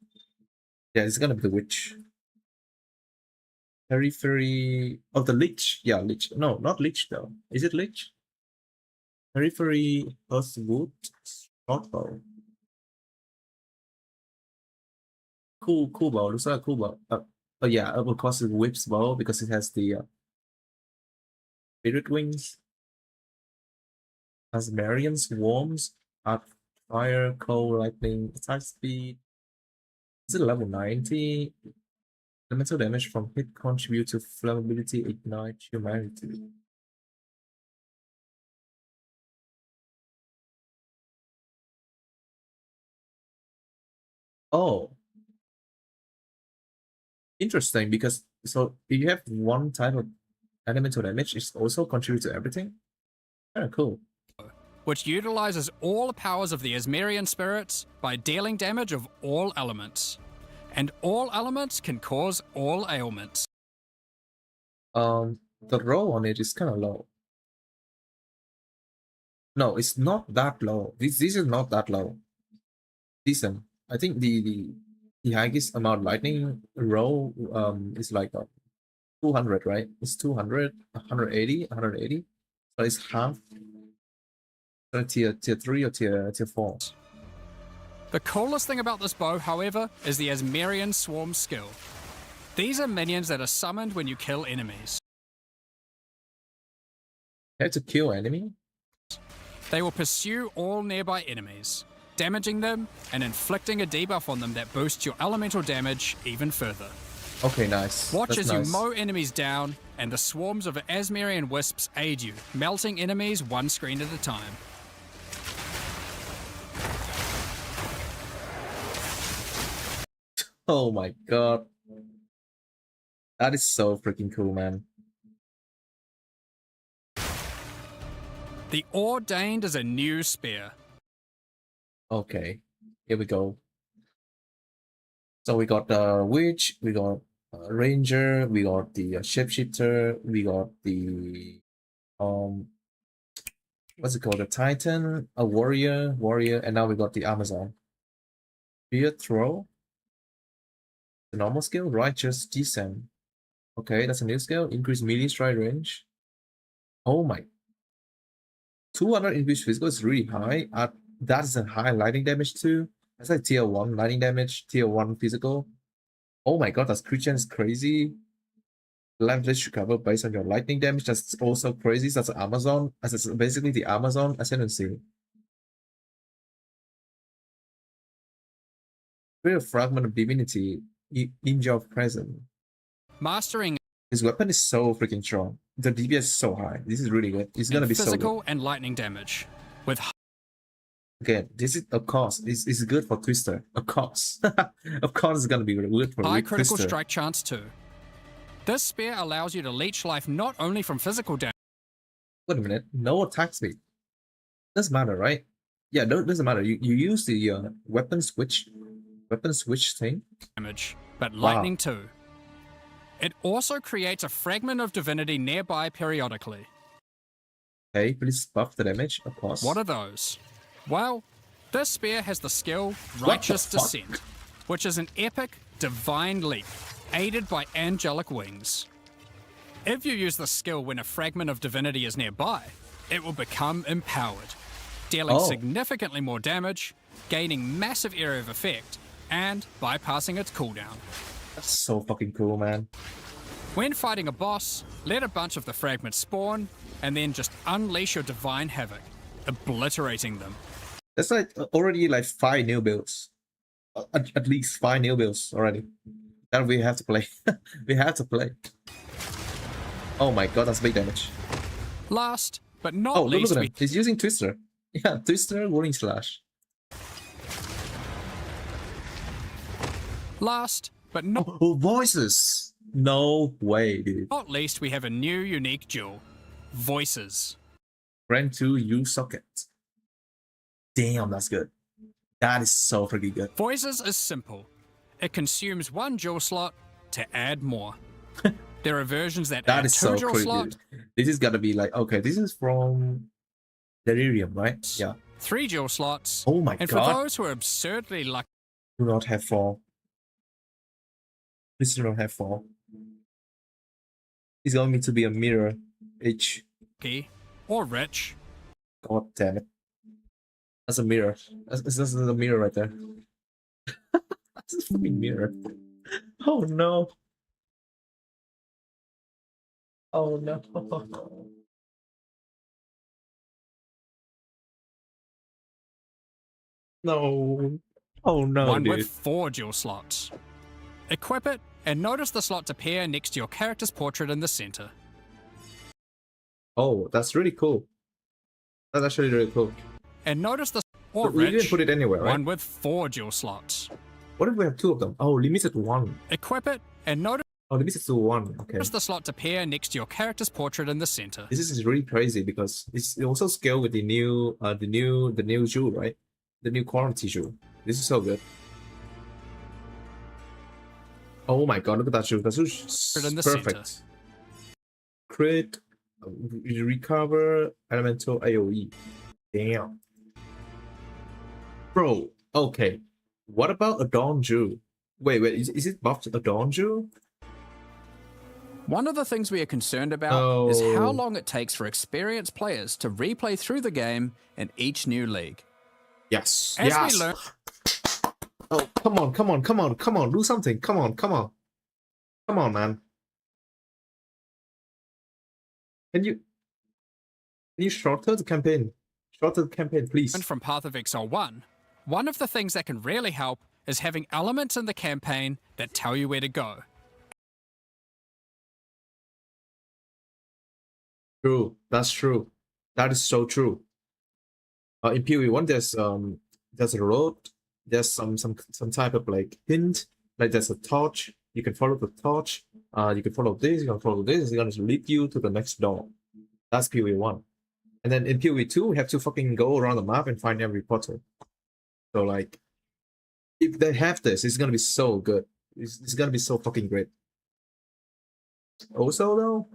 Yeah, it's gonna be the witch. Periphery of the Lich. Yeah, Lich. No, not Lich though. Is it Lich? Periphery Earthwood Shortbow. Cool bow. Looks like a cool bow. But yeah, of course it whips bow because it has the spirit wings. Asmarian swarms at fire, cold, lightning, attack speed. Is it level 90? Elemental damage from hit contribute to flammability, ignite, humanity. Oh, interesting, because so if you have one type of elemental damage, it's also contribute to everything. Kind of cool. which utilizes all the powers of the Asmarian spirits by dealing damage of all elements. And all elements can cause all ailments. The roll on it is kind of low. No, it's not that low. This is not that low. Decent. I think the highest amount lightning roll is like 200, right? It's 200, 180, 180. So it's half. So tier 3 or tier 4. The coolest thing about this bow, however, is the Asmarian Swarm skill. These are minions that are summoned when you kill enemies. You have to kill enemy? They will pursue all nearby enemies, damaging them and inflicting a debuff on them that boosts your elemental damage even further. Okay, nice. Watch That's as nice. you mow enemies down, and the swarms of Asmarian wisps aid you, melting enemies one screen at a time. Oh my god. That is so freaking cool, man. The Ordained is a new spear. Okay, here we go. So we got the witch, we got ranger, we got the shapeshifter, we got the what's it called? The titan, a warrior, and now we got the Amazon. Spear throw. The normal skill, righteous descent. Okay, that's a new skill. Increase melee strike range. Oh my. 200 increase physical is really high. That is a high lightning damage too. That's like tier 1 lightning damage, tier 1 physical. Oh my god, that creature is crazy. Life list recover based on your lightning damage. That's also crazy. That's Amazon. That's basically the Amazon ascendancy. Create a fragment of divinity in your present. Mastering His weapon is so freaking strong. The DPS is so high. This is really good. It's gonna be so good. physical and lightning damage. With Again, this is of course is good for Twister. Of course, of course, it's gonna be good for high critical Twister. strike chance too. This spear allows you to leech life not only from physical damage. Wait a minute. No attack speed. Doesn't matter, right? Yeah, no, doesn't matter. You use the weapon switch thing. But Wow. lightning too. It also creates a fragment of divinity nearby periodically. Okay, please buff the damage, of course. What are those? Well, this spear has the skill the Righteous fuck? Descent, which is an epic, divine leap, aided by angelic wings. If you use the skill when a fragment of divinity is nearby, it will become empowered, dealing Oh. significantly more damage, gaining massive area of effect, and bypassing its cooldown. That's so fucking cool, man. When fighting a boss, let a bunch of the fragments spawn, and then just unleash your divine havoc, obliterating them. That's like already like 5 new builds. At least 5 new builds already. That we have to play. We have to play. Oh my god, that's big damage. Last, but not Oh, look least, at him. we He's using Twister. Yeah, Twister, Warning Slash. Last, but not Oh, voices! No way, dude. least, we have a new unique jewel. Voices. Grand 2 U socket. Damn, that's good. That is so freaking good. Voices is simple. It consumes 1 jewel slot to add more. There are versions that That add is 2 so jewel crazy. slot, This is gotta be like, okay, this is from Delirium, right? Yeah. 3 jewel slots, Oh my and for god. those who are absurdly lucky, Do not have 4. Please do not have 4. It's going to be a mirror. H. or rich. God damn it. That's a mirror. That's a mirror right there. That's a fucking mirror. Oh no. Oh no. No. Oh no, One dude. with 4 dual slots. Equip it, and notice the slots appear next to your character's portrait in the center. Oh, that's really cool. That's actually really cool. And notice the or But we didn't rich, put it anywhere, right? one with 4 dual slots. What if we have 2 of them? Oh, limited to 1. Equip it, and notice Oh, limited to 1. Okay. the slots appear next to your character's portrait in the center. This is really crazy because it's also scaled with the new jewel, right? The new quality jewel. This is so good. Oh my god, look at that jewel. That jewel's In the perfect. center. Crit, recover, elemental AoE. Damn. Bro, okay. What about Adorn Jewel? Wait, is it buffed Adorn Jewel? One of the things we are concerned about is how Oh. long it takes for experienced players to replay through the game in each new league. Yes. As yes. we learn, Oh, come on, do something. Come on, man. Can you shorter the campaign? Shorter the campaign, please. from Path of Exile 1, one of the things that can really help is having elements in the campaign that tell you where to go. True, that's true. That is so true. In POE1, there's a road, there's some type of like hint, like there's a torch. You can follow the torch. You can follow this. You can follow this. It's gonna lead you to the next door. That's POE1. And then in POE2, we have to fucking go around the map and find every portal. So like, if they have this, it's gonna be so good. It's gonna be so fucking great. Also, though,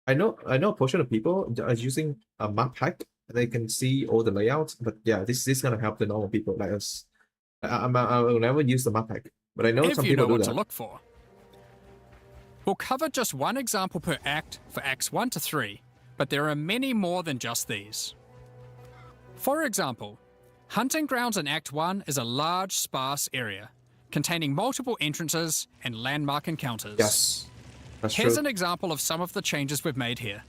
I know a portion of people are using a map hack. They can see all the layouts, but yeah, this is gonna help the normal people like us. I will never use the map hack, but I know If some you know people do what that. to look for. We'll cover just one example per act for acts 1 to 3, but there are many more than just these. For example, Hunting Grounds in Act 1 is a large, sparse area, containing multiple entrances and landmark encounters. Yes, that's Here's true. an example of some of the changes we've made here.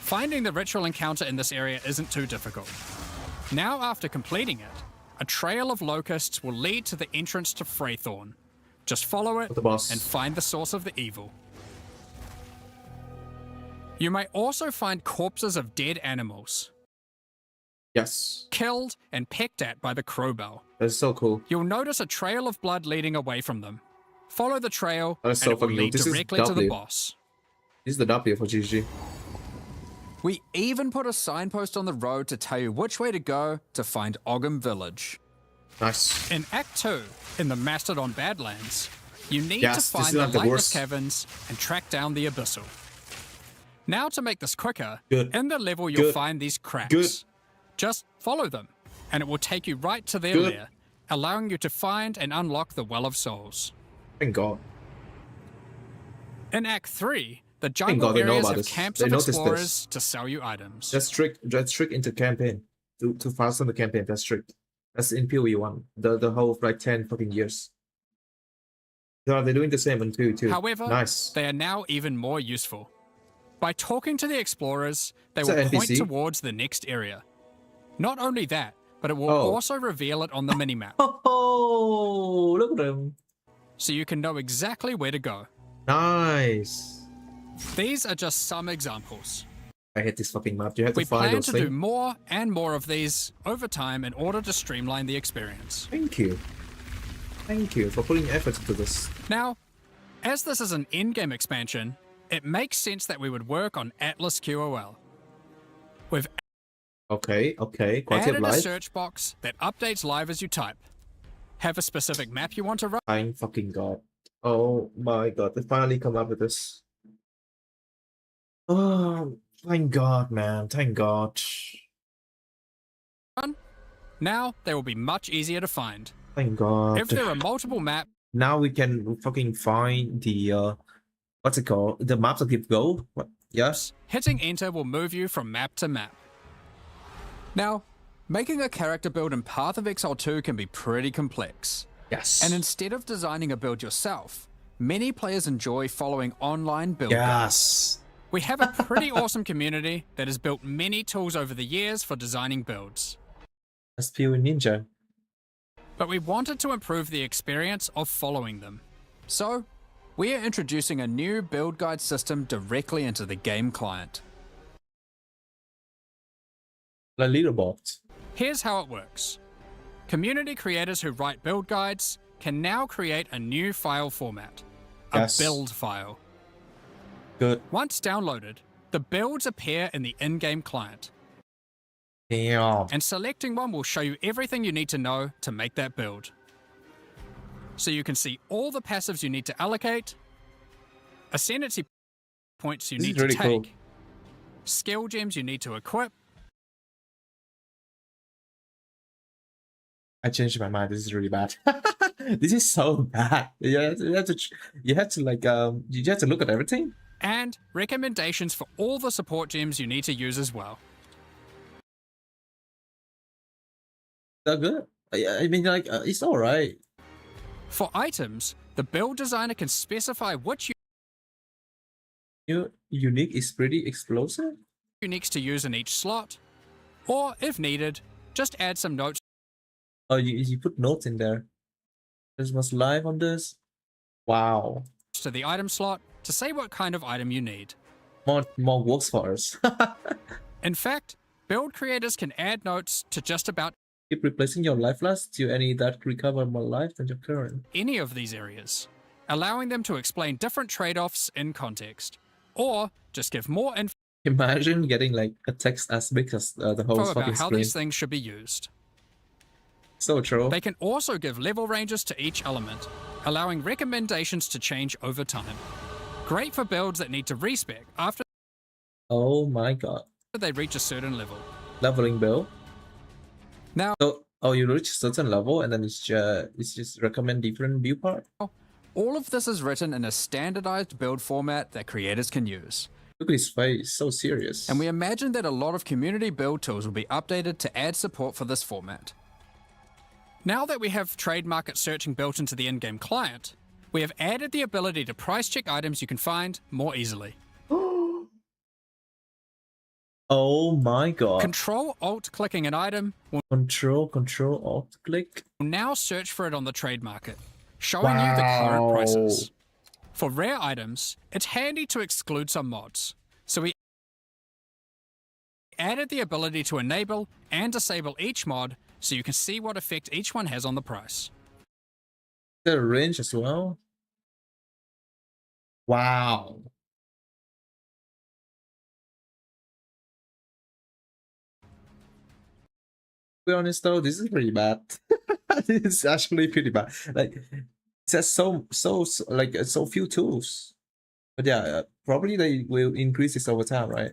Finding the ritual encounter in this area isn't too difficult. Now, after completing it, a trail of locusts will lead to the entrance to Freythorn. Just follow it The boss. and find the source of the evil. You may also find corpses of dead animals, Yes, killed and pecked at by the crowbell. that's so cool. You'll notice a trail of blood leading away from them. Follow the trail, That's and so it will fucking lead cool. This is directly to the W. boss. This is the W for GG. We even put a signpost on the road to tell you which way to go to find Ogham Village. Nice. In Act 2, in the Mastodon Badlands, you need Yes, to this find is the like the Lightless worst. Caverns and track down the Abyssal. Now to make this quicker, Good. in the level you'll Good. find these cracks. Good. Just follow them, and it will take you right to their Good. lair, allowing you to find and unlock the Well of Souls. Thank God. In Act 3, the God jungle they know areas about have this. camps They of noticed explorers this. to sell you items. That's trick into campaign. To fasten the campaign. That's strict. That's in POE1. The whole like 10 fucking years. So they're doing the same in POE2. However, Nice. they are now even more useful. By talking to the explorers, they Is will that point NPC? towards the next area. Not only that, but it will Oh. also reveal it on the minimap, Oh, look at them. so you can know exactly where to go. Nice. These are just some examples. I hate this fucking map. You have to We find plan those to do things. more and more of these over time in order to streamline the experience. Thank you. Thank you for putting effort into this. Now, as this is an in-game expansion, it makes sense that we would work on Atlas QOL. We've Okay, quality of added a life. search box that updates live as you type. Have a specific map you want to run? Thank fucking God. Oh my God, they finally come up with this. Oh, thank God, man. Thank God. Now, they will be much easier to find. Thank God. If there are multiple maps, Now we can fucking find the What's it called? The maps will keep go? What? Yes? Hitting enter will move you from map to map. Now, making a character build in Path of Exile 2 can be pretty complex. Yes. And instead of designing a build yourself, many players enjoy following online build guides. Yes. We have a pretty awesome community that has built many tools over the years for designing builds. That's POE Ninja. But we wanted to improve the experience of following them. So, we are introducing a new build guide system directly into the game client. Like leaderboard. Here's how it works. Community creators who write build guides can now create a new file format, a Yes. build file. Good. Once downloaded, the builds appear in the in-game client, Damn. and selecting one will show you everything you need to know to make that build. So you can see all the passives you need to allocate, ascendancy points you This need is really to take, cool. skill gems you need to equip, I changed my mind. This is really bad. This is so bad. You have to like you have to look at everything. and recommendations for all the support gems you need to use as well. They're good. I mean, like it's all right. For items, the build designer can specify which Unique is pretty explosive. uniques to use in each slot, or if needed, just add some notes Oh, you put notes in there. This was live on this. Wow. to the item slot to say what kind of item you need. More works for us. In fact, build creators can add notes to just about Keep replacing your life last to any that recover more life than your current. any of these areas, allowing them to explain different trade-offs in context, or just give more info Imagine getting like a text as big as the whole about fucking how screen. these things should be used. So true. They can also give level ranges to each element, allowing recommendations to change over time. Great for builds that need to respec after Oh my god. they reach a certain level. Leveling bill. Now, So you reach a certain level and then it's just recommend different view part. all of this is written in a standardized build format that creators can use. Look at his face, so serious. And we imagine that a lot of community build tools will be updated to add support for this format. Now that we have trade market searching built into the in-game client, we have added the ability to price check items you can find more easily. Oh my god. Control-Alt-clicking an item will Control Alt click. now search for it on the trade market, showing you the current prices. For rare items, it's handy to exclude some mods, so we added the ability to enable and disable each mod so you can see what effect each one has on the price. The range as well. Wow. To be honest though, this is pretty bad. This is actually pretty bad. Like it says so few tools. But yeah, probably they will increase this over time, right?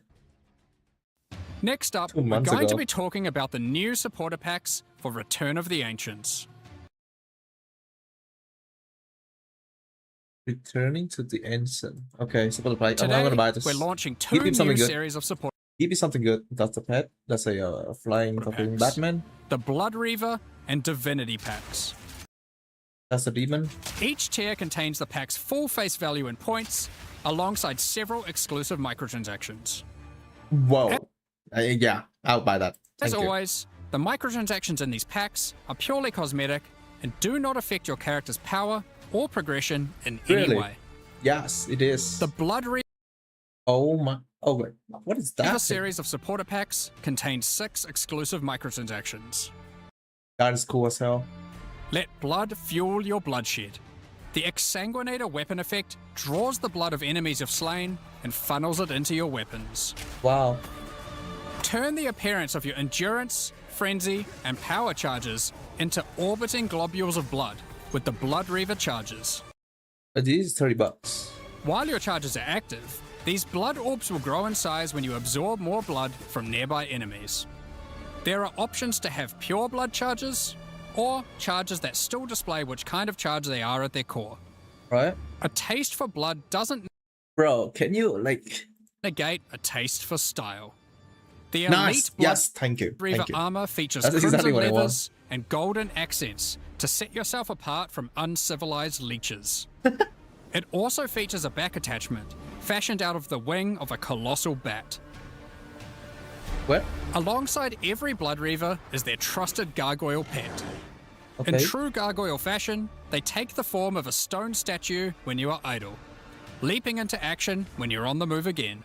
Next up, 2 we're months going to ago. be talking about the new supporter packs for Return of the Ancients. Returning to the ancient. Okay, support the Today, I'm gonna buy this. we're launching Give 2 him something new good. series of support Give me something good. That's the pet. That's a flying fucking packs. Batman. the Blood Reaver and Divinity packs. That's a demon. Each tier contains the pack's full face value in points, alongside several exclusive microtransactions. Whoa. Yeah, I'll buy that. As Thank you. always, the microtransactions in these packs are purely cosmetic and do not affect your character's power or progression in any Really? way. Yes, it is. The Blood Reaver Oh my. Oh wait. What is that? series of supporter packs contains 6 exclusive microtransactions. That is cool as hell. Let blood fuel your bloodshed. The Exsanguinator weapon effect draws the blood of enemies you've slain and funnels it into your weapons. Wow. Turn the appearance of your endurance, frenzy, and power charges into orbiting globules of blood with the Blood Reaver charges. But this is $30. While your charges are active, these blood orbs will grow in size when you absorb more blood from nearby enemies. There are options to have pure blood charges, or charges that still display which kind of charge they are at their core. Right? A taste for blood doesn't Bro, can you like... negate a taste for style. The Nice. elite Blood Yes, thank you. Reaver Thank you. armor features That's crimson exactly what I want. leathers and golden accents to set yourself apart from uncivilized leeches. It also features a back attachment fashioned out of the wing of a colossal bat. What? Alongside every Blood Reaver is their trusted gargoyle pet. In Okay. true gargoyle fashion, they take the form of a stone statue when you are idle, leaping into action when you're on the move again.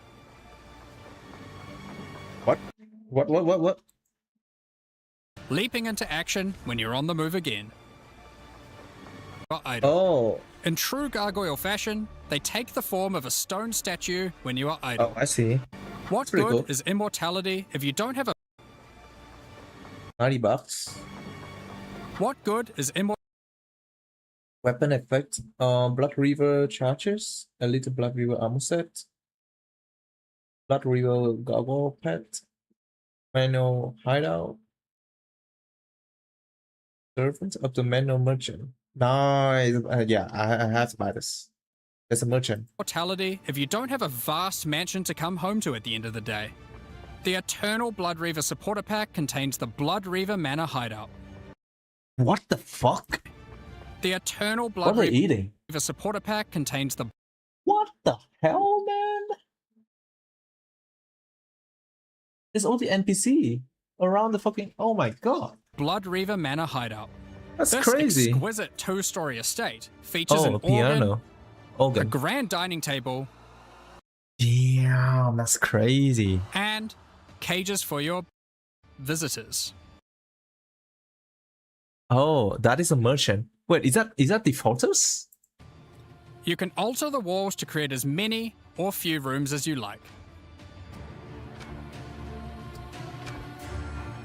What? What? Leaping into action when you're on the move again. You are idle. Oh. In true gargoyle fashion, they take the form of a stone statue when you are idle. Oh, I see. What pretty good cool. is immortality if you don't have a... $90. What good is immortality? Weapon effect. Blood Reaver charges. Elite Blood Reaver armor set. Blood Reaver goggle pet. Manual hideout. Servant of the manual merchant. Nice. Yeah, I have to buy this. There's a merchant. Mortality if you don't have a vast mansion to come home to at the end of the day. The Eternal Blood Reaver supporter pack contains the Blood Reaver Manor Hideout. What the fuck? The Eternal What Blood are they Reaver eating? supporter pack contains the What the hell, man? There's all the NPC around the fucking... Oh my god. Blood Reaver Manor Hideout. That's This crazy. exquisite two-story estate features Oh, an a piano. a Organ. grand dining table, Damn, that's crazy. and cages for your visitors. Oh, that is a merchant. Wait, is that defaulters? You can alter the walls to create as many or few rooms as you like.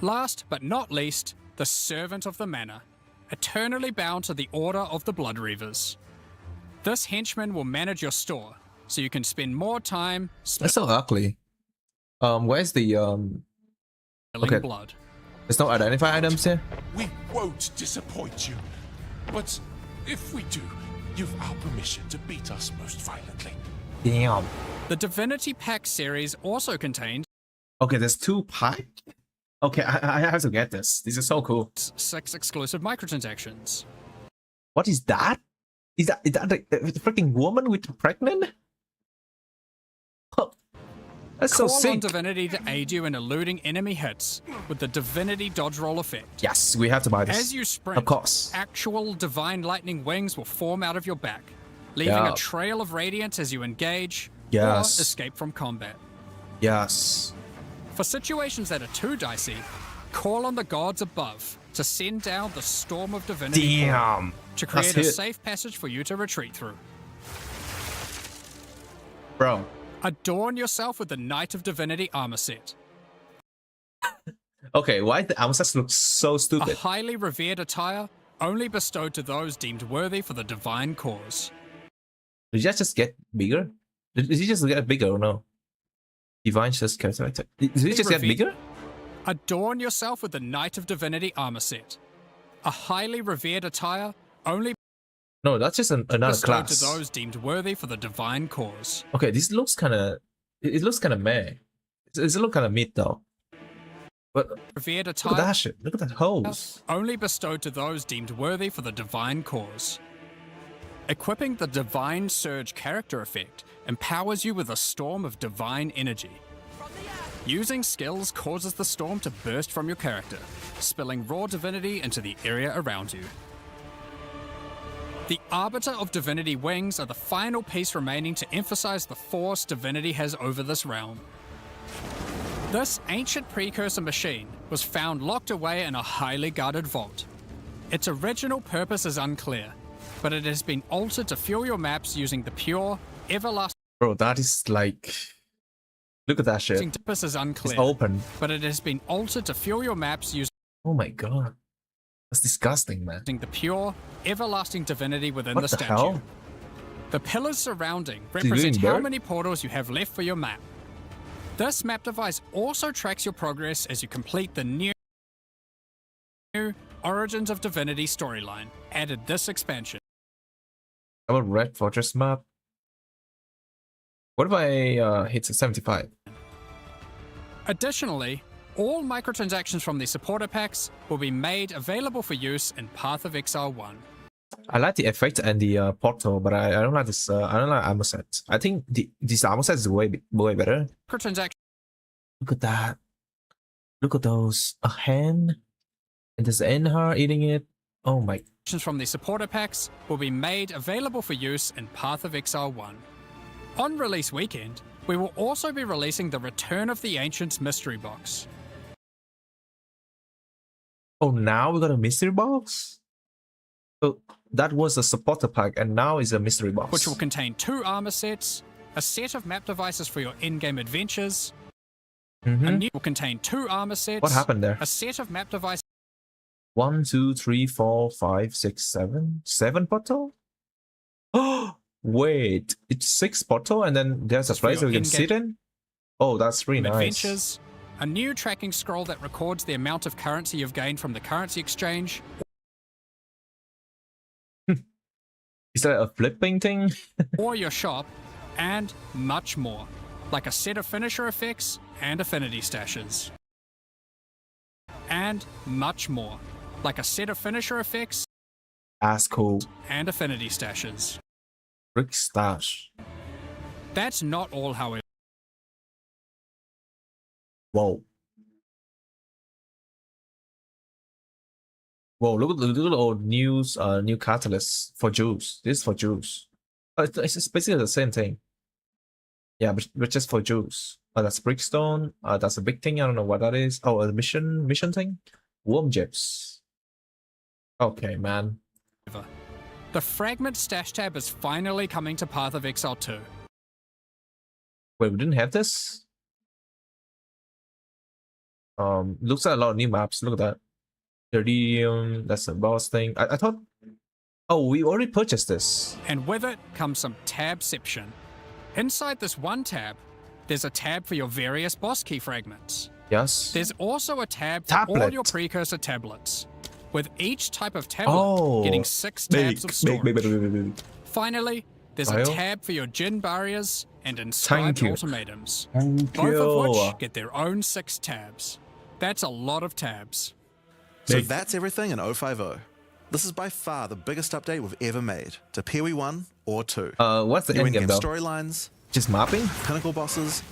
Last but not least, the Servant of the Manor, eternally bound to the Order of the Blood Reavers. This henchman will manage your store, so you can spend more time That's so ugly. Where's the spilling okay. blood. There's no identify items here? We won't disappoint you. But if we do, you've our permission to beat us most violently. Damn. The Divinity Pack series also contains Okay, there's 2 pack? Okay, I have to get this. This is so cool. 6 exclusive microtransactions. What is that? Is that the freaking woman with pregnant? Huh. That's so Call on sick. Divinity to aid you in eluding enemy hits with the Divinity Dodge Roll effect. Yes, we have to buy this. As you sprint, Of course. actual Divine Lightning wings will form out of your back, leaving Yeah. a trail of radiance as you engage Yes. or escape from combat. Yes. For situations that are too dicey, call on the gods above to send down the Storm of Divinity Damn. to create That's a it. safe passage for you to retreat through. Bro. Adorn yourself with the Knight of Divinity armor set, Okay, why the armor sets look so a stupid? highly revered attire only bestowed to those deemed worthy for the divine cause. Did that just get bigger? Did he just get bigger or no? Divine just character. Did he just get bigger? Adorn yourself with the Knight of Divinity armor set, a highly revered attire only No, that's just another bestowed class. to those deemed worthy for the divine cause. Okay, this looks kind of... It looks kind of meh. It looks kind of mid though. But Revered look at attire that shit. Look at that hose. only bestowed to those deemed worthy for the divine cause. Equipping the Divine Surge character effect empowers you with a storm of divine energy. Using skills causes the storm to burst from your character, spilling raw divinity into the area around you. The Arbiter of Divinity wings are the final piece remaining to emphasize the force divinity has over this realm. This ancient precursor machine was found locked away in a highly guarded vault. Its original purpose is unclear, but it has been altered to fuel your maps using the pure, everlasting Bro, that is like... Look at that shit. purpose is It's unclear, open. but it has been altered to fuel your maps using Oh my god. That's disgusting, man. the pure, everlasting divinity within What the the statue. hell? The pillars surrounding you represent doing, how bro? many portals you have left for your map. This map device also tracks your progress as you complete the new Origins of Divinity storyline, added this expansion. How about Red Fortress map? What if I hit 75? Additionally, all microtransactions from the supporter packs will be made available for use in Path of Exile 1. I like the effect and the portal, but I don't like this. I don't like armor set. I think this armor set is way better. Microtransactions Look at that. Look at those. A hen, and there's Enhar eating it. Oh my. from the supporter packs will be made available for use in Path of Exile 1. On release weekend, we will also be releasing the Return of the Ancients mystery box. Oh, now we got a mystery box? So that was a supporter pack, and now is a mystery box. Which will contain 2 armor sets, a set of map devices for your in-game adventures, a new will contain 2 armor sets. What happened there? A set of map devices. 1, 2, 3, 4, 5, 6, 7. 7 portal? Oh, wait. It's 6 portal, and then there's a place your we can in-game sit in? Oh, that's really nice. Adventures, a new tracking scroll that records the amount of currency you've gained from the currency exchange. Is that a flipping thing? or your shop, and much more, like a set of finisher effects and affinity stashes. And much more, like a set of finisher effects That's cool. and affinity stashes. Brick stash. That's not all, however. Whoa. Whoa, look at the old news, new catalyst for Jews. This is for Jews. It's just basically the same thing. Yeah, but just for Jews. That's Brickstone. That's a big thing. I don't know what that is. Oh, a mission thing? Worm Gyps. Okay, man. The Fragment Stash tab is finally coming to Path of Exile 2. Wait, we didn't have this? Looks like a lot of new maps. Look at that. Iridium, that's a boss thing. I thought... Oh, we already purchased this. And with it comes some tabception. Inside this one tab, there's a tab for your various boss key fragments. Yes. There's also a tab for all Tablet. your precursor tablets, with each type of tablet getting 6 tabs of storage. Finally, there's a tab for your Jin barriers and inscribed ultimatums, both of which get their own 6 tabs. That's a lot of tabs. So that's everything in 050. This is by far the biggest update we've ever made to POE 1 or 2. What's the New end game in-game though? storylines, Just mapping? pinnacle bosses,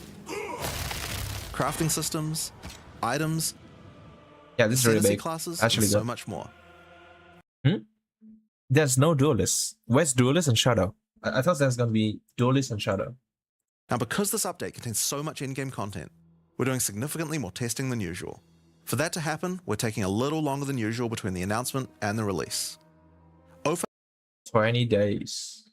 crafting systems, items, Yeah, this is really ascendancy big. classes, Actually and so good. much more. There's no duelist. Where's duelist and shadow? I thought there's gonna be duelist and shadow. Now, because this update contains so much in-game content, we're doing significantly more testing than usual. For that to happen, we're taking a little longer than usual between the announcement and the release. 20 days.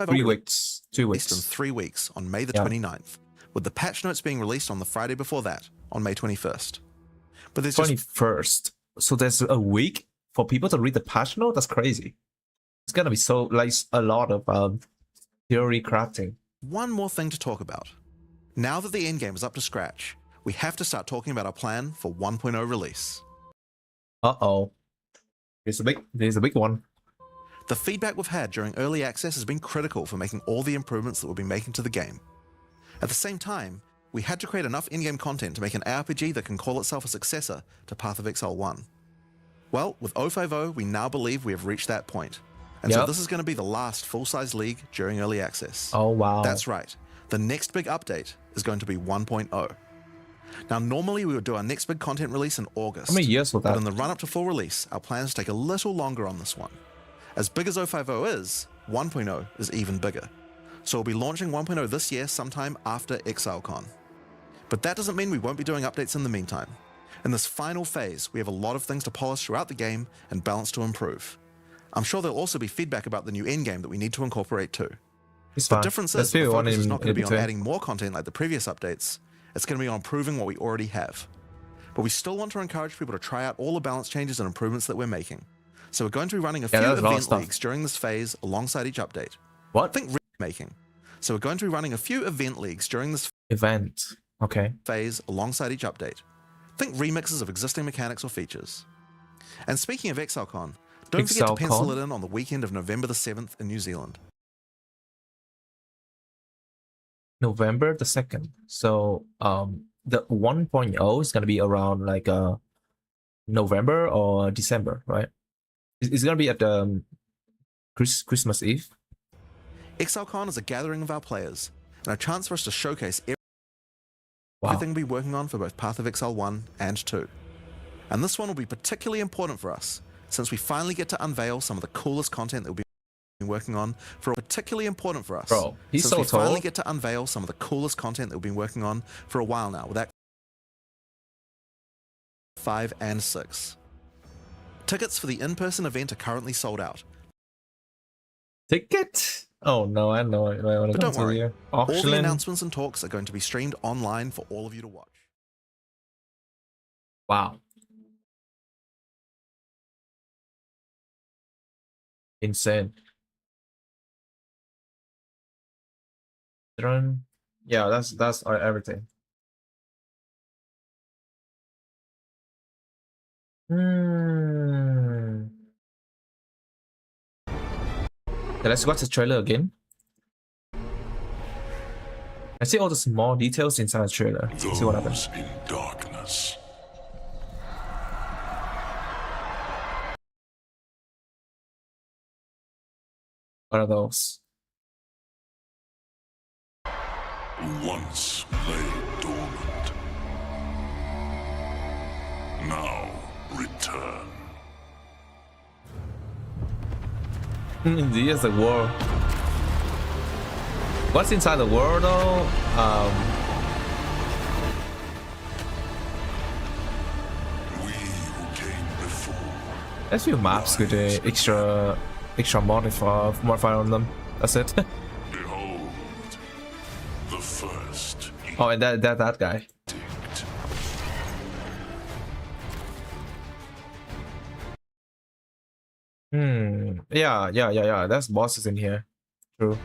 3 weeks. 2 Released in weeks. 3 weeks on May the Yeah. 29th, with the patch notes being released on the Friday before that, on May 21st. But there's just 21st. So there's a week for people to read the patch note? That's crazy. It's gonna be so, like, a lot of theory crafting. one more thing to talk about. Now that the endgame is up to scratch, we have to start talking about our plan for 1.0 release. Uh-oh. There's a big one. The feedback we've had during early access has been critical for making all the improvements that we'll be making to the game. At the same time, we had to create enough in-game content to make an RPG that can call itself a successor to Path of Exile 1. Well, with 050, we now believe we have reached that point. And so Yep. this is going to be the last full-size league during early access. Oh, wow. That's right. The next big update is going to be 1.0. Now, normally we would do our next big content release in August. How many years was But that? in the run-up to full release, our plans take a little longer on this one. As big as 050 is, 1.0 is even bigger. So we'll be launching 1.0 this year sometime after ExileCon. But that doesn't mean we won't be doing updates in the meantime. In this final phase, we have a lot of things to polish throughout the game and balance to improve. I'm sure there'll also be feedback about the new endgame that we need to incorporate too. It's The fine. difference Let's is the do one focus is in not going to be on between. adding more content like the previous updates. It's going to be on improving what we already have. But we still want to encourage people to try out all the balance changes and improvements that we're making. So we're going to be running a few that's a lot of event stuff. leagues during this phase alongside each update. What? Think making. So we're going to be running a few event leagues during this Event. Okay. phase alongside each update. Think remixes of existing mechanics or features. And speaking of ExileCon, don't forget to pencil ExileCon? it in on the weekend of November the 7th in New Zealand. November the 2nd. So the 1.0 is gonna be around like November or December, right? It's gonna be at Christmas Eve. ExileCon is a gathering of our players and a chance for us to showcase Wow. everything we'll be working on for both Path of Exile 1 and 2. And this one will be particularly important for us, since we finally get to unveil some of the coolest content that we'll be working on for particularly important for us. Bro, he's since so we tall. finally get to unveil some of the coolest content that we've been working on for a while now with Act 5 and 6. Tickets for the in-person event are currently sold out. Ticket? Oh no, I know. I want to But come don't to worry, here. all the Auction. announcements and talks are going to be streamed online for all of you to watch. Wow. Insane. Yeah, that's everything. Okay, let's watch the trailer again. I see all the small details inside the trailer. See what happens. Those in darkness. What are those? Once lay dormant. Now return. Here's the world. What's inside the world though? We who came before. There's a few maps with the extra modifier on them. That's it. Behold, the first Oh, and that guy. edict. Yeah. There's bosses in here. True.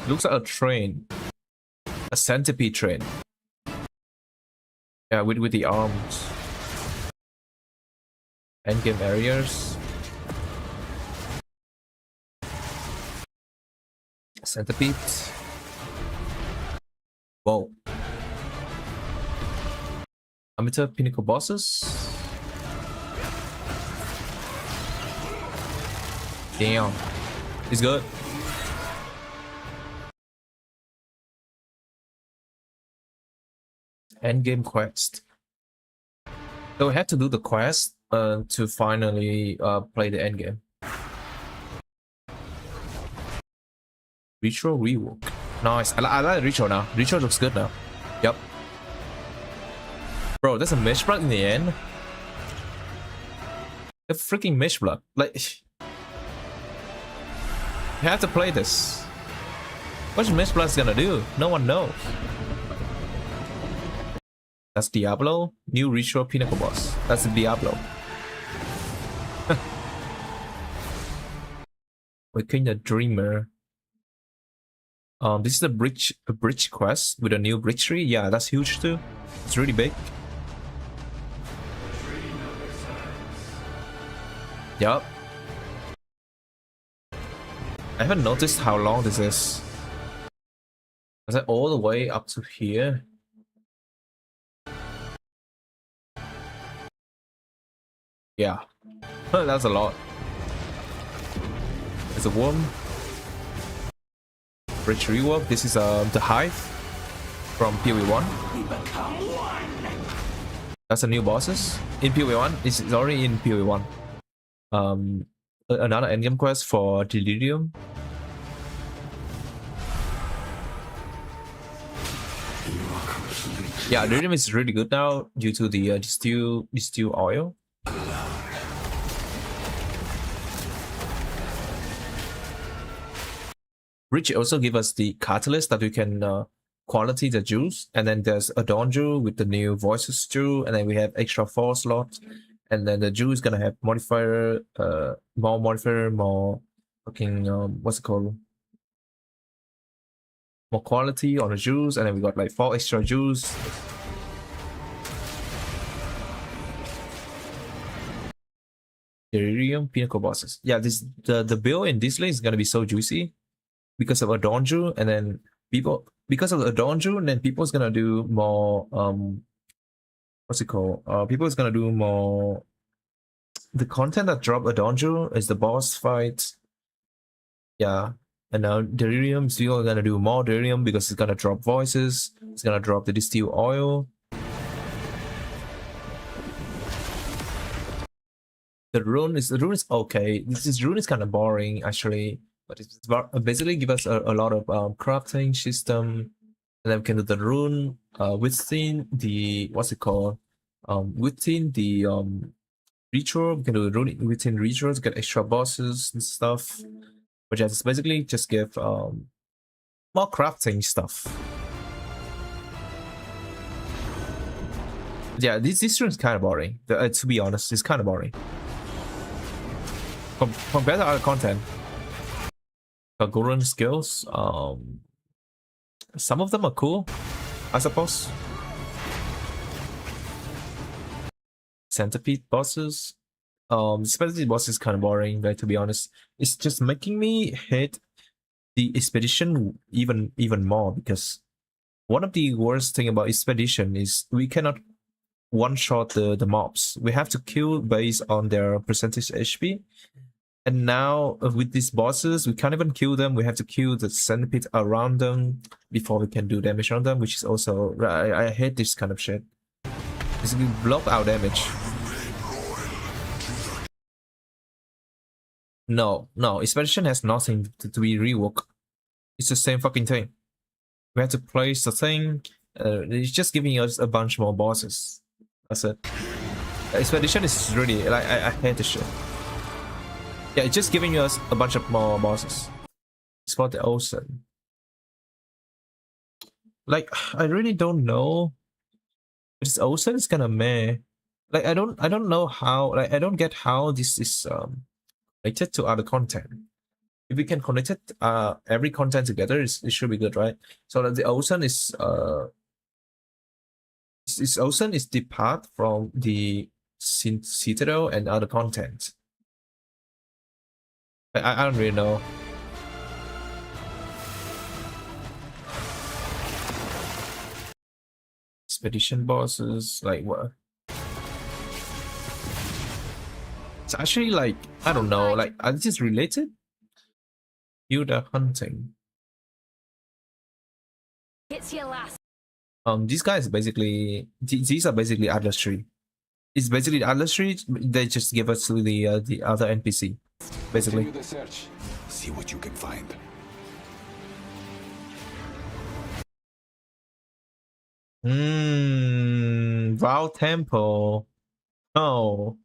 Looks like a train. A centipede train. Yeah, with the arms. Endgame areas. Centipede. Whoa. Amateur pinnacle bosses. Damn. He's good. Endgame quest. So we had to do the quest to finally play the endgame. Retro rework. Nice. I like Retro now. Retro looks good now. Yep. Bro, there's a mesh blood in the end. A freaking mesh blood. Like, you have to play this. What's mesh blood's gonna do? No one knows. That's Diablo. New Retro Pinnacle boss. That's Diablo. Waking the Dreamer. This is a bridge quest with a new bridge tree. Yeah, that's huge too. It's really big. Yup. I haven't noticed how long this is. Is it all the way up to here? Yeah. That's a lot. There's a worm. Bridge rework. This is the Hive from POE 1. That's the new bosses in POE 1. It's already in POE 1. Another endgame quest for Delirium. Yeah, Delirium is really good now due to the distill oil. Rich also give us the catalyst that we can quality the juice, and then there's a dawn jewel with the new voices jewel, and then we have extra 4 slots, and then the jewel is gonna have modifier, more fucking what's it called? More quality on the jewels, and then we got like 4 extra jewels. Delirium Pinnacle bosses. Yeah, the build in this lane is gonna be so juicy because of Adonju, and then because of Adonju, and then people's gonna do more what's it called? People's gonna do more. The content that drop Adonju is the boss fight. Yeah, and now Delirium still gonna do more Delirium because it's gonna drop voices. It's gonna drop the distilled oil. The rune is okay. This rune is kind of boring actually, but it's basically give us a lot of crafting system, and then we can do the rune within the what's it called within the ritual. We can do the rune within rituals to get extra bosses and stuff, which is basically just give more crafting stuff. Yeah, this rune is kind of boring. To be honest, it's kind of boring. Compared to other content, Golden skills, some of them are cool, I suppose. Centipede bosses, especially boss is kind of boring. But to be honest, it's just making me hate the expedition even more, because one of the worst thing about expedition is we cannot one shot the mobs. We have to kill based on their percentage HP. And now with these bosses, we can't even kill them. We have to kill the centipede around them before we can do damage on them, which is also I hate this kind of shit. This will block our damage. No, expedition has nothing to be reworked. It's the same fucking thing. We have to place the thing. It's just giving us a bunch more bosses. That's it. Expedition is really like I hate this shit. Yeah, it's just giving us a bunch of more bosses. It's for the ocean. Like I really don't know. This ocean is kind of meh. Like I don't know how. Like I don't get how this is connected to other content. If we can connect it every content together, it should be good, right? So that the ocean is this ocean is depart from the Citadel and other content. I don't really know. Expedition bosses, like what? It's actually like, I don't know, like are these related? You the hunting. It's your last. These guys basically these are basically Atlas Tree. It's basically Atlas Tree. They just give us to the other NPC. Basically. Continue the search. See what you can find. Val Temple. Oh,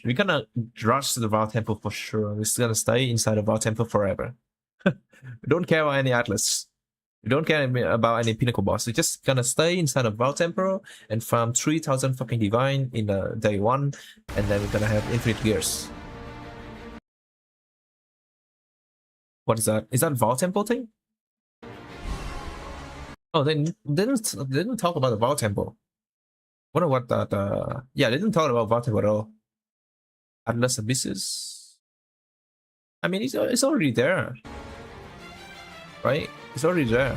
we're gonna rush to the Val Temple for sure. We're just gonna stay inside the Val Temple forever. We don't care about any Atlas. We don't care about any Pinnacle boss. We're just gonna stay inside of Val Temple and farm 3,000 fucking Divine in day 1, and then we're gonna have infinite gears. What is that? Is that Val Temple thing? Oh, they didn't talk about the Val Temple. Wonder what that yeah, they didn't talk about Val Temple at all. Atlas Abysses. I mean, it's already there, right? It's already there.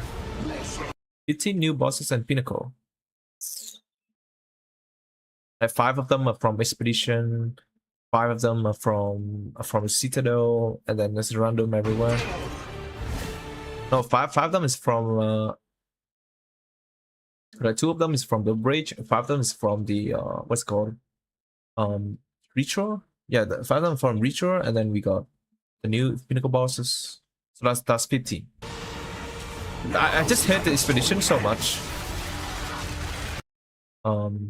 15 new bosses and Pinnacle. Like 5 of them are from Expedition. 5 of them are from Citadel, and then there's random everywhere. No, 5 of them is from like 2 of them is from the bridge, 5 of them is from the what's it called Ritual. Yeah, 5 of them from Ritual, and then we got the new Pinnacle bosses. So that's 15. I just hate the Expedition so much.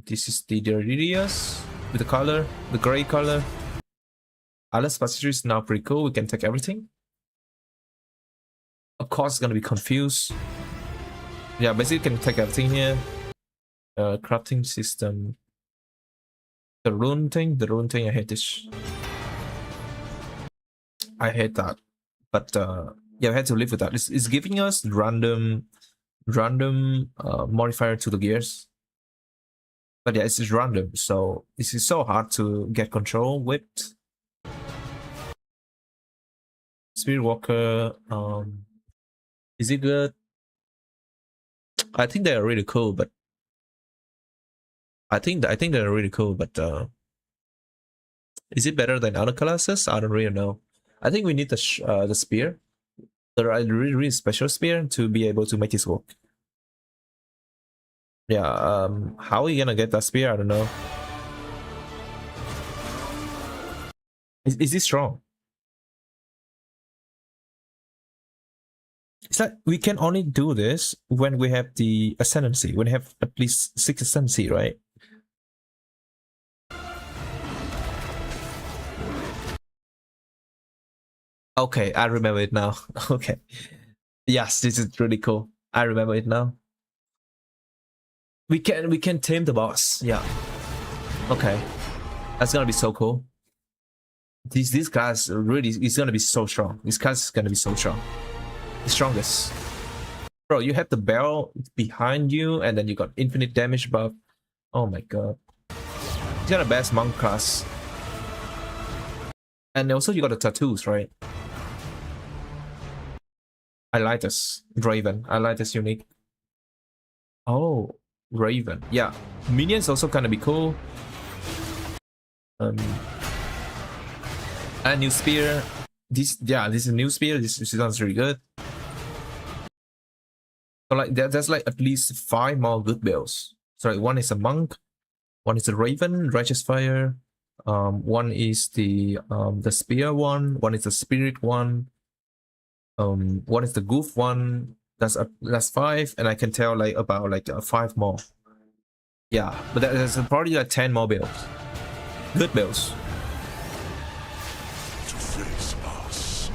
This is the Derridias with the color, the gray color. Atlas Passageway is now pretty cool. We can take everything. Of course, it's gonna be confused. Yeah, basically you can take everything here. Crafting system. The rune thing, I hate this. I hate that. But yeah, we had to live with that. It's giving us random modifier to the gears. But yeah, it's just random, so this is so hard to get control with. Spirit Walker, is it good? I think they are really cool, but I think they're really cool, but is it better than other classes? I don't really know. I think we need the spear, the really special spear to be able to make this work. Yeah. How are we gonna get that spear? I don't know. Is this strong? It's like we can only do this when we have the ascendancy, when we have at least 6 ascendancy, right? Okay, I remember it now. Okay. Yes, this is really cool. I remember it now. We can tame the boss. Yeah. Okay. That's gonna be so cool. This class really is gonna be so strong. This class is gonna be so strong. The strongest. Bro, you have the barrel behind you, and then you got infinite damage buff. Oh my god. You got a best monk class. And also you got the tattoos, right? I like this. Raven. I like this unique. Oh, Raven. Yeah. Minions also gonna be cool. And new spear. This is a new spear. This sounds really good. So like there's like at least 5 more good builds. Sorry, one is a monk, one is a raven, righteous fire, one is the spear one is the spirit one, one is the goof one. That's 5, and I can tell like about like 5 more. Yeah, but there's probably like 10 more builds. Good builds. To face us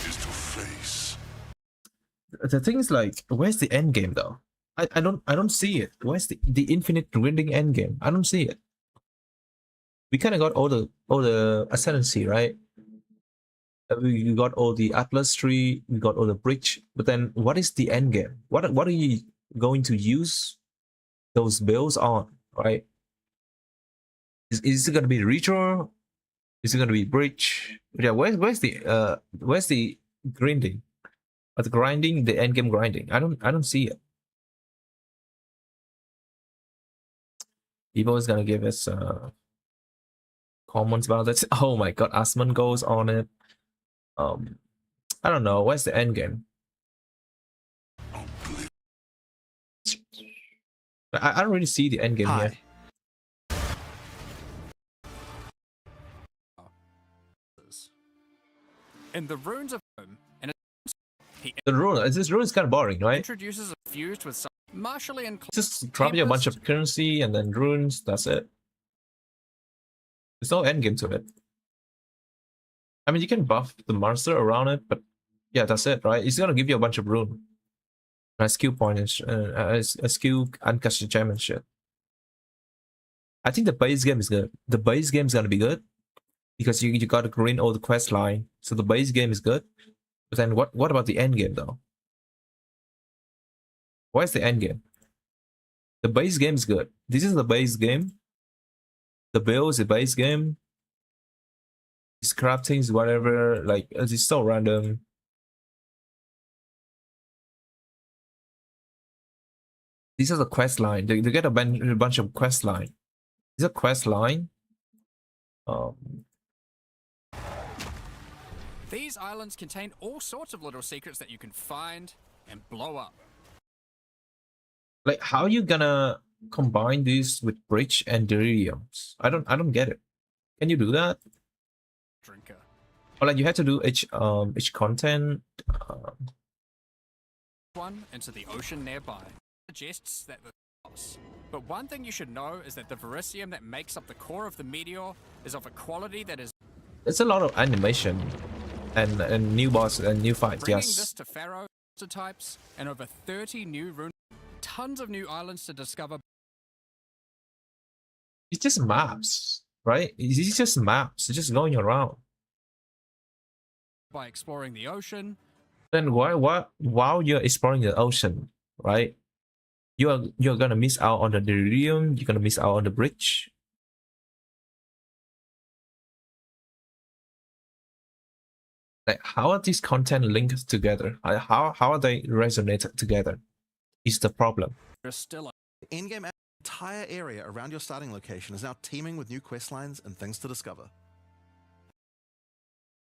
is to face. The thing is, like, where's the end game though? I don't see it. Where's the infinite grinding end game? I don't see it. We kind of got all the ascendancy, right? We got all the Atlas tree, we got all the bridge, but then what is the end game? What are you going to use those builds on, right? Is it gonna be redraw? Is it gonna be bridge? Yeah, where's the grinding? The grinding, the end game grinding. I don't see it. Evo is gonna give us comments about it. Oh my god, Asman goes on it. I don't know. Where's the end game? I don't really see the end game here. In the runes of home, and The rune, this rune is kind of boring, right? introduces a fused with some martially inclined. Just drop you a bunch of currency and then runes. That's it. There's no end game to it. I mean, you can buff the monster around it, but yeah, that's it, right? It's gonna give you a bunch of rune, a skill point, and a skill uncast gem and shit. I think the base game is good. The base game is gonna be good because you gotta grind all the quest line, so the base game is good. But then what about the end game though? Where's the end game? The base game is good. This is the base game. The build is the base game. These craftings, whatever, like it's so random. These are the quest line. They get a bunch of quest line. Is a quest line. These islands contain all sorts of little secrets that you can find and blow up. Like, how are you gonna combine this with bridge and deliriums? I don't get it. Can you do that? Drinker. Or like you have to do each content. One into the ocean nearby. Suggests that the house. But one thing you should know is that the vericium that makes up the core of the meteor is of a quality that is. It's a lot of animation and new boss and new fights. Bringing Yes. this to Pharaoh types and over 30 new runes, tons of new islands to discover. It's just maps, right? It's just maps. It's just going around. By exploring the ocean. Then while you're exploring the ocean, right? You're gonna miss out on the delirium. You're gonna miss out on the bridge. Like, how are these content linked together? How are they resonate together? Is the problem. There's still a The in-game entire area around your starting location is now teeming with new quest lines and things to discover.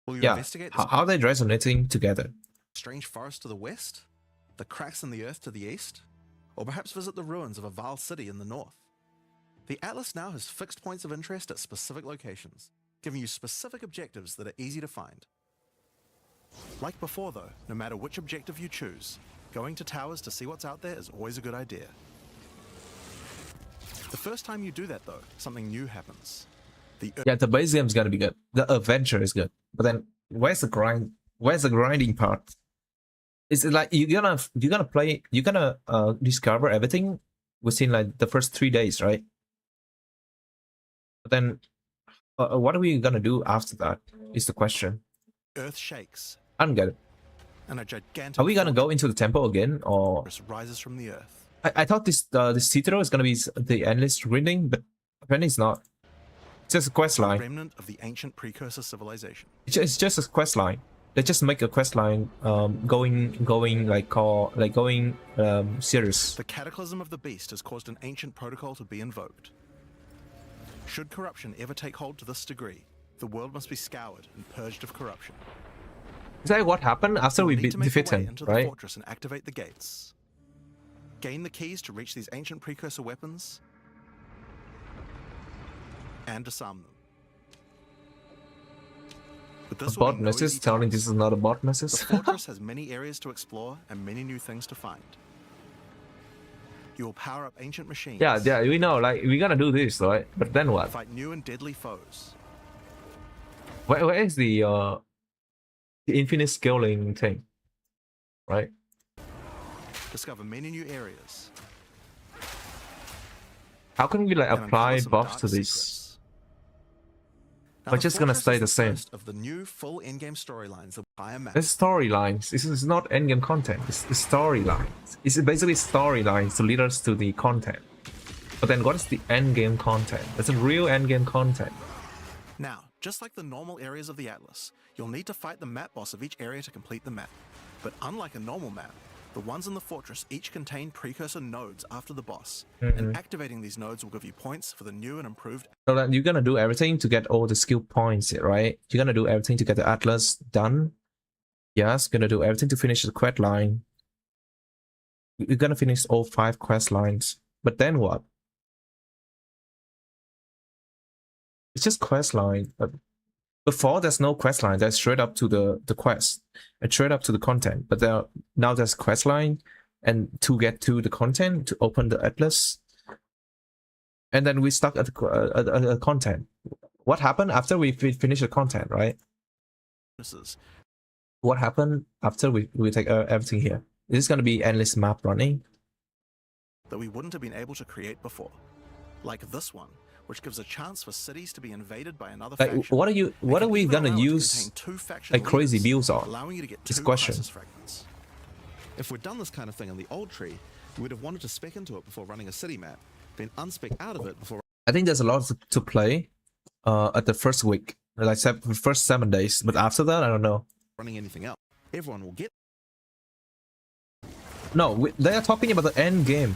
Will you Yeah, investigate this how are they resonating together? strange forest to the west, the cracks in the earth to the east, or perhaps visit the ruins of a Val city in the north? The Atlas now has fixed points of interest at specific locations, giving you specific objectives that are easy to find. Like before though, no matter which objective you choose, going to towers to see what's out there is always a good idea. The first time you do that though, something new happens. Yeah, the base game is gonna be good. The adventure is good, but then where's the grind? Where's the grinding part? Is it like you're gonna discover everything within like the first 3 days, right? But then, what are we gonna do after that? Is the question. Earth shakes, I don't get it. and a gigantic Are we gonna go into the temple again, or fortress rises from the earth. I thought this Citadel is gonna be the endless grinding, but apparently it's not. It's just a quest A line. remnant of the ancient precursor civilization. It's just a quest line. They just make a quest line going serious. The cataclysm of the beast has caused an ancient protocol to be invoked. Should corruption ever take hold to this degree, the world must be scoured and purged of corruption. Is that what happened after we You'll need to make defeat your way him, into the right? fortress and activate the gates. Gain the keys to reach these ancient precursor weapons and disarm them. But A this will bot be no message easy telling task. this is not a bot The message. fortress has many areas to explore and many new things to find. You will power up ancient machines. yeah, we know. Like we're gonna do this, right? But then what? Fight new and deadly foes. Where is the infinite scaling thing? Right? Discover many new areas. How can we like and apply uncover some buffs dark to this? secrets. Now, We're the just gonna fortress stay is the same. first of the new full in-game storylines that will buy a map. It's storylines. This is not endgame content. It's storylines. It's basically storylines to lead us to the content. But then what is the endgame content? It's a real endgame content. Now, just like the normal areas of the Atlas, you'll need to fight the map boss of each area to complete the map. But unlike a normal map, the ones in the fortress each contain precursor nodes after the boss, and activating these nodes will give you points for the new and improved. So then you're gonna do everything to get all the skill points, right? You're gonna do everything to get the Atlas done. Yes, gonna do everything to finish the quest line. You're gonna finish all 5 quest lines. But then what? It's just quest line. But before there's no quest line, there's straight up to the quest and straight up to the content. But now there's quest line, and to get to the content to open the Atlas, and then we stuck at the content. What happened after we finish the content, right? What happened after we take everything here? Is this gonna be endless map running? That we wouldn't have been able to create before, like this one, which gives a chance for cities to be invaded by another Like, faction. what are we Even gonna allow it to use contain 2 faction like crazy leaders, builds on? allowing you to get This 2 question. crisis fragments. If we'd done this kind of thing in the old tree, we would have wanted to spec into it before running a city map, then unspec out of it before I think there's a lot to play at the first week, like first 7 days. But after that, I don't know. running anything else. Everyone will get No, they are talking about the end game.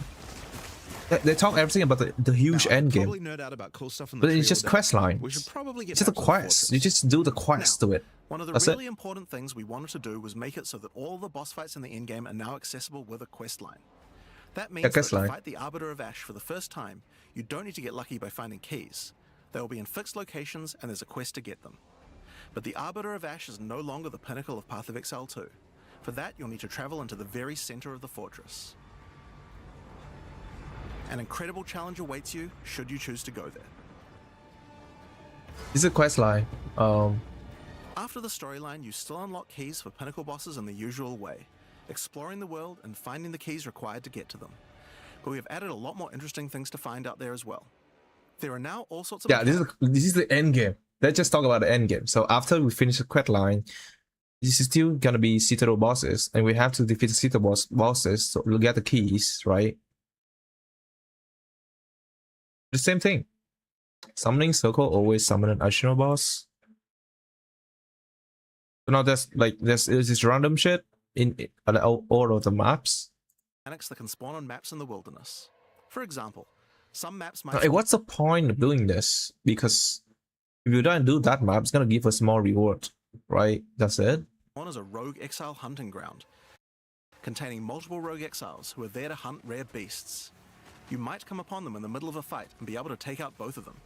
They talk everything about the huge Now, I end could game. probably nerd out about cool stuff in the But tree it's just all day. quest lines. We should probably get It's just a back to the quest. You fortress. just do the quest Now, to it. One of the That's it. really important things we wanted to do was make it so that all the boss fights in the endgame are now accessible with a quest line. That means that quest to line. fight the Arbiter of Ash for the first time, you don't need to get lucky by finding keys. They will be in fixed locations and there's a quest to get them. But the Arbiter of Ash is no longer the pinnacle of Path of Exile 2. For that, you'll need to travel into the very center of the fortress. An incredible challenge awaits you should you choose to go there. This is a quest line. After the storyline, you still unlock keys for pinnacle bosses in the usual way, exploring the world and finding the keys required to get to them. But we have added a lot more interesting things to find out there as well. There are now all sorts of Yeah, this is the end game. Let's just talk about the end game. So after we finish the quest line, this is still gonna be Citadel bosses, and we have to defeat the Citadel bosses, so we'll get the keys, right? The same thing. Summoning circle always summon an additional boss. So now there's this random shit in all of the maps. Mechanics that can spawn on maps in the wilderness. For example, some maps might Hey, what's the point of doing this? Because if you don't do that map, it's gonna give us more reward, right? That's it. spawn as a rogue exile hunting ground, containing multiple rogue exiles who are there to hunt rare beasts. You might come upon them in the middle of a fight and be able to take out both of them.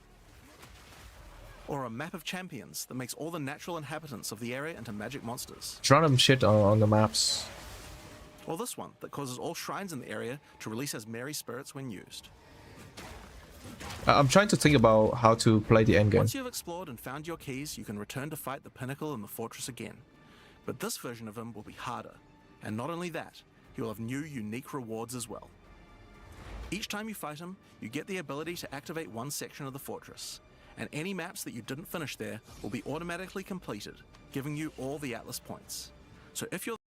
Or a map of champions that makes all the natural inhabitants of the area into magic monsters. It's random shit on the maps. Or this one that causes all shrines in the area to release as merry spirits when used. I'm trying to think about how to play the endgame. Once you've explored and found your keys, you can return to fight the pinnacle and the fortress again. But this version of him will be harder. And not only that, he will have new unique rewards as well. Each time you fight him, you get the ability to activate one section of the fortress. And any maps that you didn't finish there will be automatically completed, giving you all the Atlas points. So if you're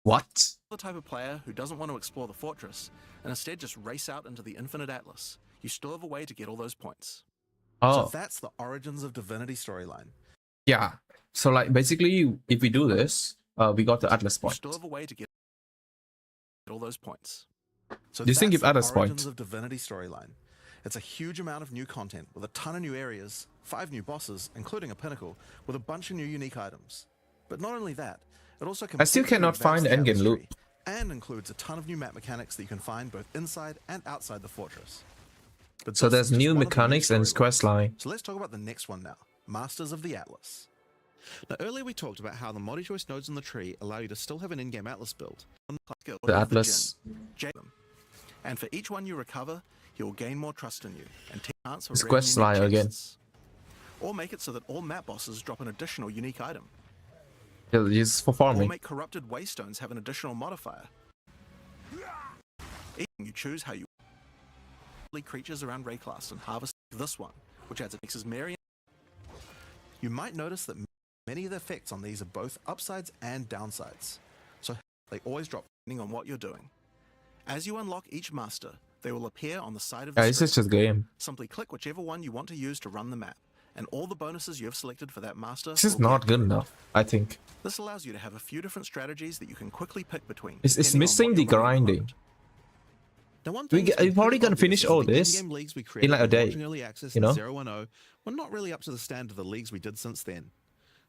What? the type of player who doesn't want to explore the fortress, and instead just race out into the infinite Atlas, you still have a way to get all those points. Oh, So that's the Origins of Divinity storyline. yeah. So like basically, if we do this, we got the Atlas You point. still have a way to get all those points. So This thing that's give Atlas the point. Origins of Divinity storyline. It's a huge amount of new content with a ton of new areas, 5 new bosses, including a pinnacle, with a bunch of new unique items. But not only that, it also I still completely cannot find revamps the the endgame Atlas loop. tree, and includes a ton of new map mechanics that you can find both inside and outside the fortress. But So this there's is just new one of the mechanics and storylines. quest line. So let's talk about the next one now, Masters of the Atlas. Now, earlier we talked about how the multi-choice nodes in the tree allow you to still have an in-game Atlas build. Skill The of Atlas. Jin, Jacob. And for each one you recover, he will gain more trust in you and take a chance for It's rare quest unique line again. chests. Or make it so that all map bosses drop an additional unique item. Yeah, it's for Or farming. make corrupted waystones have an additional modifier. You choose how you lead creatures around Rayclass and harvest this one, which adds makes as merry. You might notice that many of the effects on these are both upsides and downsides, so they always drop depending on what you're doing. As you unlock each master, they will appear on the side of the Yeah, it's screen. just a game. Simply click whichever one you want to use to run the map, and all the bonuses you have selected for that master This is will be not good activated. enough, I think. This allows you to have a few different strategies that you can quickly pick between. It's depending on missing what the you're running at the grinding. moment. Now, one We thing get- that's been we're probably pretty gonna finish obvious is all the this in-game leagues we in created like a when day, launching early access you in know? 010 were not really up to the standard of the leagues we did since then.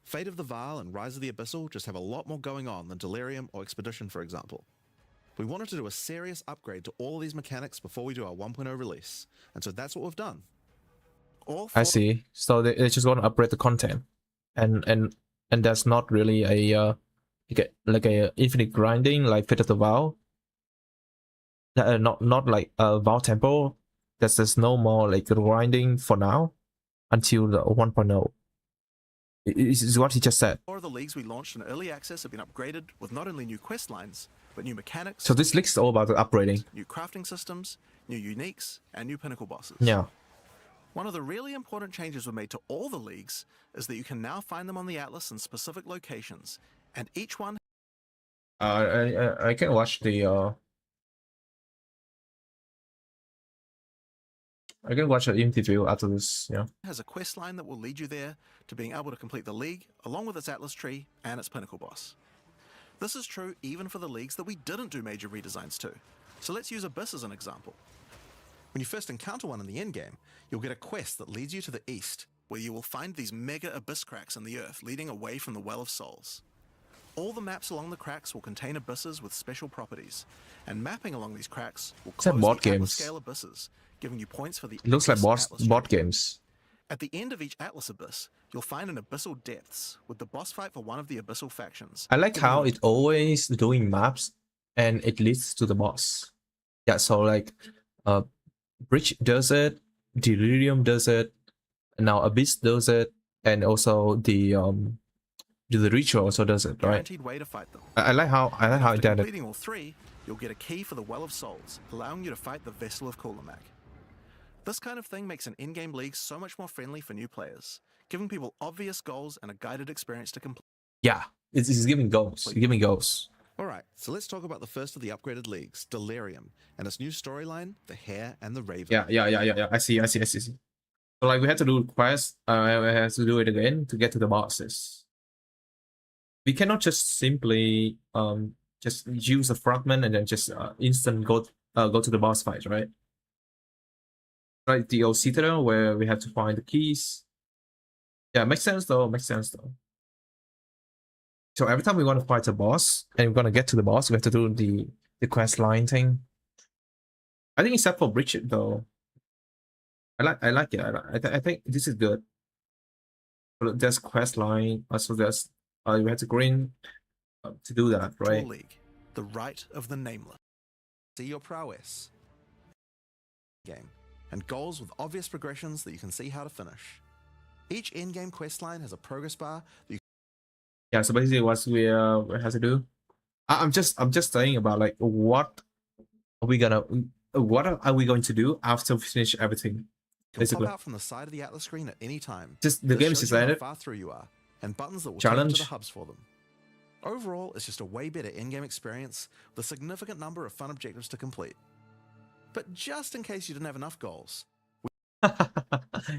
Fate of the Vaal and Rise of the Abyssal just have a lot more going on than Delirium or Expedition, for example. We wanted to do a serious upgrade to all of these mechanics before we do our 1.0 release, and so that's what we've done. All I four see. So they just want to upgrade the content, and there's not really a like a infinite grinding like Fate of the Vow. Not like Vow Temple. There's no more like grinding for now until the 1.0. Is what he just said. of the leagues we launched in early access have been upgraded with not only new quest lines, but new mechanics, So this league is all about the upgrading. new crafting systems, new uniques, and new pinnacle bosses. Yeah. One of the really important changes we made to all the leagues is that you can now find them on the Atlas in specific locations, and each one I can watch the I can watch an interview after this. Yeah. has a quest line that will lead you there to being able to complete the league, along with its Atlas tree and its pinnacle boss. This is true even for the leagues that we didn't do major redesigns to. So let's use Abyss as an example. When you first encounter one in the endgame, you'll get a quest that leads you to the east, where you will find these mega abyss cracks in the earth leading away from the Well of Souls. All the maps along the cracks will contain abysses with special properties, and mapping along these cracks will It's like close board the Atlas games. scale abysses, giving you points for the It looks like Abyss Atlas board tree. games. At the end of each Atlas Abyss, you'll find an Abyssal Depths, with the boss fight for one of the Abyssal factions. I like how it always doing maps and it leads to the boss. Yeah, so like Bridge does it, Delirium does it, and now Abyss does it, and also the Ritual also does it, right? Guaranteed way to fight them. I like how it After did it. completing all three, you'll get a key for the Well of Souls, allowing you to fight the Vessel of Kulamak. This kind of thing makes an in-game league so much more friendly for new players, giving people obvious goals and a guided experience to complete. Yeah, it's giving goals. It's giving goals. Alright, so let's talk about the first of the upgraded leagues, Delirium, and its new storyline, The Hare and the Raven. Yeah. I see. So like we had to do quests. We had to do it again to get to the bosses. we cannot just simply just use a fragment and then just instant go to the boss fight, right? Like the old Citadel where we have to find the keys. Yeah, makes sense though. Makes sense though. So every time we want to fight a boss and we're gonna get to the boss, we have to do the quest line thing. I think except for Bridget though. I like it. I think this is good. There's quest line. Also there's you have to grind to do that, right? Tour League, the right of the nameless. See your prowess. Game. And goals with obvious progressions that you can see how to finish. Each in-game questline has a progress bar that you Yeah, so basically what we have to do. I'm just saying about like what are we going to do after we finish everything? can Basically. pop out from the side of the Atlas screen at any time. Just the This game is shows you how decided. far through you are, and buttons that will Challenge. take you to the hubs for them. Overall, it's just a way better in-game experience with a significant number of fun objectives to complete. But just in case you didn't have enough goals,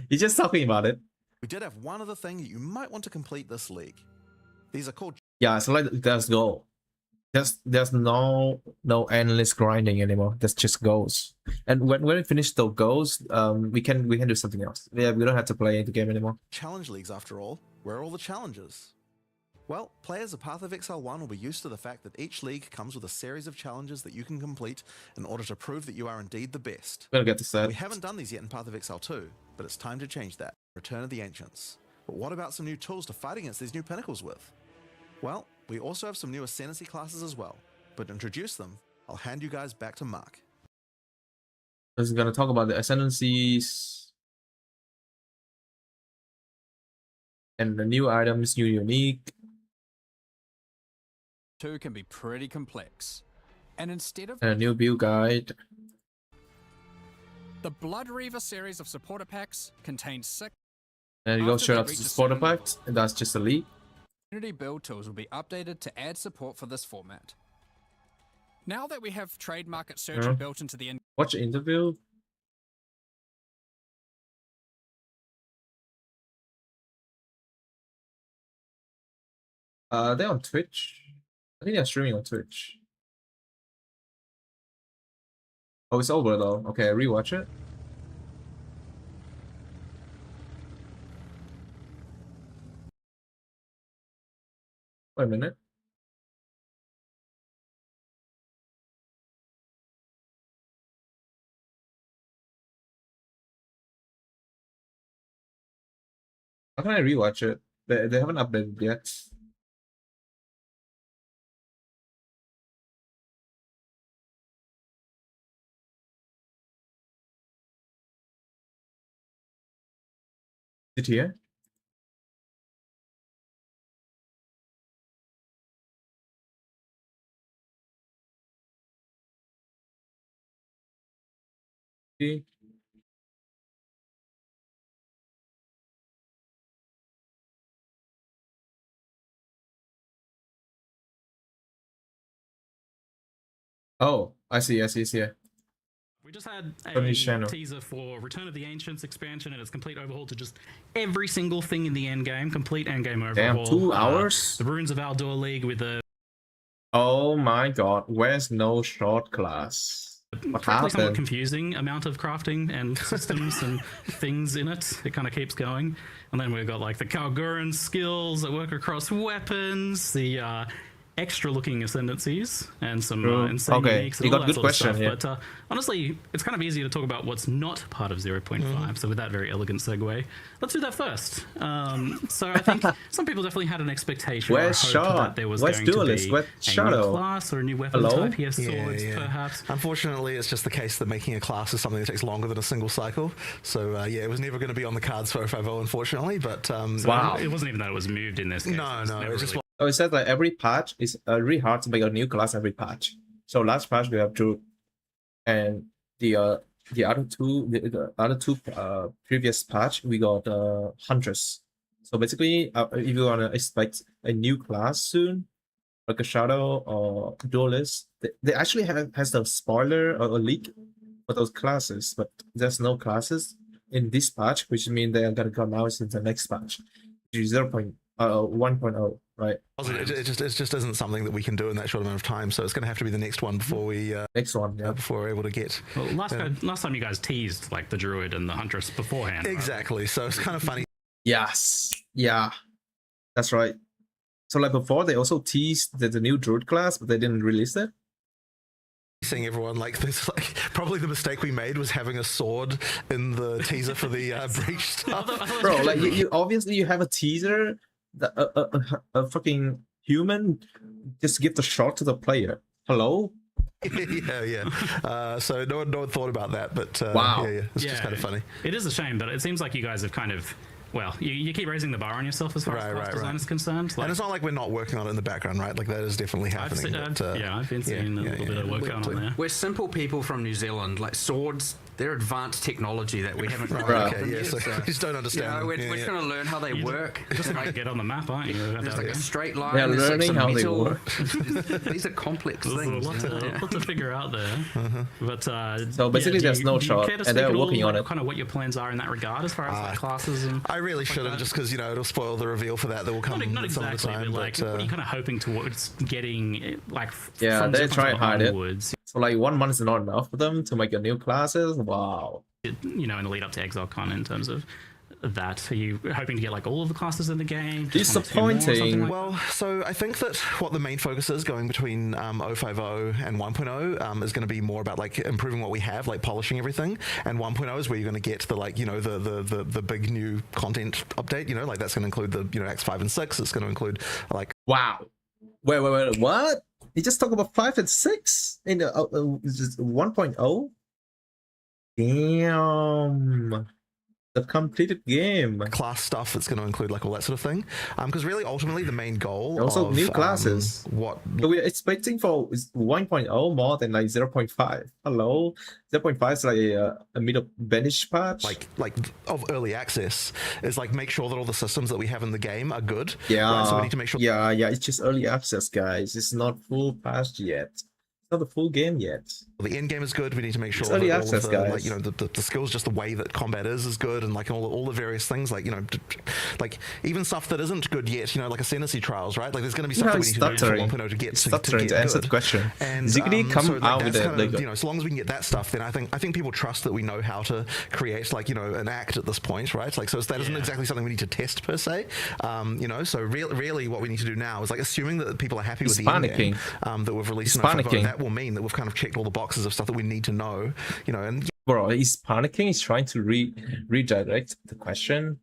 He's just talking about it. we did have one other thing that you might want to complete this league. These are called Yeah, so like there's goal. There's no endless grinding anymore. There's just goals. And when we finish those goals, we can do something else. Yeah, we don't have to play the game anymore. challenge leagues after all. Where are all the challenges? Well, players of Path of Exile 1 will be used to the fact that each league comes with a series of challenges that you can complete in order to prove that you are indeed the best. We're gonna get to that. We haven't done these yet in Path of Exile 2, but it's time to change that. Return of the Ancients. But what about some new tools to fight against these new pinnacles with? Well, we also have some new Ascendancy classes as well, but to introduce them, I'll hand you guys back to Mark. This is gonna talk about the ascendancies and the new items, new unique. 2 can be pretty complex. And instead of And a new build guide. the Blood Reaver series of supporter packs contains 6 And you go After straight they up to reach the a supporter certain pack, and that's just a league. community build tools will be updated to add support for this format. Now that we have trade market searching built into the Watch the interview. They're on Twitch. I think they're streaming on Twitch. Oh, it's over though. Okay, rewatch it. Wait a minute. How can I rewatch it? They haven't updated yet. Is it here? See? Oh, I see. It's here. We just had Tony a Channel. teaser for Return of the Ancients expansion and its complete overhaul to just every single thing in the end game, complete end game overhaul. Damn, 2 hours? The Runes of Aldor League with the Oh my god, where's no short class? What frankly somewhat happened? confusing amount of crafting and systems and things in it. It kind of keeps going. And then we've got like the Kalguran skills that work across weapons, the extra looking ascendancies, and some insane Okay, uniques and you all got that good sort question of here. stuff. But honestly, it's kind of easy to talk about what's not part of 0.5. So with that very elegant segue, let's do that first. So I think some people definitely had an expectation Where's or hope Shaw? that there was Where's going Duelist? to be Where's a Shadow? new class or a new weapon Hello? type. He has swords, perhaps. Unfortunately, it's just the case that making a class is something that takes longer than a single cycle. So yeah, it was never going to be on the cards for 050, unfortunately. But So Wow. it wasn't even that it was moved in this case. no, was no, never it was just really- Oh, it says like every patch is really hard to make a new class every patch. So last patch we have Druid, and the other two previous patch we got Huntress. So basically, if you wanna expect a new class soon, like a Shadow or Duelist, they actually has the spoiler or a leak for those classes, but there's no classes in this patch, which means they are gonna come out in the next patch, which is 1.0. right? It just isn't something that we can do in that short amount of time. So it's going to have to be the next one before Next one, yeah. before we're able to get. Well, last time you guys teased like the druid and the huntress beforehand. Right? Exactly. So it's kind of funny. Yes, yeah, that's right. So like before, they also teased the new druid class, but they didn't release it. Seeing everyone like this, like probably the mistake we made was having a sword in the teaser for the breach stuff. Bro, like you obviously you have a teaser that a fucking human just give the shot to the player. Hello? yeah. So no one thought about that, but Wow. it's just kind of funny. It is a shame, but it seems like you guys have kind of, well, you keep raising the bar on yourself as far as class design is concerned. Like, and it's not like we're not working on it in the background, right? Like that is definitely happening. I've been seeing a little bit of work going on there. We're simple people from New Zealand. Like swords, they're advanced technology that we haven't yet. So we just don't understand. We're trying to learn how they work. Just like get on the map, aren't you? There's like a straight line. They're there's learning like how metal. they work. These are complex There's things. a lot to figure out there. But so basically, there's no shot, and they're working on it. Kind of what your plans are in that regard, as far as like classes and. I really shouldn't, just because it'll spoil the reveal for that will come Not exactly, some of the time. but like, what are you kind of hoping towards getting? Like, yeah, they're trying to hide onwards? it. So like 1 month is not enough for them to make a new classes. Wow. You know, in the lead up to ExileCon, in terms of that, are you hoping to get like all of the classes in the game? Disappointing. Well, so I think that what the main focus is going between 050 and 1.0 is going to be more about like improving what we have, like polishing everything, and 1.0 is where you're going to get the like the big new content update. Like that's going to include the Acts 5 and 6. It's going to include like Wow. Wait, what? You just talk about 5 and 6 in 1.0? Damn. The completed game. class stuff that's going to include like all that sort of thing. Because really, ultimately, the main goal Also, of new classes. What So we're expecting for 1.0 more than like 0.5. Hello? 0.5 is like a middle bench patch. like of early access is like make sure that all the systems that we have in the game are good. yeah. Right? So we need to make sure. Yeah, it's just early access, guys. It's not full patch yet. It's not the full game yet. The end game is good. We need to make sure It's that early all access, of the, guys. like the skills, just the way that combat is good, and like all the various things, like like even stuff that isn't good yet. Like Ascendancy trials, right? Like there's going to be stuff that we need to do for 1.0 to get to answer the question. And Ziggity come so, like, out with that's it. kind of, so long as we can get that stuff, then I think people trust that we know how to create like an act at this point, right? Like so that isn't exactly something we need to test per se. So really what we need to do now is like assuming that people are happy with the end game that we've released. That will mean that we've kind of checked all the boxes of stuff that we need to know, and bro, he's panicking. He's trying to redirect the question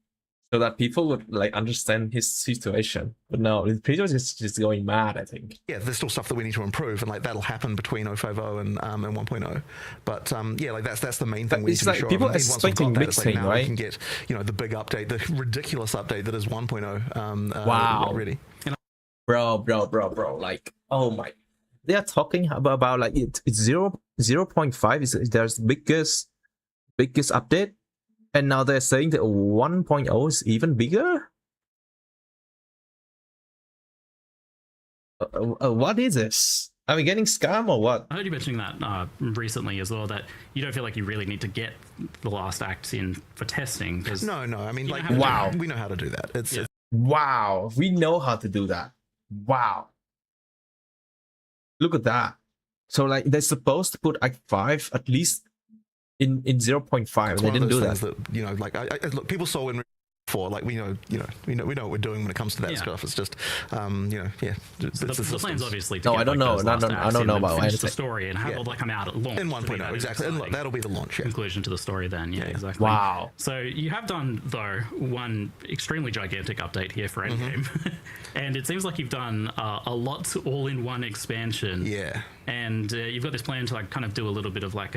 so that people would like understand his situation. But no, it's pretty much just going mad, I think. Yeah, there's still stuff that we need to improve, and like that'll happen between 050 and 1.0. But like that's the main thing we need to be sure people of. expecting mixing, now right? We can get the big update, the ridiculous update that is 1.0. Wow, ready. Bro, like, oh my. They are talking about like it's 0.5 is their biggest update, and now they're saying that 1.0 is even bigger. What is this? Are we getting scam or what? I heard you mentioning that recently as well, that you don't feel like you really need to get the last act in for testing. No. I mean, like, wow, we know how to do that. It's wow, we know how to do that. Wow. Look at that. So like they're supposed to put Act 5 at least in 0.5. They didn't do that. Like look, people saw in for like we know what we're doing when it comes to that stuff. It's just the plan's obviously to no, get, I don't know. I don't know about finish the story and have all that come out at launch in 1.0 exactly. And look, that'll be the launch conclusion to the story then. Exactly. Wow. So you have done though one extremely gigantic update here for Endgame, and it seems like you've done a lot all in one expansion. Yeah. And you've got this plan to like kind of do a little bit of like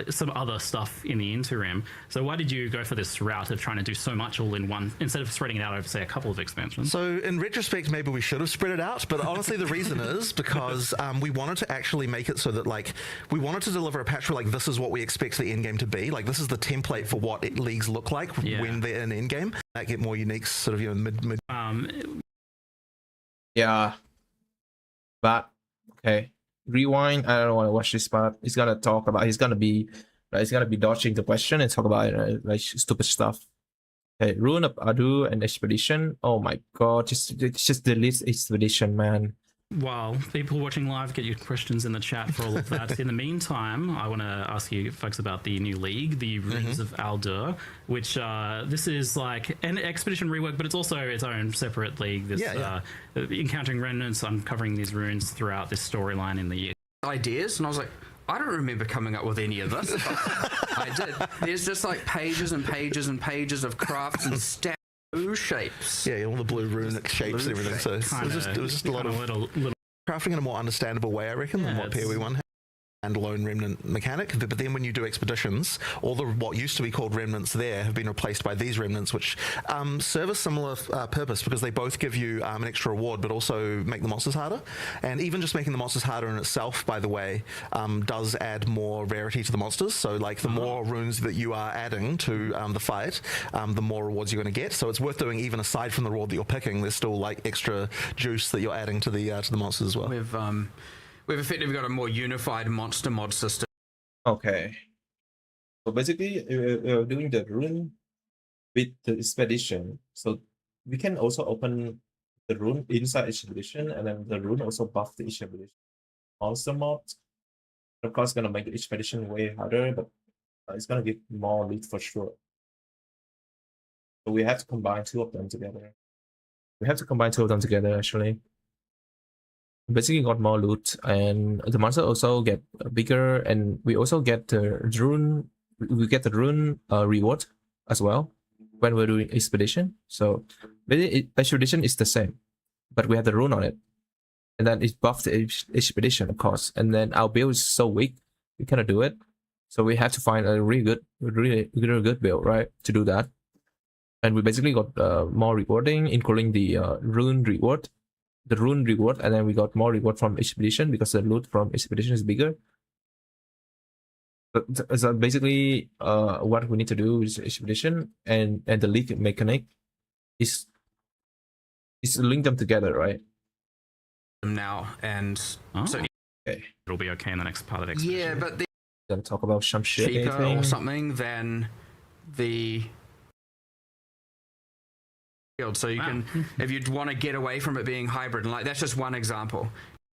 some other stuff in the interim. So why did you go for this route of trying to do so much all in one instead of spreading it out over say a couple of expansions? So in retrospect, maybe we should have spread it out, but honestly the reason is because we wanted to actually make it so that like we wanted to deliver a patch where like this is what we expect the end game to be. Like this is the template for what leagues look like when they're in end game. That get more unique sort of mid. Yeah. But okay. Rewind. I don't want to watch this part. He's gonna be dodging the question and talk about like stupid stuff. Okay, Rune of Adu and Expedition. Oh my god, just delete Expedition, man. While people watching live get your questions in the chat for all of that. In the meantime, I want to ask you folks about the new league, the Runes of Aldur, which this is like an Expedition rework, but it's also its own separate league. This encountering remnants, uncovering these runes throughout this storyline in the year. Ideas, and I was like, I don't remember coming up with any of this. I did. There's just like pages and pages and pages of crafts and stats. Blue shapes. Yeah, all the blue runic shapes and everything. So it was just a lot of little crafting in a more understandable way, I reckon, than what POE 1 had. And lone remnant mechanic, but then when you do expeditions, all the what used to be called remnants there have been replaced by these remnants, which serve a similar purpose because they both give you an extra reward, but also make the monsters harder. And even just making the monsters harder in itself, by the way, does add more rarity to the monsters. So like the more runes that you are adding to the fight, the more rewards you're going to get. So it's worth doing even aside from the reward that you're picking. There's still like extra juice that you're adding to the monsters as well. We've effectively got a more unified monster mod system. Okay. So basically, we're doing the rune with the expedition. So we can also open the rune inside expedition, and then the rune also buff the expedition monster mod. Of course, gonna make the expedition way harder, but it's gonna give more loot for sure. So we have to combine two of them together. Actually. Basically got more loot, and the monster also get bigger, and we also get the rune. We get the rune reward as well when we're doing expedition. So basically, expedition is the same, but we have the rune on it, and then it buffs the expedition, of course. And then our build is so weak, we cannot do it. So we have to find a really good build, right, to do that. And we basically got more rewarding, including the rune reward. The rune reward, and then we got more reward from expedition because the loot from expedition is bigger. So basically, what we need to do is expedition and the league mechanic is link them together, right? Now, and so it'll be okay in the next part of the expedition. Yeah, but Gonna talk about some shit cheaper or something than the. So you can, if you want to get away from it being hybrid, and like that's just one example.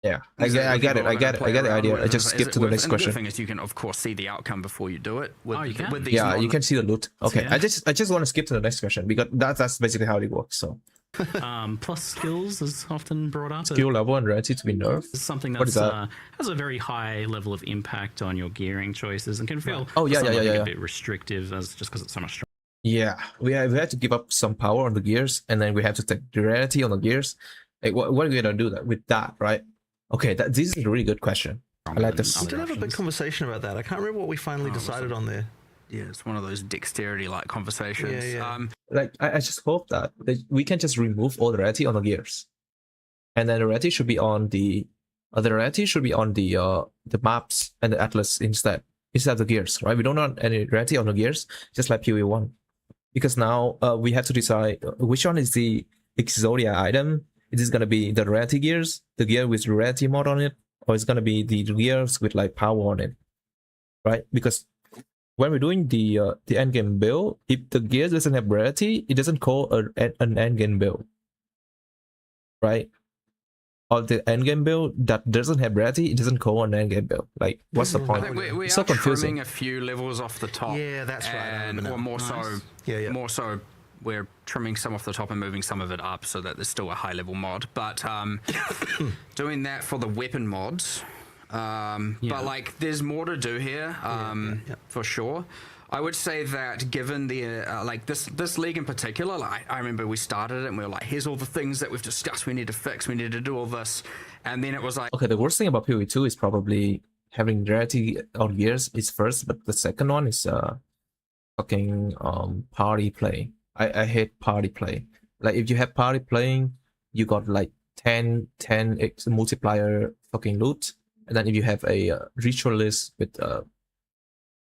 Yeah, I get it. I get the idea. I just skip to the next question. The thing is, you can of course see the outcome before you do it. You can. With these you can see the loot. Okay, yeah. I just want to skip to the next question because that's basically how it works. So, plus skills is often brought up. Skill level and rarity to be nerfed. It's something What is that that? has a very high level of impact on your gearing choices and can feel a bit restrictive as just because it's so much stronger. Yeah, we have to give up some power on the gears, and then we have to take the rarity on the gears. Like, what are we gonna do with that, right? Okay, this is a really good question. I like this. We did have a big conversation about that. I can't remember what we finally decided on there. Yeah, it's one of those dexterity-like conversations. Yeah. I just hope that we can just remove all the rarity on the gears, and then the rarity should be on the the maps and the atlas instead of the gears, right? We don't want any rarity on the gears, just like POE 1. Because now we have to decide which one is the Exodia item. Is this gonna be the rarity gears, the gear with rarity mod on it, or it's gonna be the gears with like power on it, right? Because when we're doing the end game build, if the gear doesn't have rarity, it doesn't call an end game build, right? Or the end game build that doesn't have rarity, it doesn't call an end game build. Like, what's the point? I think we it's so are confusing. trimming a few levels off the top. Yeah, that's right. And, or more so, Yeah. more so, we're trimming some off the top and moving some of it up so that there's still a high level mod. But doing that for the weapon mods. But like, there's more to do here, for sure. I would say that given the like this league in particular, like I remember we started it and we were like, here's all the things that we've discussed we need to fix, we need to do all this, and then it was like, okay, the worst thing about POE 2 is probably having rarity on gears is first, but the second one is fucking party play. I hate party play. Like, if you have party playing, you got like 10x multiplier fucking loot, and then if you have a ritualist with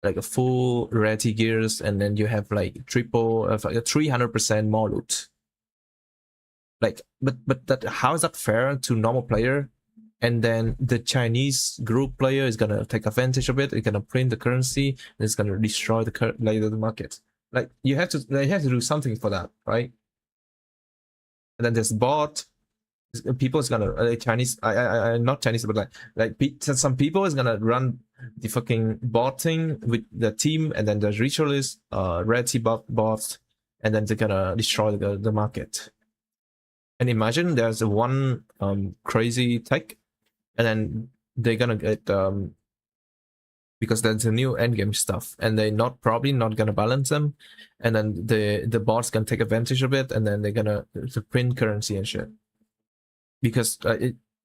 like a full rarity gears, and then you have like triple of like a 300% more loot. Like, but that, how is that fair to normal player? And then the Chinese group player is gonna take advantage of it. It's gonna print the currency, and it's gonna destroy the market. Like they have to do something for that, right? And then there's bot. People is gonna Chinese. I not Chinese, but some people is gonna run the fucking bot thing with the team, and then the ritualist, rarity bots, and then they're gonna destroy the market. And imagine there's one crazy tech, and then they're gonna get because there's a new endgame stuff, and they're probably not gonna balance them, and then the bots can take advantage of it, and then they're gonna print currency and shit. Because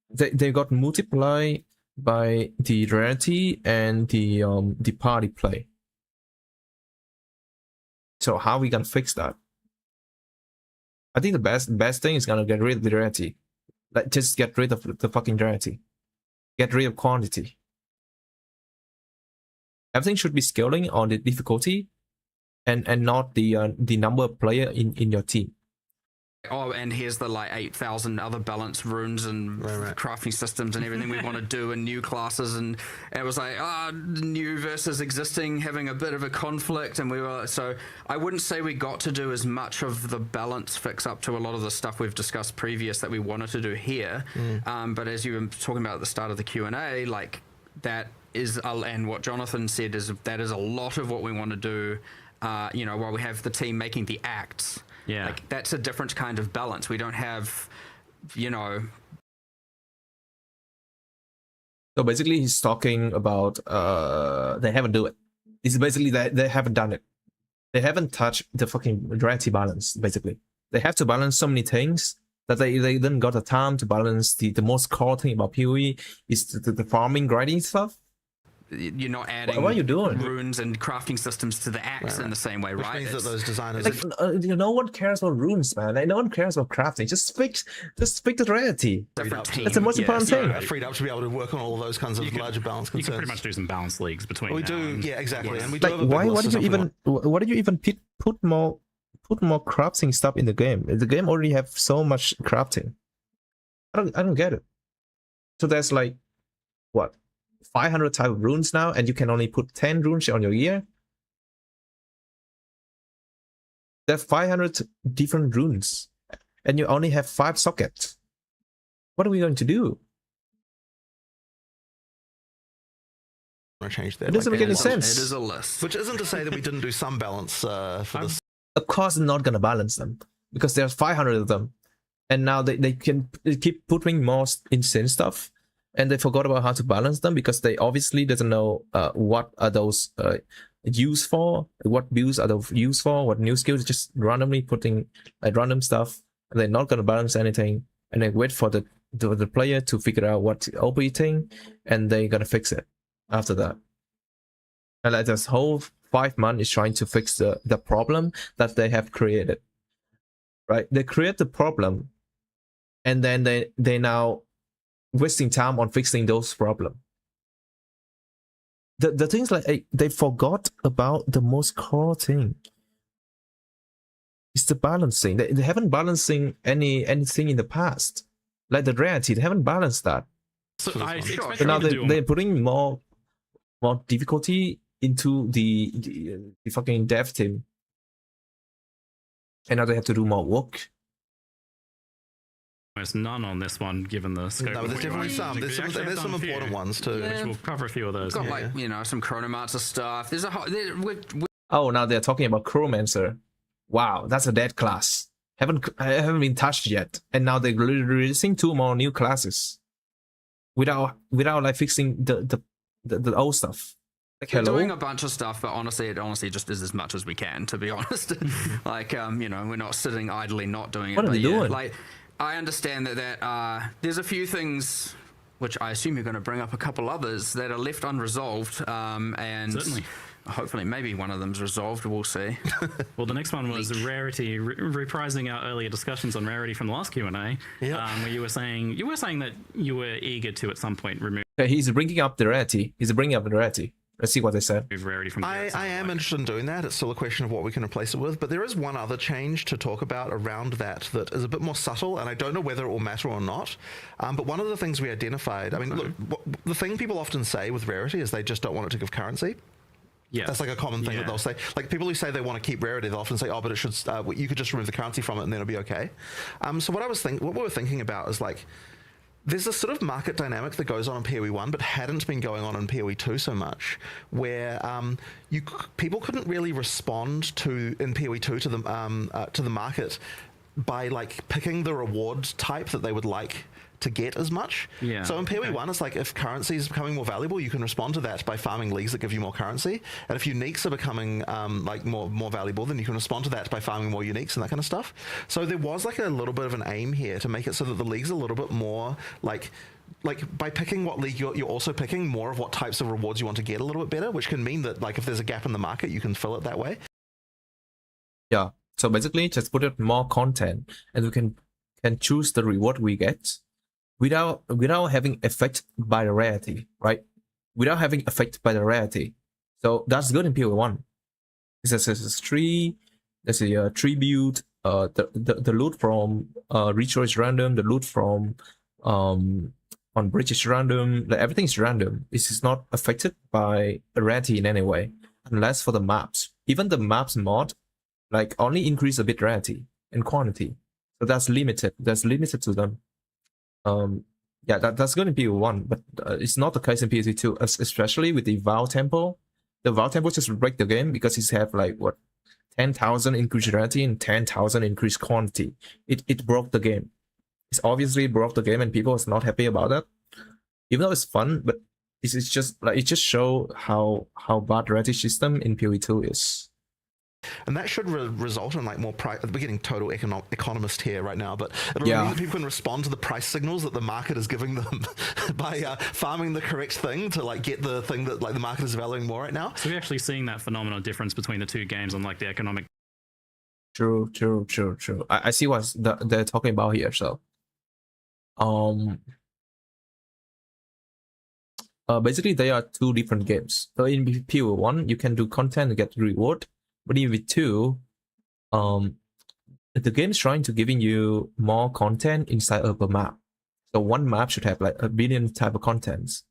they got multiplied by the rarity and the party play. So how are we gonna fix that? I think the best thing is gonna get rid of the rarity. Like just get rid of the fucking rarity. Get rid of quantity. Everything should be scaling on the difficulty, and not the number of player in your team. Oh, and here's the 8,000 other balance runes and crafting systems and everything we want to do and new classes, and it was new versus existing having a bit of a conflict, and so I wouldn't say we got to do as much of the balance fix up to a lot of the stuff we've discussed previous that we wanted to do here. But as you were talking about at the start of the Q&A, that is, and what Jonathan said is that is a lot of what we want to do. While we have the team making the acts. Yeah. That's a different kind of balance. We don't have, So basically, he's talking about they haven't do it. It's basically that they haven't done it. They haven't touched the fucking rarity balance. Basically, they have to balance so many things that they didn't got the time to balance the most core thing about POE is the farming grinding stuff. You're not adding what are you doing? runes and crafting systems to the acts in the same way, Which right? means that those designers... no one cares about runes, man. No one cares about crafting. Just fix the rarity. That's the most important thing. Freed up to be able to work on all of those kinds of larger balance concerns. You can pretty much do some balance leagues between. We now do, and, yeah, exactly. Yes. And we do have a big why list did you even why did you even put more crafting stuff in the game? The game already have so much crafting. I don't get it. So there's what? 500 type of runes now, and you can only put 10 runes on your gear. There are 500 different runes, and you only have 5 sockets. What are we going to do? change that. It doesn't make any sense. It is a list. Which isn't to say that we didn't do some balance for this. Of course, not gonna balance them because there's 500 of them, and now they keep putting more insane stuff. And they forgot about how to balance them because they obviously doesn't know what are those used for, what builds are those used for, what new skills. Just randomly putting random stuff, and they're not gonna balance anything. And they wait for the player to figure out what's overeating, and they're gonna fix it after that. And this whole 5 months is trying to fix the problem that they have created. Right? They create the problem, and then they now wasting time on fixing those problems. The things they forgot about the most core thing. It's the balancing. They haven't balancing anything in the past. Like the rarity, they haven't balanced that. So but now they're putting more difficulty into the fucking dev team. And now they have to do more work. Almost none on this one, given the scope. No, but there's definitely some. There's some important ones too. Which we'll cover a few of those. Got some Chronomancer stuff. There's a whole. Oh, now they're talking about Chronomancer. Wow, that's a dead class. Haven't been touched yet, and now they're releasing 2 more new classes without fixing the old stuff. We're doing a bunch of stuff, but honestly, it just is as much as we can, to be honest. We're not sitting idly not doing it. What are we doing? I understand that there's a few things, which I assume you're going to bring up a couple others, that are left unresolved, and certainly. Hopefully, maybe one of them's resolved. We'll see. Well, the next one was Rarity, reprising our earlier discussions on Rarity from the last Q&A, where you were saying that you were eager to at some point remove. Okay, he's bringing up the Rarity. Let's see what they said. Rarity from I am interested in doing that. It's still a question of what we can replace it with, but there is one other change to talk about around that is a bit more subtle, and I don't know whether it will matter or not. But one of the things we identified, look, the thing people often say with Rarity is they just don't want it to give currency. Yeah. That's like a common thing that they'll say. Like people who say they want to keep rarity, they'll often say, "Oh, but it should. You could just remove the currency from it, and then it'll be okay." So what we were thinking about is like, there's this sort of market dynamic that goes on in PoE 1, but hadn't been going on in PoE 2 so much, where people couldn't really respond in PoE 2 to the market by like picking the reward type that they would like to get as much. Yeah. So in PoE 1, it's like if currency is becoming more valuable, you can respond to that by farming leagues that give you more currency. And if uniques are becoming like more valuable, then you can respond to that by farming more uniques and that kind of stuff. So there was like a little bit of an aim here to make it so that the league's a little bit more like by picking what league you're also picking more of what types of rewards you want to get a little bit better, which can mean that like if there's a gap in the market, you can fill it that way. Yeah. So basically, just put it more content, and we can choose the reward we get without having effect by the rarity, right? Without having effect by the rarity. So that's good in PoE 1. There's a tree, there's a tribute, the loot from ritual is random, the loot from on bridge is random, like everything is random. This is not affected by rarity in any way, unless for the maps. Even the maps mod, like only increase a bit rarity and quantity. So that's limited. That's limited to them. Yeah, that's going to be one, but it's not the case in PoE 2, especially with the Vow Temple. The Vow Temple just break the game because it's have like what 10,000 increased rarity and 10,000 increased quantity. It broke the game. It's obviously broke the game, and people is not happy about that. Even though it's fun, but it's just like it just show how bad rarity system in PoE 2 is. And that should result in like more price. We're getting total economist here right now, but it'll mean that people can respond to the price signals that the market is giving them by farming the correct thing to like get the thing that like the market is valuing more right now. So we're actually seeing that phenomenal difference between the two games on like the economic. True. I see what they're talking about here. So, basically they are two different games. So in PoE 1, you can do content and get reward. But in V2, the game is trying to giving you more content inside of a map. So one map should have like 1 billion type of contents.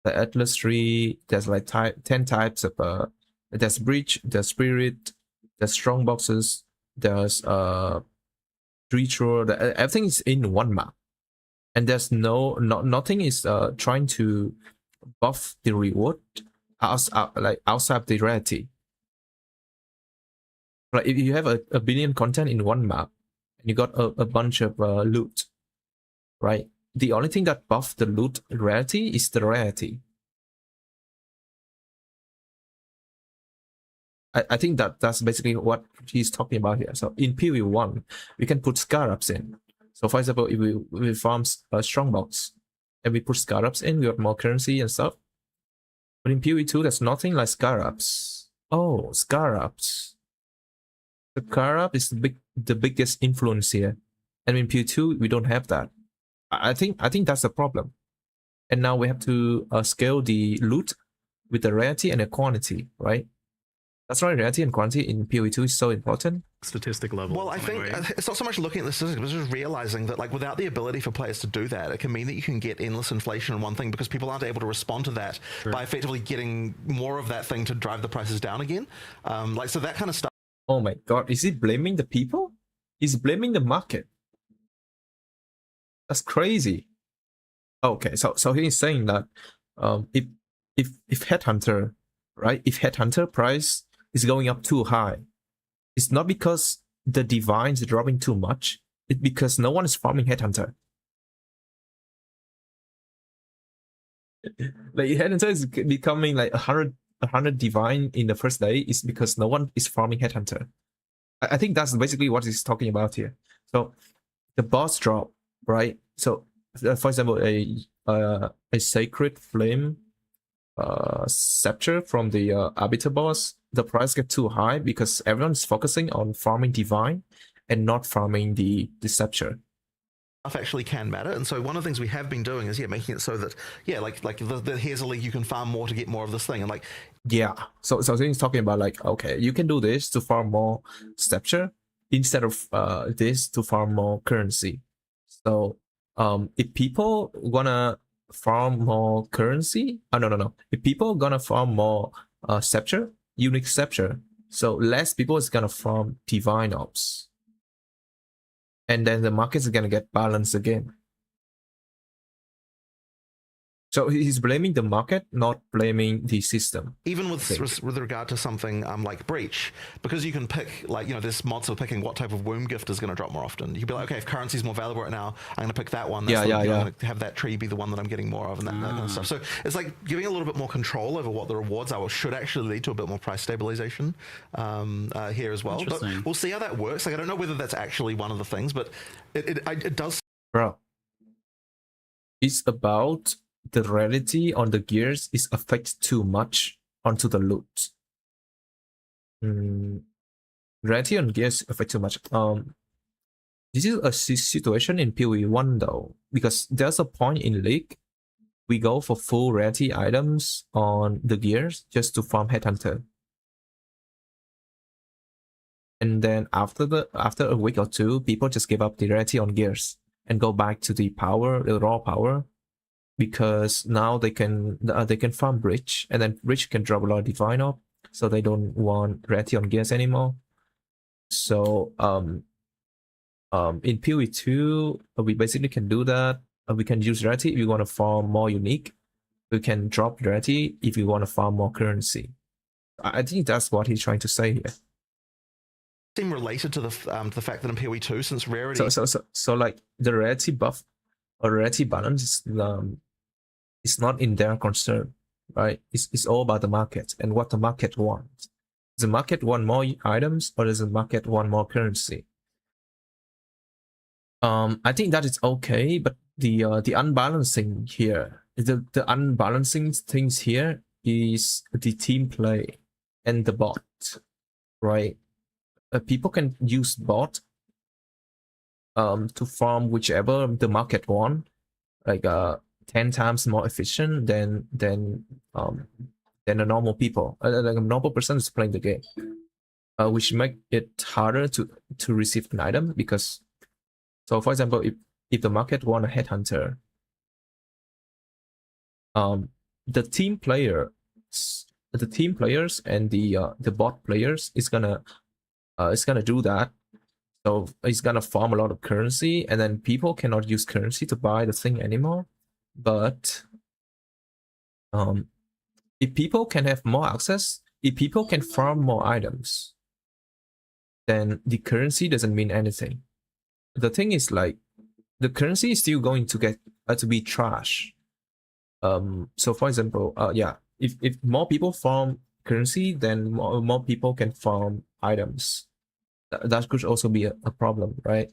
The Atlas tree, there's like 10 types of there's bridge, there's spirit, there's strong boxes, there's ritual. Everything is in one map, and there's nothing is trying to buff the reward outside the rarity. Like if you have a billion content in one map and you got a bunch of loot, right? The only thing that buffs the loot rarity is the rarity. I think that's basically what he's talking about here. So in PoE 1, we can put scarabs in. So for example, if we farm a strongbox and we put scarabs in, we got more currency and stuff. But in PoE 2, there's nothing like scarabs. Oh, scarabs. The scarab is the biggest influence here, and in PoE 2 we don't have that. I think that's the problem, and now we have to scale the loot with the rarity and the quantity, right? That's why rarity and quantity in PoE 2 is so important. Statistic level. Well, I think it's not so much looking at the statistics, but just realizing that like without the ability for players to do that, it can mean that you can get endless inflation in one thing because people aren't able to respond to that by effectively getting more of that thing to drive the prices down again. Like so that kind of stuff. Oh my god, is he blaming the people? He's blaming the market. That's crazy. Okay, so he's saying that if Headhunter, right? If Headhunter price is going up too high, it's not because the divine is dropping too much. It's because no one is farming Headhunter. Like Headhunter is becoming like 100 divine in the first day is because no one is farming Headhunter. I think that's basically what he's talking about here. So the boss drop, right? So for example, a sacred flame scepter from the arbiter boss, the price get too high because everyone's focusing on farming divine and not farming the scepter. Actually can matter, and so one of the things we have been doing is making it so that here's a league you can farm more to get more of this thing, and like so he's talking about like, okay, you can do this to farm more scepter instead of this to farm more currency. So if people wanna farm more currency, no, if people gonna farm more scepter, unique scepter. So less people is gonna farm divine ops, and then the market is gonna get balanced again. So he's blaming the market, not blaming the system. Even with regard to something like Breach, because you can pick, like, you know, there's mods for picking what type of womb gift is going to drop more often. You can be like, okay, if currency's more valuable right now, I'm going to pick that one. I'm going to have that tree be the one that I'm getting more of, and that kind of stuff. So it's like giving a little bit more control over what the rewards are, which should actually lead to a bit more price stabilization here as well. But we'll see how that works. Like, I don't know whether that's actually one of the things, but it does. Bro, it's about the rarity on the gears is affected too much onto the loot. Rarity on gears affect too much. This is a situation in POE 1 though, because there's a point in League we go for full rarity items on the gears just to farm Headhunter. And then after a week or two, people just give up the rarity on gears and go back to the raw power. Because now they can farm Bridge, and then Bridge can drop a lot of Divine Orb, so they don't want rarity on gears anymore. So in PoE 2, we basically can do that. We can use rarity if you want to farm more unique. We can drop rarity if you want to farm more currency. I think that's what he's trying to say here. Seem related to the fact that in PoE 2, since rarity. So like the rarity buff or rarity balance is not in their concern, right? It's all about the market and what the market wants. Does the market want more items, or does the market want more currency? I think that is okay, but the unbalancing here, the unbalancing things here is the team play and the bot, right? People can use bot to farm whichever the market want, like 10 times more efficient than a normal people. Like a normal person is playing the game, which make it harder to receive an item. Because, so for example, if the market want a Headhunter, the team players and the bot players is gonna do that. So it's gonna farm a lot of currency, and then people cannot use currency to buy the thing anymore. But if people can have more access, if people can farm more items, then the currency doesn't mean anything. The thing is, like, the currency is still going to get to be trash. So for example, if more people farm currency, then more people can farm items. That could also be a problem, right?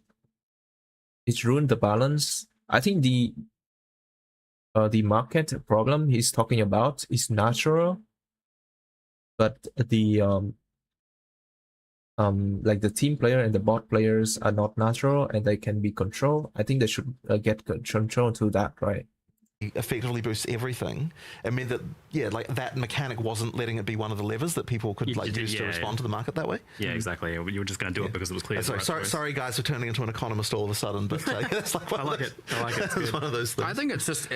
It's ruined the balance. I think the market problem he's talking about is natural, but the like the team player and the bot players are not natural, and they can be controlled. I think they should get control to that, right? Effectively boosts everything. It meant that, yeah, like that mechanic wasn't letting it be one of the levers that people could use to respond to the market that way. Yeah, exactly. You were just going to do it because it was clear. Sorry guys for turning into an economist all of a sudden, but that's like I like it. It's one of those things. I think it's just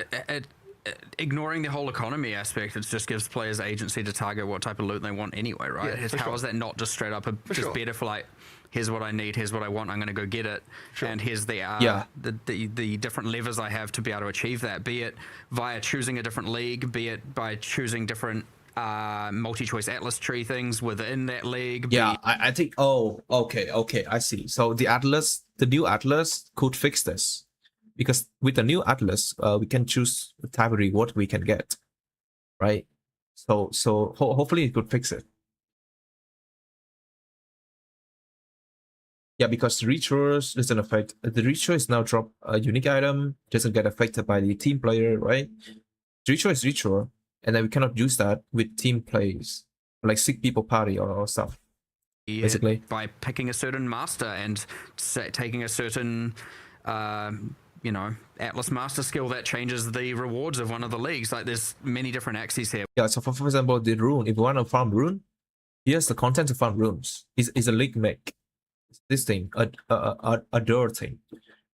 ignoring the whole economy aspect. It just gives players agency to target what type of loot they want anyway, right? Yeah, How is that not just straight up better for, like, here's what I need, here's what I want, I'm going to go get it, and here's the different levers I have to be able to achieve that, be it via choosing a different league, be it by choosing different multi-choice Atlas tree things within that league. I think, okay, I see. So the new Atlas could fix this, because with the new Atlas, we can choose the type of reward we can get, right? So hopefully it could fix it. Yeah, because rituals doesn't affect the ritual is now drop a unique item, doesn't get affected by the team player, right? Ritual is ritual, and then we cannot use that with team plays, like 6 people party or stuff. Basically, by picking a certain master and taking a certain Atlas master skill that changes the rewards of one of the leagues. Like, there's many different axes here. Yeah, so for example, the rune, if you want to farm rune, here's the content to farm runes. Is a league make. This thing, a door thing.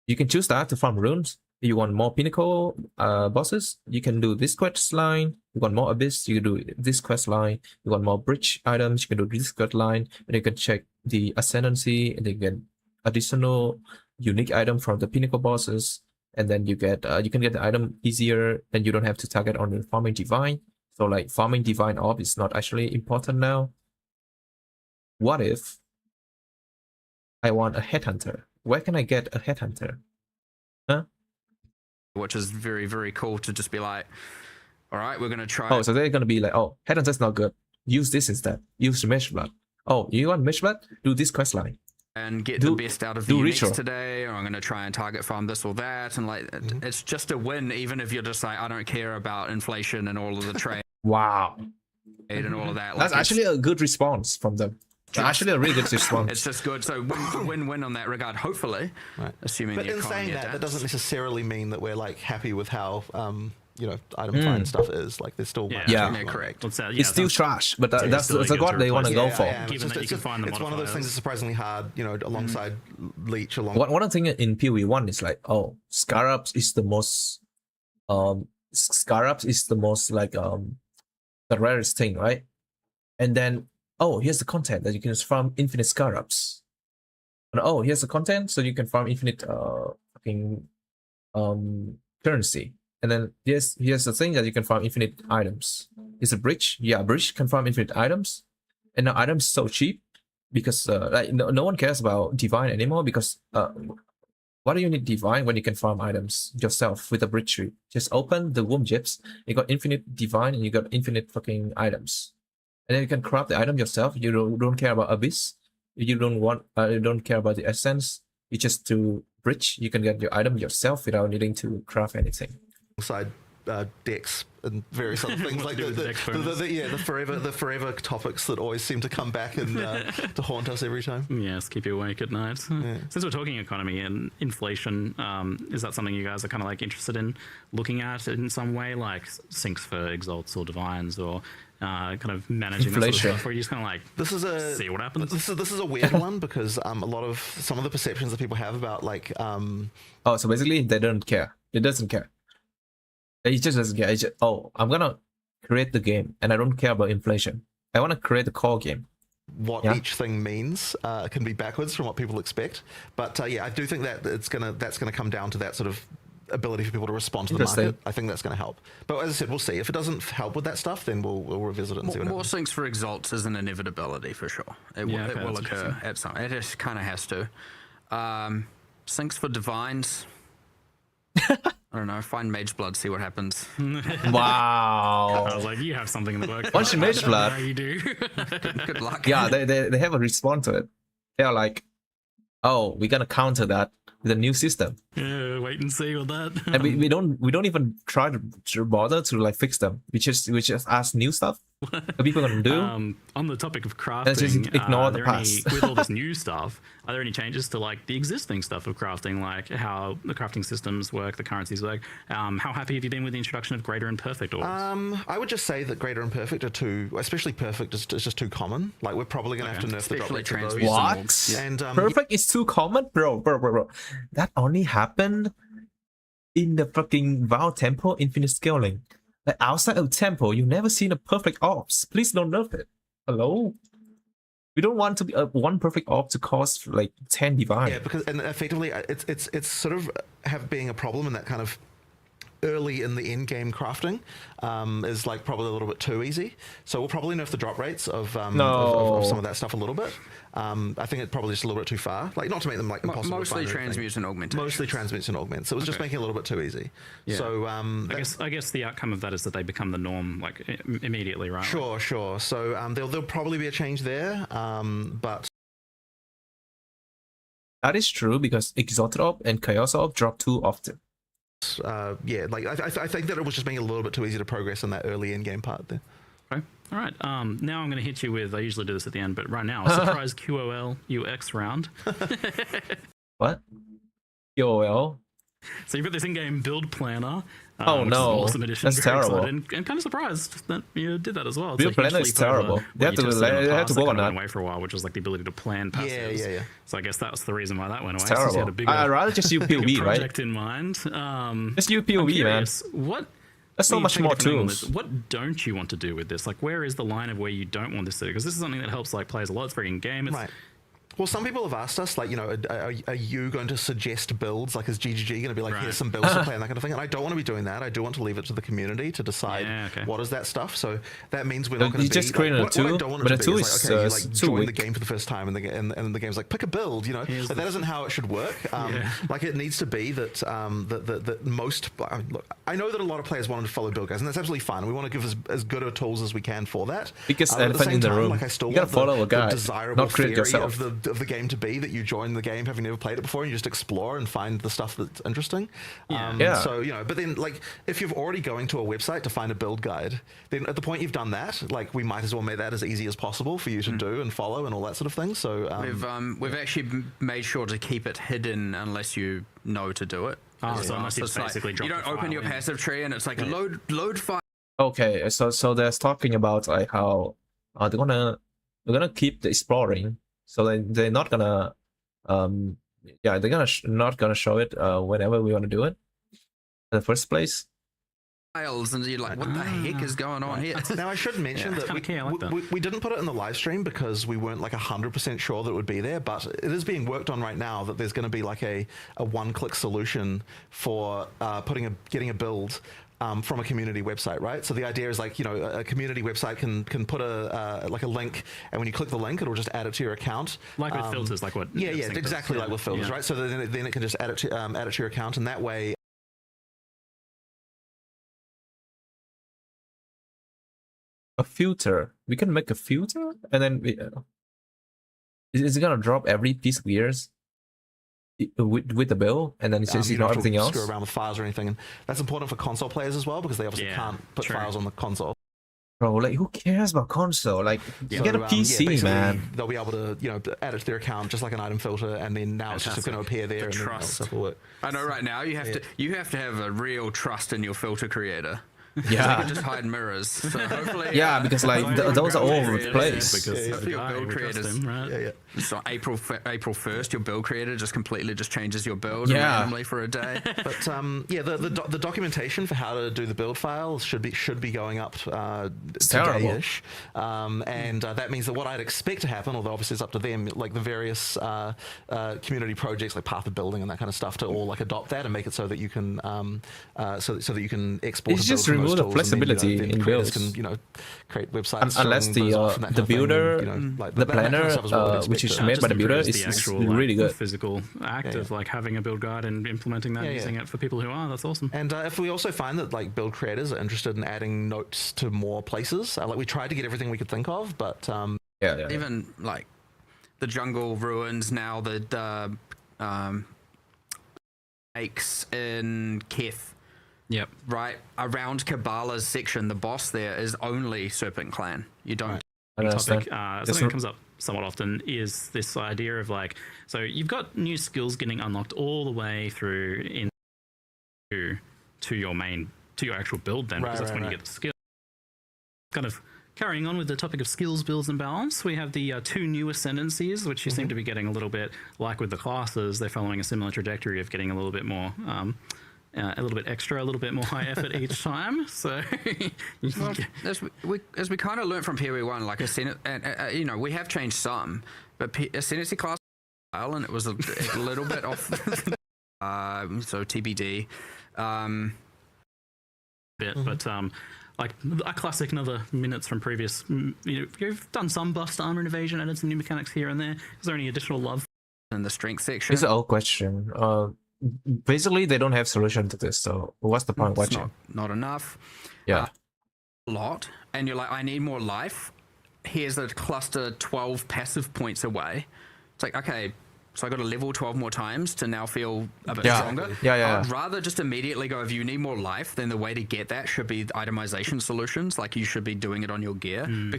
You can choose that to farm runes. You want more pinnacle bosses, you can do this quest line. You want more abyss, you can do this quest line. You want more bridge items, you can do this quest line. And you can check the ascendancy, and you get additional unique item from the pinnacle bosses. And then you get you can get the item easier, and you don't have to target on the farming divine. So like farming divine orb is not actually important now. What if I want a headhunter? Where can I get a headhunter? Huh? Which is very, very cool to just be like, all right, we're going to try. Oh, so they're going to be like, oh, headhunter's not good. Use this instead. Use mesh blood. Oh, you want mesh blood? Do this quest line. And get the best out of the uniques ritual today, or I'm going to try and target farm this or that. And like, it's just a win, even if you're just like, I don't care about inflation and all of the trade Wow. and all of that. Like, That's actually a good response from them. Actually, a really good response. It's just good. So win-win on that regard, hopefully. Right. Assuming But the in economy saying that, adapts. that doesn't necessarily mean that we're like happy with how item find stuff is. Like there's still much Yeah. going on. Correct. It's still trash, but that's still like good what to they want to replace go it. for. Yeah, Given that you can find the it's one of those things modifiers. that's surprisingly hard, alongside Leech, One thing in POE 1 is like, oh, Scarabs is the most like the rarest thing, right? And then, oh, here's the content that you can farm infinite Scarabs. And oh, here's the content, so you can farm infinite fucking currency. And then here's the thing that you can farm infinite items. Is a bridge? Yeah, bridge can farm infinite items. And now items so cheap because like no one cares about divine anymore, because why do you need divine when you can farm items yourself with a bridge tree? Just open the womb gyps, you got infinite divine, and you got infinite fucking items. And then you can craft the item yourself. You don't care about abyss. You don't care about the essence. You just do bridge. You can get your item yourself without needing to craft anything. alongside decks and various other things like the forever topics that always seem to come back and to haunt us every time. Yes, keep you awake at night. Since we're talking economy and inflation, is that something you guys are kind of like interested in looking at in some way, like sinks for exalts or divines, or kind of managing that sort of Inflation. stuff, where you just kind of like see what happens? This is a weird one because some of the perceptions that people have about like Oh, so basically they don't care. It doesn't care. It just doesn't care. It's just, oh, I'm gonna create the game, and I don't care about inflation. I want to create the core game. what each thing means can be backwards from what people expect. But I do think that that's gonna come down to that sort of ability for people to respond to the market. I think that's going to help. But as I said, we'll see. If it doesn't help with that stuff, then we'll revisit it and see what More happens. sinks for exalts is an inevitability for sure. It will occur at some. It just kind of has to. Sinks for divines. I don't know. Find mage blood. See what happens. Wow. I was like, you have something in the works. Once you mage blood, Yeah, you do. Good luck. yeah, they have a response to it. They're like, oh, we're gonna counter that with a new system, Yeah, wait and see with that. and we don't even try to bother to like fix them. We just ask new stuff that people gonna do. On the topic of Let's just crafting, ignore are the there past. with all this new stuff, are there any changes to like the existing stuff of crafting, like how the crafting systems work, the currencies work? How happy have you been with the introduction of greater and perfect orbs? I would just say that greater and perfect are too, especially perfect is just too common. Like we're probably going to have to nerf the drop Especially rates of those. transmute. What? And Perfect is too common, bro. That only happened in the fucking Vow Temple Infinite Scaling. Like outside of Temple, you've never seen a perfect orbs. Please don't nerf it. Hello? We don't want to be one perfect orb to cost like 10 divine. yeah, because and effectively it's sort of being a problem in that kind of early in the end game crafting is like probably a little bit too easy. So we'll probably nerf the drop rates of some of that stuff a little bit. I think it's probably just a little bit too far. Like not to make them like impossible. Mostly to find or anything. transmutes and augments. Mostly transmutes and augments. So it was just making it a little bit too easy. Yeah. So I guess the outcome of that is that they become the norm like immediately, right? sure. So there'll probably be a change there. But That is true because Exalted Orb and Chaos Orb drop too often. like I think that it was just being a little bit too easy to progress in that early end game part there. Okay. All right. Now I'm going to hit you with. I usually do this at the end, but right now, a surprise QOL UX round. What? QOL? So you've got this in-game build planner. Oh, which is an no. awesome addition. That's Very terrible. excited and kind of surprised that you did that as well. It's Build a huge planner is leap over terrible. what They have you to- tested in the they have past to that work on kind of that. went away for a while, which was like the ability to plan passives. Yeah. So I guess that was the reason why that went away. It's since you had a terrible. bigger, I'd rather just use POE, right? project in mind. Just use POE, I'm man. curious, what? There's so when you much take a more different angle on this, tools. What don't you want to do with this? Like, where is the line of where you don't want this to? Because this is something that helps like players a lot. It's very in-game. It's, Right. Well, some people have asked us, like, you know, are you going to suggest builds? Like, is GGG going to be like, here's some builds to play and that kind of thing? And I don't want to be doing that. I do want to leave it to the community to decide what is that stuff. So that means we're not going to be... just created a what I tool, don't want but it a to tool be is, is like, okay, you too like join the weak. game for the first time and the game's like, pick a build, you know? Like, that isn't how it should work. Like, it needs to be that that most... I mean, look, I know that a lot of players want to follow build guides, and that's absolutely fine. We want to give as good of tools as we can for that. Biggest At the elephant same in the time, room. like, I still You gotta want follow a the guide, desirable not create theory yourself. of the game to be that you join the game having never played it before and you just explore and find the stuff that's interesting. Yeah. So, you know, but then, like, if you're already going to a website to find a build guide, then at the point you've done that, like, we might as well make that as easy as possible for you to do and follow and all that sort of thing. So We've actually made sure to keep it hidden unless you know to do it. Oh, so unless you it's like, basically drop you don't the open file your in. passive tree and it's like load file. Okay, so there's talking about like how they're gonna keep the exploring, so they're not gonna they're gonna not gonna show it whenever we want to do it in the first place. Files and you're like, what the heck is going on here? now I should mention that, kinda key, I like that. we didn't put it in the live stream because we weren't like 100% sure that it would be there, but it is being worked on right now that there's going to be like a one-click solution for getting a build from a community website, right? So the idea is like, you know, a community website can put a like a link, and when you click the link, it'll just add it to your account. Like with filters, like what? Yeah, Sync does. exactly like with filters, right? So then it can just add it to your account, and that way. A filter. We can make a filter, and then is it gonna drop every piece of gears with the bill, and then it's just You ignore don't have to everything else? screw around with files or anything, and that's important for console players as well because they obviously can't put true. files on the console. Bro, like who cares about console? Like you get a PC, basically, man. They'll be able to, you know, add it to their account just like an item filter, and then now it's just going to appear there and then stuff will work. I know right now you have to have a real trust in your filter creator. Yeah. You can just hide mirrors. So hopefully, Yeah, because like those are all over the place. Because the the guy guy who we trust created- him, right? So April 1st, your build creator just completely just changes your build Yeah. randomly for a day. But the documentation for how to do the build file should be going up terrible. today-ish, and that means that what I'd expect to happen, although obviously it's up to them, like the various community projects like Path of Building and that kind of stuff, to all like adopt that and make it so that you can so that you can export. It's a build just from those remove the tools, and then, flexibility then in creators builds. can, you know, create websites. Unless showing those off and that the kind of thing, builder, and, you know, like the that kind of planner, stuff is what I'd which is expect. made by the builder, improves is the actual, really good. physical act of like having a build guide and implementing that, and using it for people who are. That's awesome. And if we also find that like build creators are interested in adding notes to more places, like we tried to get everything we could think of, but Yeah. Even like the jungle ruins now, the lakes in Keth. Yep. Right around Kabbalah's section, the boss there is only Serpent Clan. You don't. I understand. Topic, something that comes up somewhat often is this idea of like, so you've got new skills getting unlocked all the way through to your actual build then, because that's when you get the skill. Kind of carrying on with the topic of skills, builds, and balance, we have the two new ascendancies, which you seem to be getting a little bit like with the classes. They're following a similar trajectory of getting a little bit more. A little bit extra, a little bit more high effort each time. So, Well, as we kind of learned from POE 1, like you know, we have changed some, but Ascendancy class and it was a little bit off. So TBD. But like a classic, another minutes from previous. You've done some buffs to armor and evasion, added some new mechanics here and there. Is there any additional love in the strength section? It's an old question. Basically, they don't have solution to this. So what's the point of watching? Not enough. Yeah. A lot, and you're like, I need more life. Here's a cluster 12 passive points away. It's like, okay, so I got to level 12 more times to now feel a bit stronger. Yeah. I'd rather just immediately go, if you need more life, then the way to get that should be itemization solutions. Like you should be doing it on your gear, and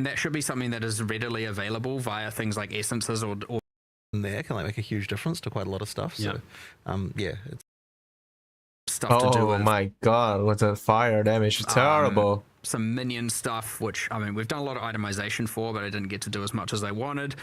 that should be something that is readily available via things like essences or there can like make a huge difference to quite a lot of stuff. So, it's stuff to do Oh with my god, what the fire damage, terrible. some minion stuff, which, I mean, we've done a lot of itemization for, but I didn't get to do as much as I wanted.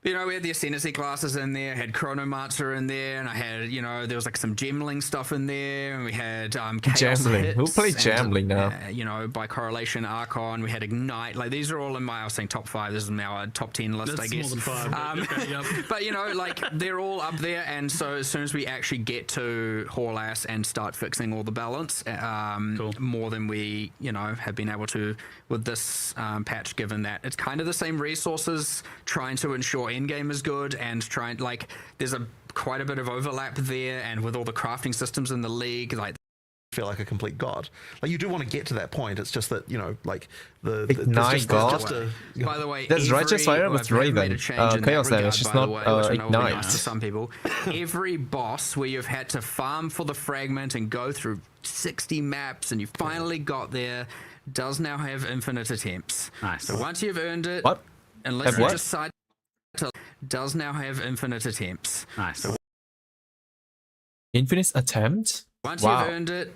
You know, we had the Ascendancy classes in there, had Chronomancer in there, and I had, you know, there was like some Gemling stuff in there, and we had Chaos Gambling. Hits Who plays and, Gambling now? you know, by correlation, Archon, we had Ignite. Like, these are all in my, I was saying top 5, this is now a top 10 list, That's I guess. more than 5. Okay, yep. But, you know, like, they're all up there, and so as soon as we actually get to Horlass and start fixing all the balance, Cool. more than we, you know, have been able to with this patch, given that it's kind of the same resources, trying to ensure endgame is good, and trying, like, there's quite a bit of overlap there, and with all the crafting systems in the league, like, feel like a complete god. Like, you do want to get to that point. It's just that, you know, like Ignite god? by the way, There's Righteous Fire well, with I've made Raven. a change in that Chaos regard, damage, it's by the not way, which I know will be Ignite. nice to some people. Every boss where you've had to farm for the fragment and go through 60 maps and you finally got there does now have infinite attempts. Nice. So once you've earned it, What? unless Have you what? decide to, does now have infinite attempts. Nice. Infinite attempt? Once Wow. you've earned it,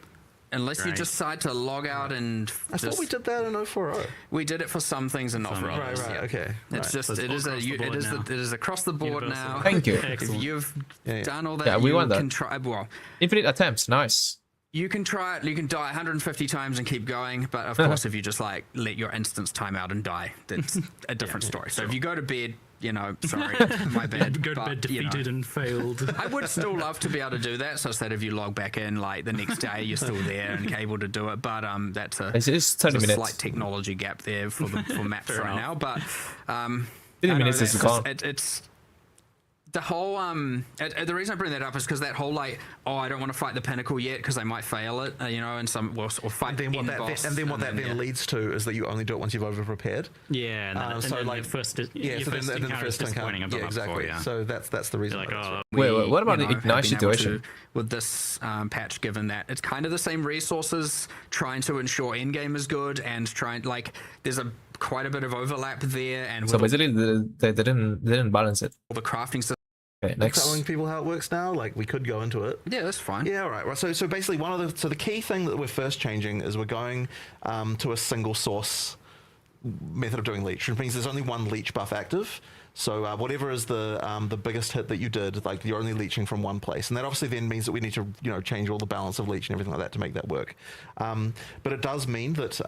unless you Great. decide to log out and I thought we did that in 040. we did it for some things and not for Some, others. Right, yeah. okay. It's right. just So it's it all is a across the you- it board is now. it is across the board Universal. now. Thank you. If Excellent. you've Yeah, yeah. done all that, Yeah, we you want that. can try. Well, Infinite attempts, nice. you can try it. You can die 150 times and keep going. But of course, if you just like let your instance time out and die, that's a different story. So if you go to bed, you know, sorry, my bad. Go to but, bed you know, defeated and failed. I would still love to be able to do that, so that if you log back in like the next day, you're still there and able to do it. But that's It's 30 there's a minutes. slight technology gap there for maps Fair right enough. now. But 30 I know minutes is that's gone. it's the whole the reason I bring that up is because that whole like, oh, I don't want to fight the pinnacle yet because I might fail it, you know, and some or fight And then what end that boss, then yeah. leads to is that you only do it once you've over prepared. Yeah, and then, and so then like your first, yeah, your so first then the encounter is first encounter. disappointing. I've done Yeah, that before, exactly. yeah. So that's the reason. You're like, why it's- oh, Wait, what about you the know, Ignite have been able situation? to, with this patch, given that it's kind of the same resources, trying to ensure endgame is good, and trying, like, there's quite a bit of overlap there, and So with basically, they didn't balance it. all the crafting system. Okay, next. telling people how it works now. Like, we could go into it. Yeah, that's fine. Yeah, all right. Right. So basically, the key thing that we're first changing is we're going to a single source method of doing leech, which means there's only one leech buff active. So whatever is the biggest hit that you did, like, you're only leeching from one place, and that obviously then means that we need to, you know, change all the balance of leech and everything like that to make that work. But it does mean that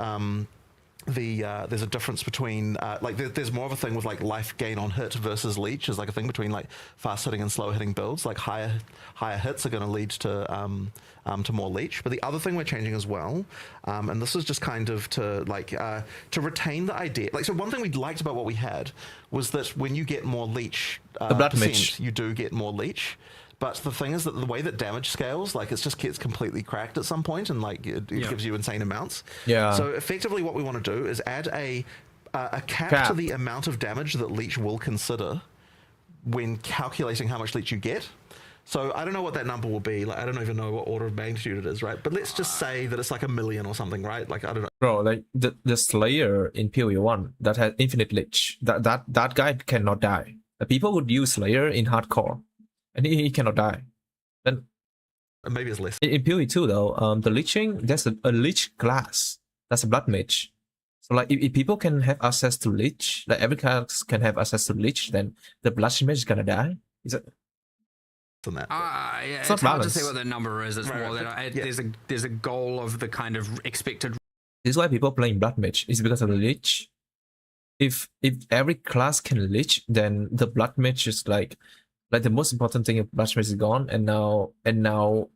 there's a difference between there's more of a thing with like life gain on hit versus leech is like a thing between like fast hitting and slow hitting builds. Like higher hits are going to lead to more leech. But the other thing we're changing as well, and this is just kind of to retain the idea. Like, so one thing we liked about what we had was that when you get more leech blood percent, mage. you do get more leech. But the thing is that the way that damage scales, like, it just gets completely cracked at some point, and like it gives you insane amounts. Yeah. So effectively, what we want to do is add a cap to Cap. the amount of damage that leech will consider when calculating how much leech you get. So I don't know what that number will be. Like, I don't even know what order of magnitude it is, right? But let's just say that it's like 1 million or something, right? Like, I don't know. Bro, like the Slayer in POE 1 that has infinite lich, that guy cannot die. The people would use Slayer in hardcore, and he cannot die. Then Maybe it's less. in POE 2 though, the leeching, there's a lich class. That's a blood mage. So like if people can have access to leech, like every class can have access to leech, then the blood mage is gonna die. Is it? Than that. Yeah, It's it's not hard to say balanced. what the number is. It's Right, more right, that yeah. there's a goal of the kind of expected. This is why people playing blood mage. Is because of the leech. If every class can leech, then the blood mage is like the most important thing of blood mage is gone. And now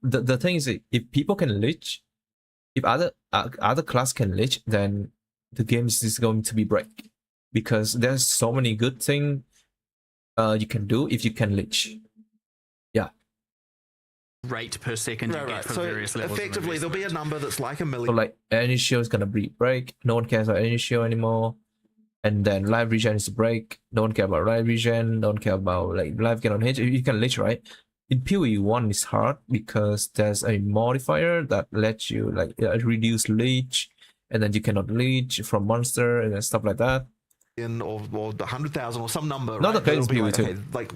the thing is, if people can leech, if other class can leech, then the game is just going to be break, because there's so many good thing you can do if you can leech. Rate per second you Right, get right. for So various levels. of effectively, there'll be a investment. number that's like 1 So million. like energy shield is gonna break. No one cares about energy shield anymore. And then live regen is to break. No one care about live regen. Don't care about like live get on hit. You can leech, right? In PoE 1 it's hard because there's a modifier that lets you like reduce leech, and then you cannot leech from monster and then stuff like that. or 100,000 or some number. Not right? the It'll be POE like, too. okay, like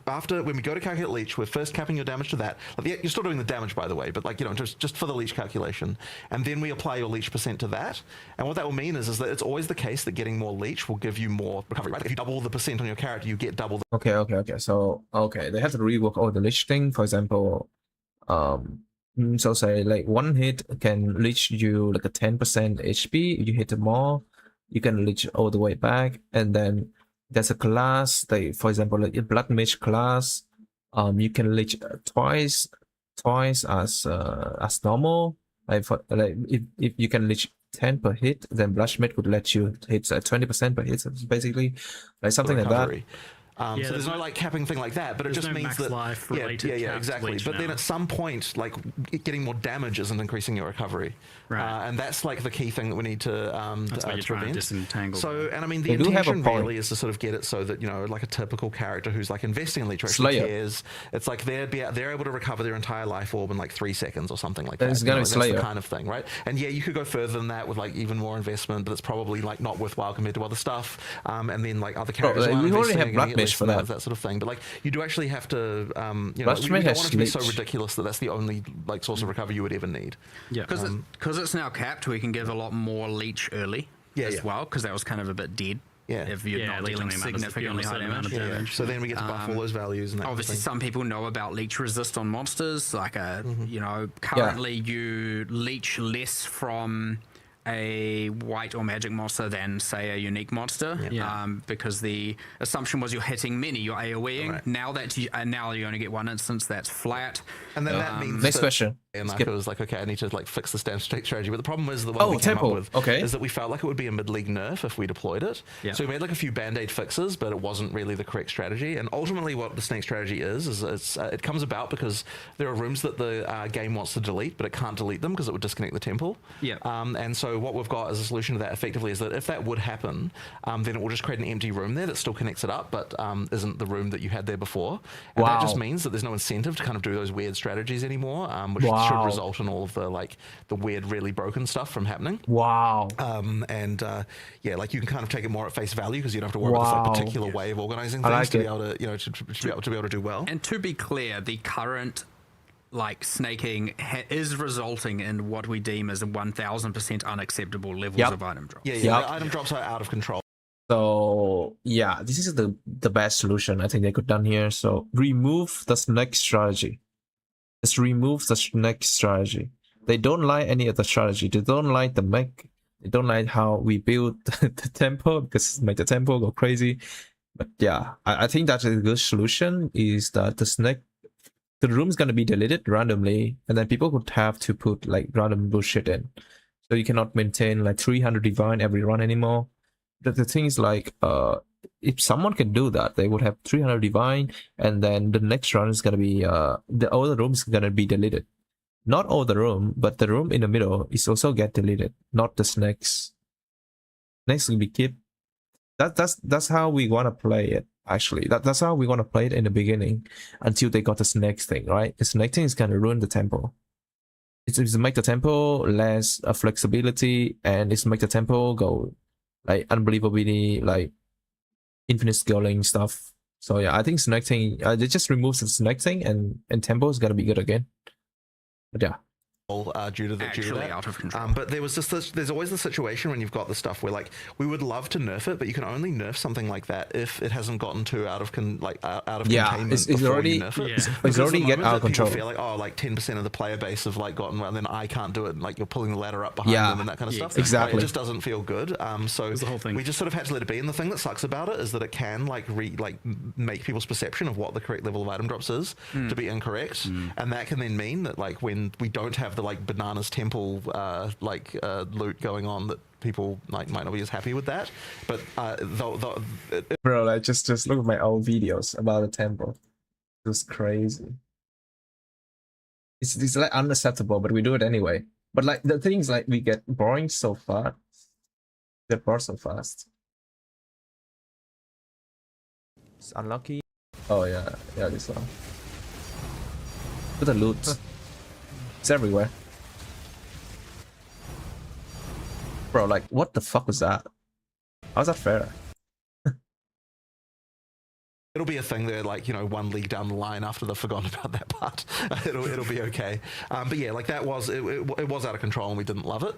after when we go to calculate leech, we're first capping your damage to that. Like, yeah, you're still doing the damage, by the way, but like, you know, just for the leech calculation, and then we apply your leech percent to that. And what that will mean is that it's always the case that getting more leech will give you more recovery. Right? If you double the percent on your character, you get double. Okay. So they have to rework all the leech thing. For example, so say like one hit can leech you like a 10% HP. You hit more, you can leech all the way back. And then there's a class, like for example, like a blood mage class, you can leech twice as normal. Like for like if you can leech 10 per hit, then blood mage would let you hit 20% per hit. So basically, like something like that. So there's no like capping thing like that, but it just means that exactly. But then at some point, like getting more damage isn't increasing your recovery, right? And that's like the key thing that we need to that's what you're trying to disentangle. So, and I mean, the intention really is to sort of get it so that, you know, like a typical character who's like investing in leech actually cares. It's like they're able to recover their entire life orb in like 3 seconds or something like that. It's gonna be Slayer. That's the kind of thing, right? And yeah, you could go further than that with like even more investment, but it's probably like not worthwhile compared to other stuff. And then like other characters. We already have blood mage for that sort of thing, but like you do actually have to you know, we don't want it to be so ridiculous that that's the only like source of recovery you would ever need. Yeah, because it's now capped, we can give a lot more leech early as well, because that was kind of a bit dead. Yeah, if you're not dealing significantly high damage. So then we get to buff all those values. And that obviously, some people know about leech resist on monsters. Like you know, currently you leech less from a white or magic monster than say a unique monster, because the assumption was you're hitting many, you're AoEing. Right. Now that now you only get one instance, that's flat. And then that means next question. And like it was like, okay, I need to like fix this damn strategy. But the problem is the one we came up with is that we felt like it would be a mid-league nerf if we deployed it. Yeah. So we made like a few band-aid fixes, but it wasn't really the correct strategy. And ultimately, what the snake strategy is it comes about because there are rooms that the game wants to delete, but it can't delete them because it would disconnect the temple. Yeah. And so what we've got as a solution to that effectively is that if that would happen, then it will just create an empty room there that still connects it up, but isn't the room that you had there before. And that just means that there's no incentive to kind of do those weird strategies anymore, which should result in all of the like the weird, really broken stuff from happening. Yeah, like you can kind of take it more at face value because you don't have to worry about this like particular way of organizing things to be able to, you know, to be able to do well. And to be clear, the current like snaking is resulting in what we deem as 1,000% unacceptable levels of item drops. The item drops are out of control. So yeah, this is the best solution I think they could done here. So remove the snake strategy. Just remove the snake strategy. They don't like any of the strategy. They don't like the mech. They don't like how we build the tempo because it make the tempo go crazy. But yeah, I think that's a good solution. Is that the room is gonna be deleted randomly, and then people would have to put like random bullshit in. So you cannot maintain like 300 divine every run anymore. The thing is like if someone can do that, they would have 300 divine, and then the next run is gonna be all the rooms gonna be deleted. Not all the room, but the room in the middle is also get deleted. Not the snakes. Snakes will be kept. That's how we wanna play it. Actually, that's how we wanna play it in the beginning, until they got the snakes thing, right? The snake thing is gonna ruin the tempo. It's make the tempo less flexibility, and it's make the tempo go like unbelievably like infinite scaling stuff. So yeah, I think snake thing, they just remove the snake thing, and tempo is gonna be good again. But yeah. Due to that. Out of control. But there was just there's always the situation when you've got the stuff where like we would love to nerf it, but you can only nerf something like that if it hasn't gotten too out of containment. It's already get out of control. Feel like like 10% of the player base have like gotten, well, then I can't do it, and like you're pulling the ladder up behind them and that kind of stuff. Exactly. It just doesn't feel good. So the whole thing. We just sort of had to let it be. And the thing that sucks about it is that it can like make people's perception of what the correct level of item drops is to be incorrect, and that can then mean that like when we don't have the like bananas temple loot going on, that people like might not be as happy with that. But bro, like just look at my old videos about the temple. It was crazy. It's like unacceptable, but we do it anyway. But like the thing is, like we get boring so fast. Get bored so fast. It's unlucky. Oh yeah, this one. Look at the loot. It's everywhere. Bro, like, what the fuck was that? How's that fair? It'll be a thing that, like, you know, 1 league down the line after they've forgotten about that part, it'll be okay. But yeah, like that was it was out of control and we didn't love it.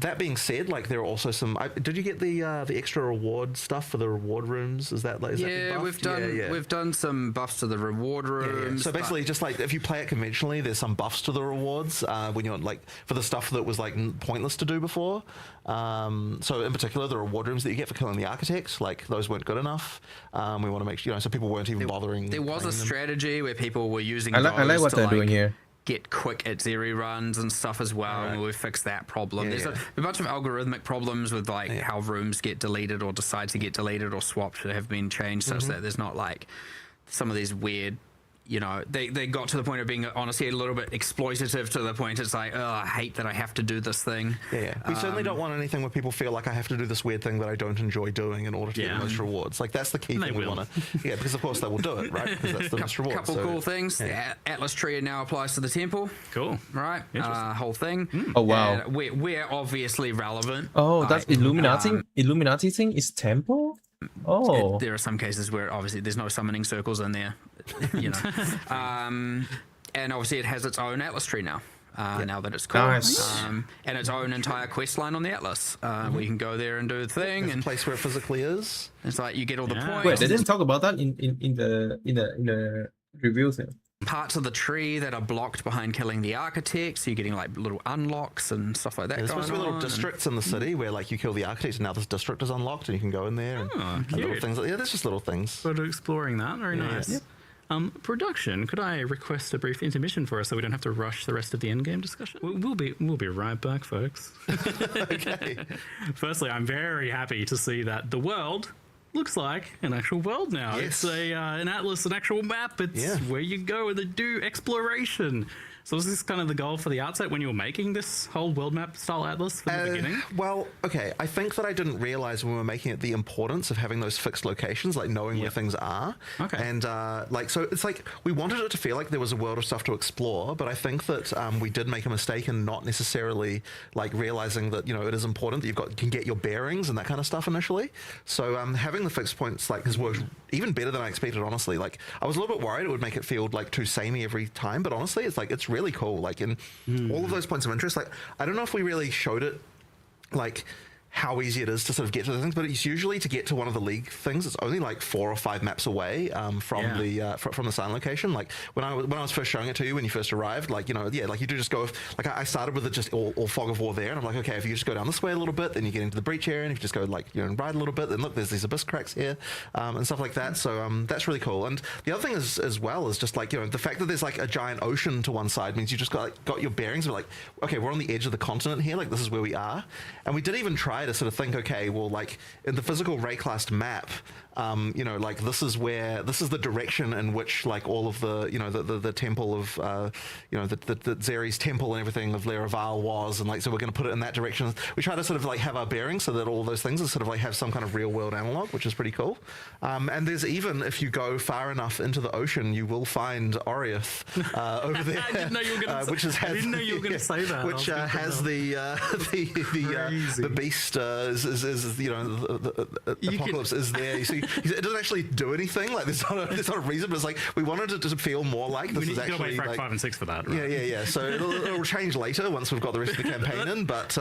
That being said, like there are also some. Did you get the extra reward stuff for the reward rooms? Is that like we've done some buffs to the reward rooms. So basically, just like if you play it conventionally, there's some buffs to the rewards when you're like for the stuff that was like pointless to do before. So in particular, the reward rooms that you get for killing the architects, like those weren't good enough. We want to make sure, you know, so people weren't even bothering. There was a strategy where people were using. I like what they're doing here. Get quick at Zeri runs and stuff as well, and we fixed that problem. There's a bunch of algorithmic problems with like how rooms get deleted or decide to get deleted or swapped that have been changed such that there's not like some of these weird. You know, they got to the point of being honestly a little bit exploitative to the point it's like, oh, I hate that I have to do this thing. Yeah. We certainly don't want anything where people feel like I have to do this weird thing that I don't enjoy doing in order to get the most rewards. Like that's the key thing we want to. Yeah, because of course they will do it, right? Because that's the most rewards. Couple cool things. The Atlas tree now applies to the temple. Cool. Right. Whole thing. Oh wow. And we're obviously relevant. Oh, that's Illuminati thing is temple. Oh, there are some cases where obviously there's no summoning circles in there, you know, and obviously it has its own Atlas tree now. Now that it's cool, and its own entire quest line on the Atlas, we can go there and do the thing. There's a place where it physically is. It's like you get all the points. Wait, they didn't talk about that in the review thing. Parts of the tree that are blocked behind killing the architects, so you're getting like little unlocks and stuff like that. There's supposed to be little districts in the city where like you kill the architects and now this district is unlocked and you can go in there and little things. Yeah, there's just little things. Sort of exploring that. Very nice. Yep. Production, could I request a brief intermission for us so we don't have to rush the rest of the endgame discussion? We'll be right back, folks. Okay. Firstly, I'm very happy to see that the world looks like an actual world now. Yes. It's an atlas, an actual map. It's where you go and do exploration. So was this kind of the goal for the outset when you were making this whole world map style atlas from the beginning? Well, okay. I think that I didn't realize when we were making it the importance of having those fixed locations, like knowing where things are. Okay. And like, so it's like we wanted it to feel like there was a world of stuff to explore, but I think that we did make a mistake in not necessarily like realizing that, you know, it is important that you can get your bearings and that kind of stuff initially. So having the fixed points like has worked even better than I expected, honestly. Like I was a little bit worried it would make it feel like too samey every time, but honestly, it's like it's really cool. Like in all of those points of interest, like I don't know if we really showed it like how easy it is to sort of get to the things, but it's usually to get to one of the league things. It's only like 4 or 5 maps away from the sign location. Like when I was first showing it to you when you first arrived, like you know, like you do just go. Like I started with it just all fog of war there, and I'm like, okay, if you just go down this way a little bit, then you get into the breach area, and if you just go like and right a little bit, then look, there's these abyss cracks here and stuff like that. So that's really cool. And the other thing is as well is just like the fact that there's like a giant ocean to one side means you just got your bearings. We're like, okay, we're on the edge of the continent here. Like this is where we are, and we did even try to sort of think, okay, well, like in the physical Rayclast map, like this is the direction in which like all of the the temple of the Zeri's temple and everything of Laraval was, and like so we're going to put it in that direction. We try to sort of like have our bearings so that all those things are sort of like have some kind of real world analog, which is pretty cool. And there's even, if you go far enough into the ocean, you will find Oriath over there. I didn't know you were going to say that. Which has the beast the apocalypse is there. So it doesn't actually do anything. Like there's not a reason, but it's like we wanted it to feel more like this is actually like 5 and 6 for that. Right? Yeah. So it'll change later once we've got the rest of the campaign in. But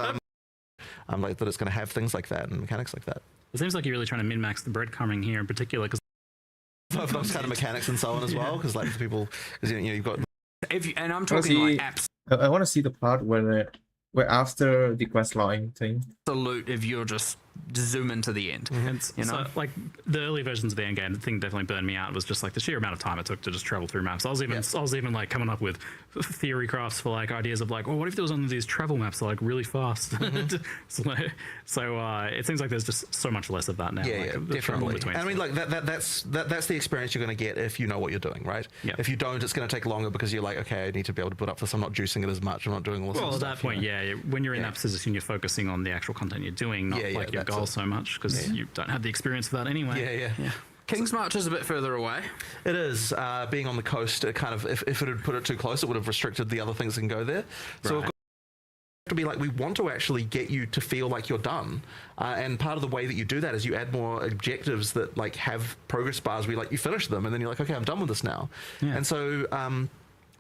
I'm like that it's going to have things like that and mechanics like that. It seems like you're really trying to min-max the breadcrumbing here in particular, because those kind of mechanics and so on as well. Because like people, because you've got. And I'm talking like apps. I want to see the part where after the quest line thing. Absolute, if you're just zoom into the end. So, like the early versions of the end game, the thing definitely burned me out was just like the sheer amount of time it took to just travel through maps. I was even like coming up with theory crafts for like ideas of like, well, what if there was one of these travel maps that are, like really fast? So it seems like there's just so much less of that now. Definitely. And I mean, like that's the experience you're going to get if you know what you're doing, right? Yeah. If you don't, it's going to take longer because you're like, okay, I need to be able to put up this. I'm not juicing it as much. I'm not doing all this. Well, at that point, when you're in that position, you're focusing on the actual content you're doing, not like your goal so much, because you don't have the experience for that anyway. Yeah. King's March is a bit further away. It is. Being on the coast, it kind of, if it had put it too close, it would have restricted the other things that can go there. So to be like, we want to actually get you to feel like you're done, and part of the way that you do that is you add more objectives that like have progress bars where like you finish them and then you're like, okay, I'm done with this now. And so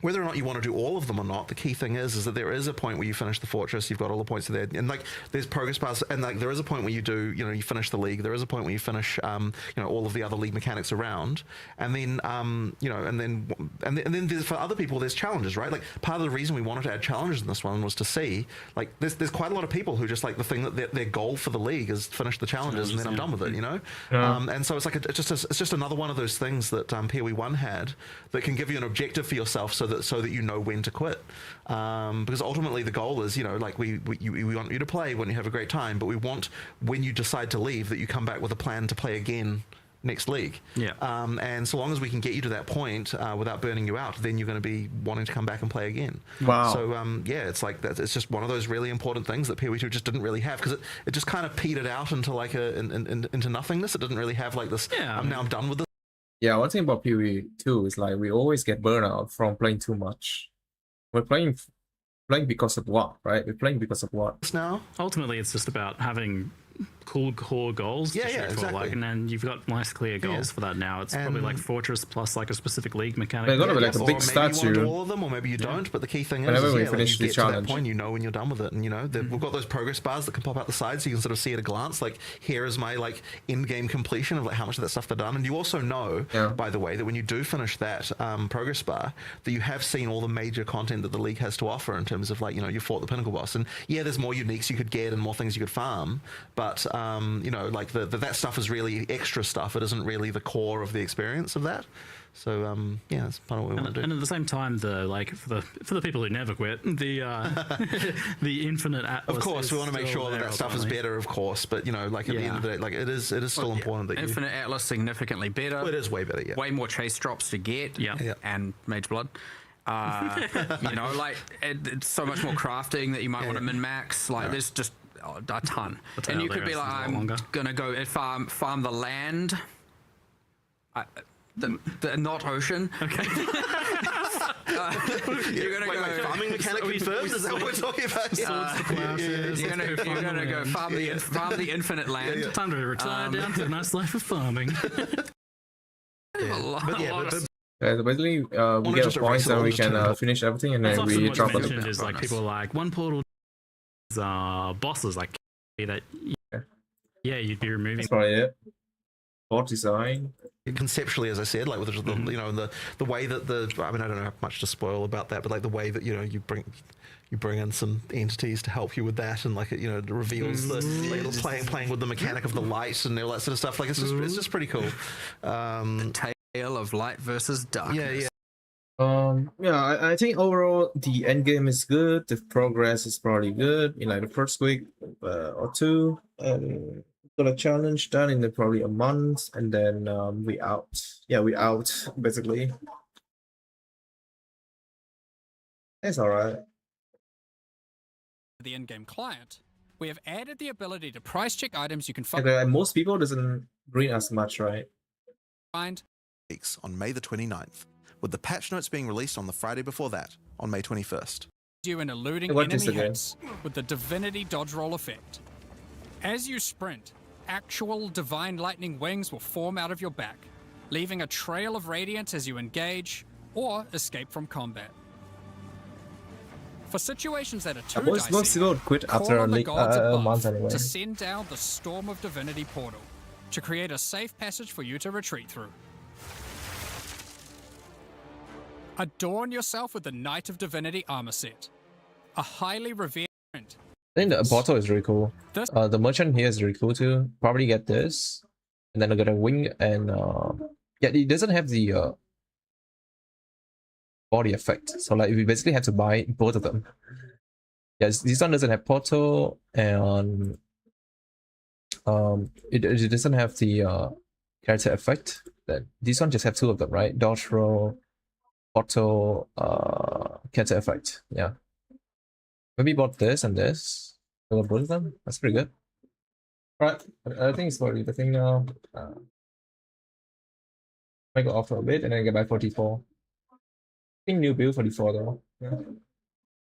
whether or not you want to do all of them or not, the key thing is that there is a point where you finish the fortress, you've got all the points there, and like there's progress bars, and like there is a point where you do, you know, you finish the league. There is a point where you finish, you know, all of the other league mechanics around, and then, you know, and then there's, for other people, there's challenges, right? Like part of the reason we wanted to add challenges in this one was to see, like, there's quite a lot of people who just like the thing that their goal for the league is finish the challenges and then I'm done with it, you know. And so it's like it's just another one of those things that POE 1 had that can give you an objective for yourself, so that you know when to quit, because ultimately the goal is, you know, like we want you to play when you have a great time, but we want, when you decide to leave, that you come back with a plan to play again next league. And so long as we can get you to that point without burning you out, then you're going to be wanting to come back and play again. So yeah, it's like that. It's just one of those really important things that POE 2 just didn't really have, because it just kind of petered out into like into nothingness. It didn't really have like this. I'm done with this. Yeah, one thing about POE 2 is like we always get burnout from playing too much. We're playing because of what, right? We're playing because of what? Now, ultimately, it's just about having cool core goals. Exactly. Like, and then you've got nice clear goals for that now. It's probably like Fortress plus like a specific league mechanic. They're gonna be like a big statue. Maybe you want to do all of them, or maybe you don't. But the key thing is, whenever we like, finish you the get to that challenge, point, you know when you're done with it, and you know we've got those progress bars that can pop out the sides, so you can sort of see at a glance. Like, here is my like in-game completion of like how much of that stuff they've done, and you also know, by the way, that when you do finish that progress bar, that you have seen all the major content that the league has to offer in terms of like, you know, you fought the pinnacle boss, and yeah, there's more uniques you could get and more things you could farm, but you know, like that stuff is really extra stuff. It isn't really the core of the experience of that. So yeah, that's part of what we want to do. And at the same time, for the people who never quit, the infinite Atlas. Of course, we want to make sure that stuff is better, of course. But you know, like at the end of the day, like it is still important that infinite Atlas significantly better. Well, it is way better. Yeah. Way more chase drops to get. And Mage Blood. You know, like it's so much more crafting that you might want to min max. Like there's just a ton, and you could be like, I'm gonna go farm the land, the not ocean. Okay. You're gonna go farming mechanic confirmed. Is that what we're talking about? You're gonna go farm the infinite land. Time to retire down to a nice life of farming. basically, we get points and we can finish everything, and then we drop it. Is like people are like one portal. Bosses like that, you'd be removing. That's probably it. Board design. Conceptually, as I said, like with the you know, the way that I mean, I don't have much to spoil about that, but like the way that, you know, you bring in some entities to help you with that, and like it, you know, it reveals the like, playing with the mechanic of the light and all that sort of stuff. Like it's just pretty cool. The tale of light versus darkness. I think overall the end game is good. The progress is probably good in like the first week or two. Got a challenge done in probably a month, and then we out. Yeah, we out basically. It's all right. The in-game client, we have added the ability to price check items you can find. Most people doesn't bring as much, right? On May the 29th. With the patch notes being released on the Friday before that, on May 21st. You in eluding enemy hits with the Divinity Dodge Roll effect. As you sprint, actual Divine Lightning wings will form out of your back, leaving a trail of radiance as you engage or escape from combat. For situations that are too dicey, most people quit after a month anyway. To send down the Storm of Divinity portal to create a safe passage for you to retreat through. Adorn yourself with the Knight of Divinity armor set, a highly revered print. I think the portal is really cool. The merchant here is really cool too. Probably get this, and then I got a wing, and it doesn't have the body effect. So like we basically have to buy both of them. Yes, this one doesn't have portal, and it doesn't have the character effect. That this one just have two of them, right? Dodge roll. Auto character effect. Yeah, maybe bought this and this. I got both of them. That's pretty good. Alright, I think it's probably the thing now. I go off for a bit and then get back 44. I think new build 44 though. Yeah.